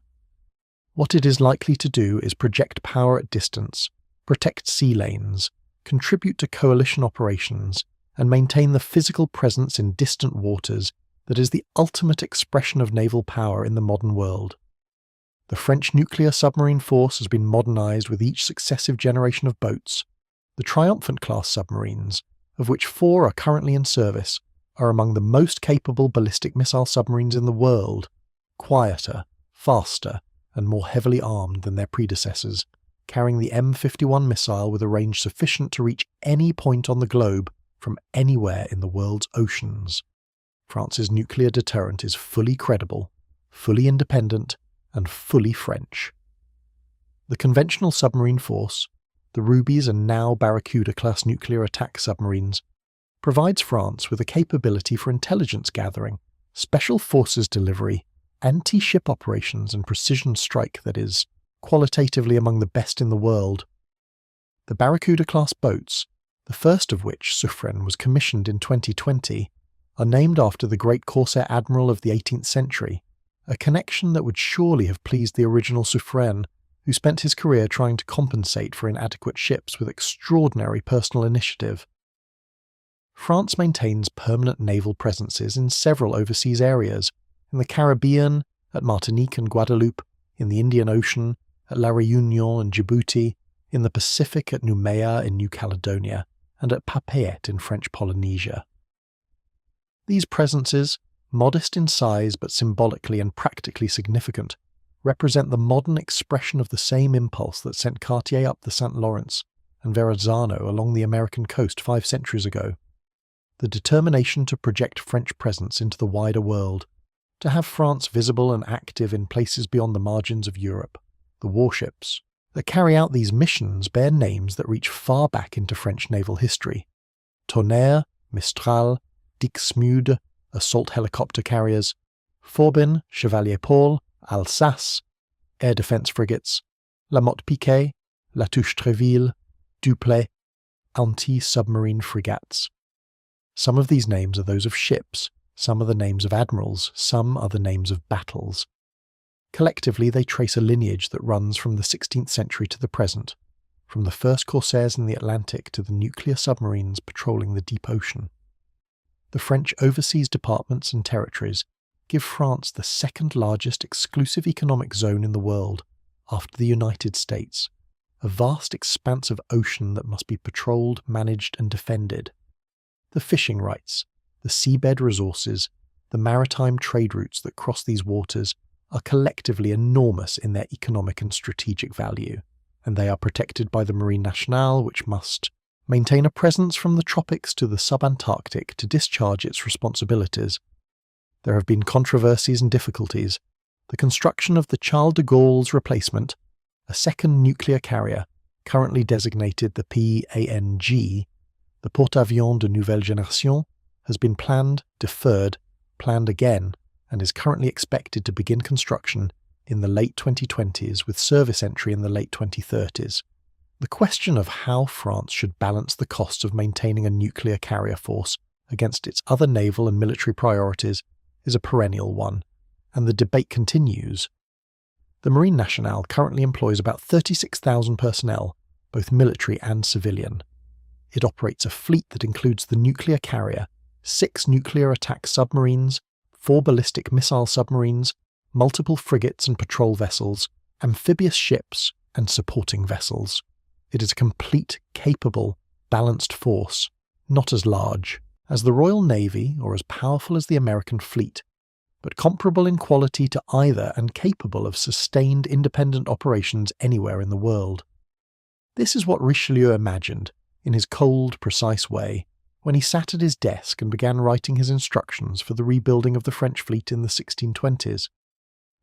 A: What it is likely to do is project power at distance, protect sea lanes, contribute to coalition operations, and maintain the physical presence in distant waters that is the ultimate expression of naval power in the modern world. The French nuclear submarine force has been modernised with each successive generation of boats. The Triumphant-class submarines, of which 4 are currently in service, are among the most capable ballistic missile submarines in the world, quieter, faster, and more heavily armed than their predecessors, carrying the M51 missile with a range sufficient to reach any point on the globe from anywhere in the world's oceans. France's nuclear deterrent is fully credible, fully independent, and fully French. The conventional submarine force, the Rubies and now Barracuda-class nuclear attack submarines, provides France with a capability for intelligence gathering, special forces delivery, anti-ship operations and precision strike that is, qualitatively among the best in the world. The Barracuda-class boats, the first of which, Suffren, was commissioned in 2020, are named after the great corsair admiral of the 18th century, a connection that would surely have pleased the original souverain, who spent his career trying to compensate for inadequate ships with extraordinary personal initiative. France maintains permanent naval presences in several overseas areas, in the Caribbean, at Martinique and Guadeloupe, in the Indian Ocean, at La Réunion and Djibouti, in the Pacific at Noumea in New Caledonia, and at Papeete in French Polynesia. These presences, modest in size but symbolically and practically significant, represent the modern expression of the same impulse that sent Cartier up the St. Lawrence and Verrazzano along the American coast 5 centuries ago. The determination to project French presence into the wider world, to have France visible and active in places beyond the margins of Europe. The warships that carry out these missions bear names that reach far back into French naval history. Tonnerre, Mistral, Dixmude, assault helicopter carriers, Forbin, Chevalier Paul, Alsace, air defence frigates, La Motte Piquet, La Touche-Treville, Dupleix, anti-submarine frigates. Some of these names are those of ships, some are the names of admirals, some are the names of battles. Collectively, they trace a lineage that runs from the 16th century to the present, from the first corsairs in the Atlantic to the nuclear submarines patrolling the deep ocean. The French overseas departments and territories give France the second largest exclusive economic zone in the world, after the United States, a vast expanse of ocean that must be patrolled, managed and defended. The fishing rights, the seabed resources, the maritime trade routes that cross these waters are collectively enormous in their economic and strategic value, and they are protected by the Marine Nationale, which must maintain a presence from the tropics to the sub-Antarctic to discharge its responsibilities. There have been controversies and difficulties. The construction of the Charles de Gaulle's replacement, a second nuclear carrier, currently designated the PANG, the Porte-Avions de Nouvelle Génération, has been planned, deferred, planned again, and is currently expected to begin construction in the late 2020s with service entry in the late 2030s. The question of how France should balance the costs of maintaining a nuclear carrier force against its other naval and military priorities is a perennial one, and the debate continues. The Marine Nationale currently employs about 36,000 personnel, both military and civilian. It operates a fleet that includes the nuclear carrier, 6 nuclear attack submarines, 4 ballistic missile submarines, multiple frigates and patrol vessels, amphibious ships, and supporting vessels. It is a complete, capable, balanced force, not as large as the Royal Navy or as powerful as the American fleet, but comparable in quality to either and capable of sustained independent operations anywhere in the world. This is what Richelieu imagined, in his cold, precise way, when he sat at his desk and began writing his instructions for the rebuilding of the French fleet in the 1620s.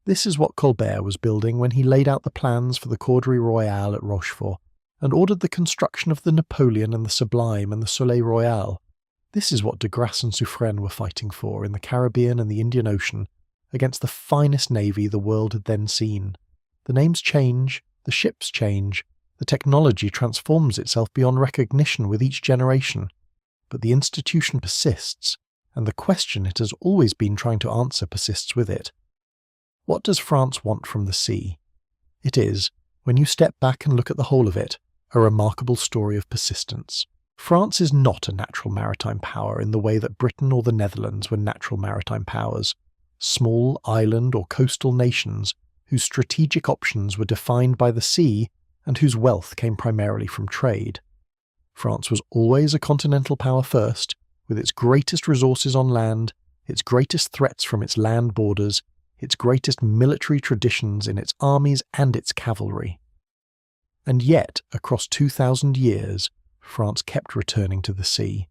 A: This is what Colbert was building when he laid out the plans for the Corderie Royale at Rochefort, and ordered the construction of the Napoleon and the Sublime and the Soleil Royal. This is what de Grasse and Suffren were fighting for in the Caribbean and the Indian Ocean, against the finest navy the world had then seen. The names change, the ships change, the technology transforms itself beyond recognition with each generation, but the institution persists, and the question it has always been trying to answer persists with it. What does France want from the sea? It is, when you step back and look at the whole of it, a remarkable story of persistence. France is not a natural maritime power in the way that Britain or the Netherlands were natural maritime powers, small island or coastal nations whose strategic options were defined by the sea and whose wealth came primarily from trade. France was always a continental power first, with its greatest resources on land, its greatest threats from its land borders, its greatest military traditions in its armies and its cavalry. And yet, across 2,000 years, France kept returning to the sea.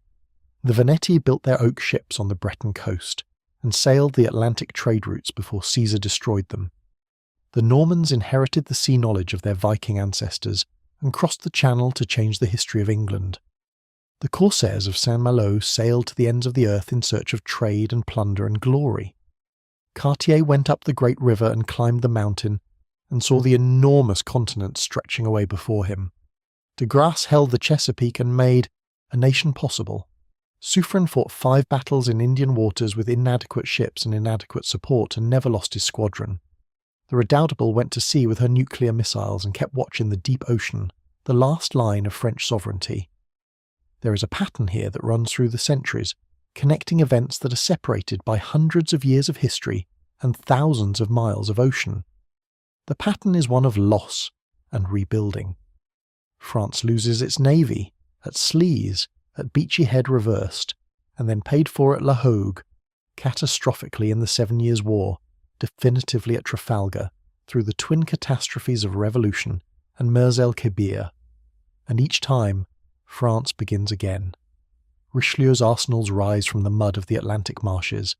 A: The Veneti built their oak ships on the Breton coast, and sailed the Atlantic trade routes before Caesar destroyed them. The Normans inherited the sea knowledge of their Viking ancestors, and crossed the Channel to change the history of England. The corsairs of Saint-Malo sailed to the ends of the earth in search of trade and plunder and glory. Cartier went up the great river and climbed the mountain, and saw the enormous continent stretching away before him. De Grasse held the Chesapeake and made a nation possible. Suffren fought 5 battles in Indian waters with inadequate ships and inadequate support and never lost his squadron. The Redoubtable went to sea with her nuclear missiles and kept watch in the deep ocean, the last line of French sovereignty. There is a pattern here that runs through the centuries, connecting events that are separated by hundreds of years of history and thousands of miles of ocean. The pattern is one of loss and rebuilding. France loses its navy, at Slees, at Beachy Head reversed, and then paid for at La Hogue, catastrophically in the 7 Years' War, definitively at Trafalgar, through the twin catastrophes of Revolution and Mers-el-Kébir. And each time, France begins again. Richelieu's arsenals rise from the mud of the Atlantic marshes.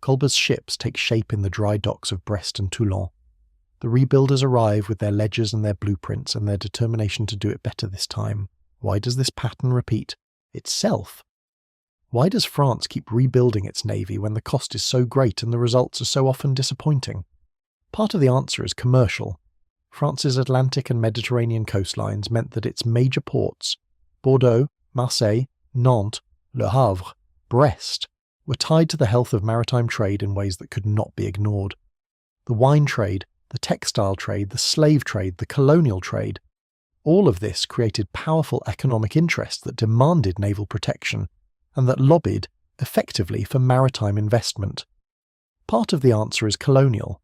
A: Colbert's ships take shape in the dry docks of Brest and Toulon. The rebuilders arrive with their ledgers and their blueprints and their determination to do it better this time. Why does this pattern repeat itself? Why does France keep rebuilding its navy when the cost is so great and the results are so often disappointing? Part of the answer is commercial. France's Atlantic and Mediterranean coastlines meant that its major ports, Bordeaux, Marseille, Nantes, Le Havre, Brest, were tied to the health of maritime trade in ways that could not be ignored. The wine trade, the textile trade, the slave trade, the colonial trade, all of this created powerful economic interests that demanded naval protection and that lobbied, effectively, for maritime investment. Part of the answer is colonial.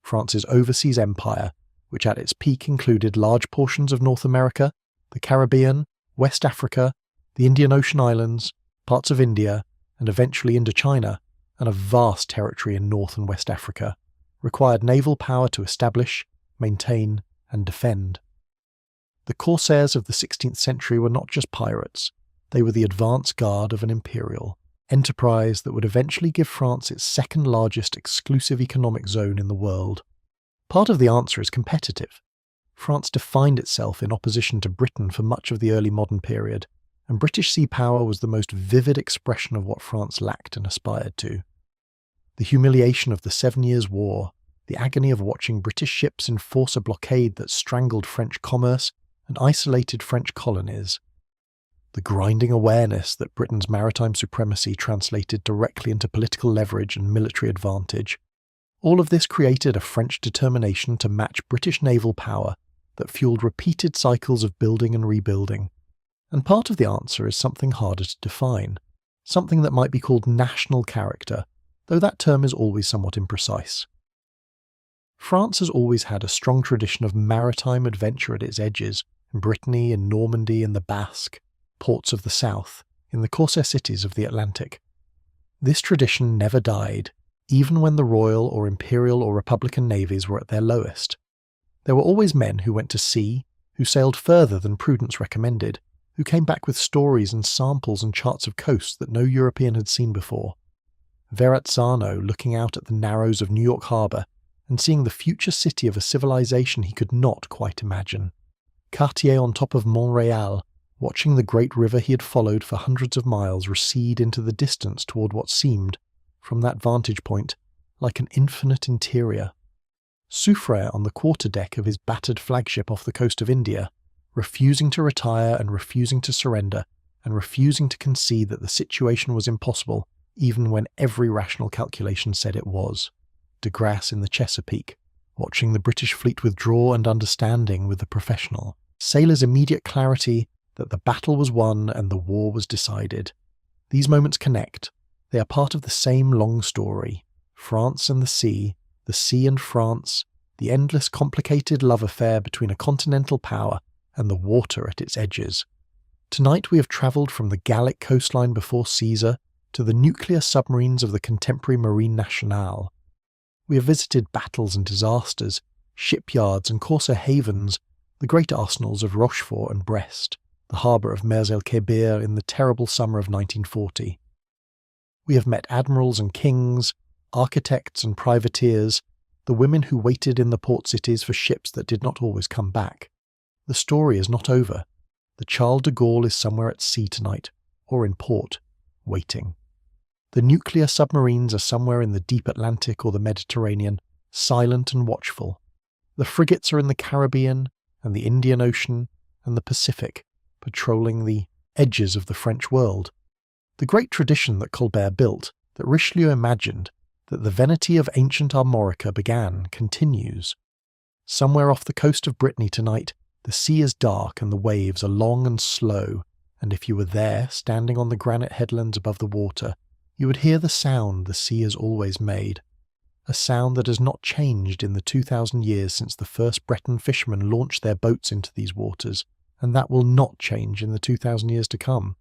A: France's overseas empire, which at its peak included large portions of North America, the Caribbean, West Africa, the Indian Ocean Islands, parts of India, and eventually Indochina, and a vast territory in North and West Africa, required naval power to establish, maintain, and defend. The corsairs of the 16th century were not just pirates, they were the advance guard of an imperial enterprise that would eventually give France its second largest exclusive economic zone in the world. Part of the answer is competitive. France defined itself in opposition to Britain for much of the early modern period, and British sea power was the most vivid expression of what France lacked and aspired to. The humiliation of the 7 Years' War, the agony of watching British ships enforce a blockade that strangled French commerce and isolated French colonies, the grinding awareness that Britain's maritime supremacy translated directly into political leverage and military advantage, all of this created a French determination to match British naval power that fueled repeated cycles of building and rebuilding. And part of the answer is something harder to define, something that might be called national character, though that term is always somewhat imprecise. France has always had a strong tradition of maritime adventure at its edges, in Brittany, in Normandy, in the Basque, ports of the south, in the corsair cities of the Atlantic. This tradition never died, even when the royal or imperial or republican navies were at their lowest. There were always men who went to sea, who sailed further than prudence recommended, who came back with stories and samples and charts of coasts that no European had seen before. Verrazzano looking out at the narrows of New York Harbour and seeing the future city of a civilization he could not quite imagine. Cartier on top of Montreal, watching the great river he had followed for hundreds of miles recede into the distance toward what seemed, from that vantage point, like an infinite interior. Suffren on the quarterdeck of his battered flagship off the coast of India, refusing to retire and refusing to surrender, and refusing to concede that the situation was impossible, even when every rational calculation said it was. De Grasse in the Chesapeake, watching the British fleet withdraw and understanding with the professional. Sailors' immediate clarity that the battle was won and the war was decided. These moments connect. They are part of the same long story. France and the sea and France, the endless complicated love affair between a continental power and the water at its edges. Tonight we have travelled from the Gallic coastline before Caesar to the nuclear submarines of the contemporary Marine Nationale. We have visited battles and disasters, shipyards and corsair havens, the great arsenals of Rochefort and Brest, the harbour of Mers-el-Kébir in the terrible summer of 1940. We have met admirals and kings, architects and privateers, the women who waited in the port cities for ships that did not always come back. The story is not over. The Charles de Gaulle is somewhere at sea tonight, or in port, waiting. The nuclear submarines are somewhere in the deep Atlantic or the Mediterranean, silent and watchful. The frigates are in the Caribbean and the Indian Ocean and the Pacific, patrolling the edges of the French world. The great tradition that Colbert built, that Richelieu imagined, that the Veneti of ancient Armorica began, continues. Somewhere off the coast of Brittany tonight, the sea is dark and the waves are long and slow, and if you were there, standing on the granite headlands above the water, you would hear the sound the sea has always made, a sound that has not changed in the 2,000 years since the first Breton fishermen launched their boats into these waters, and that will not change in the 2,000 years to come.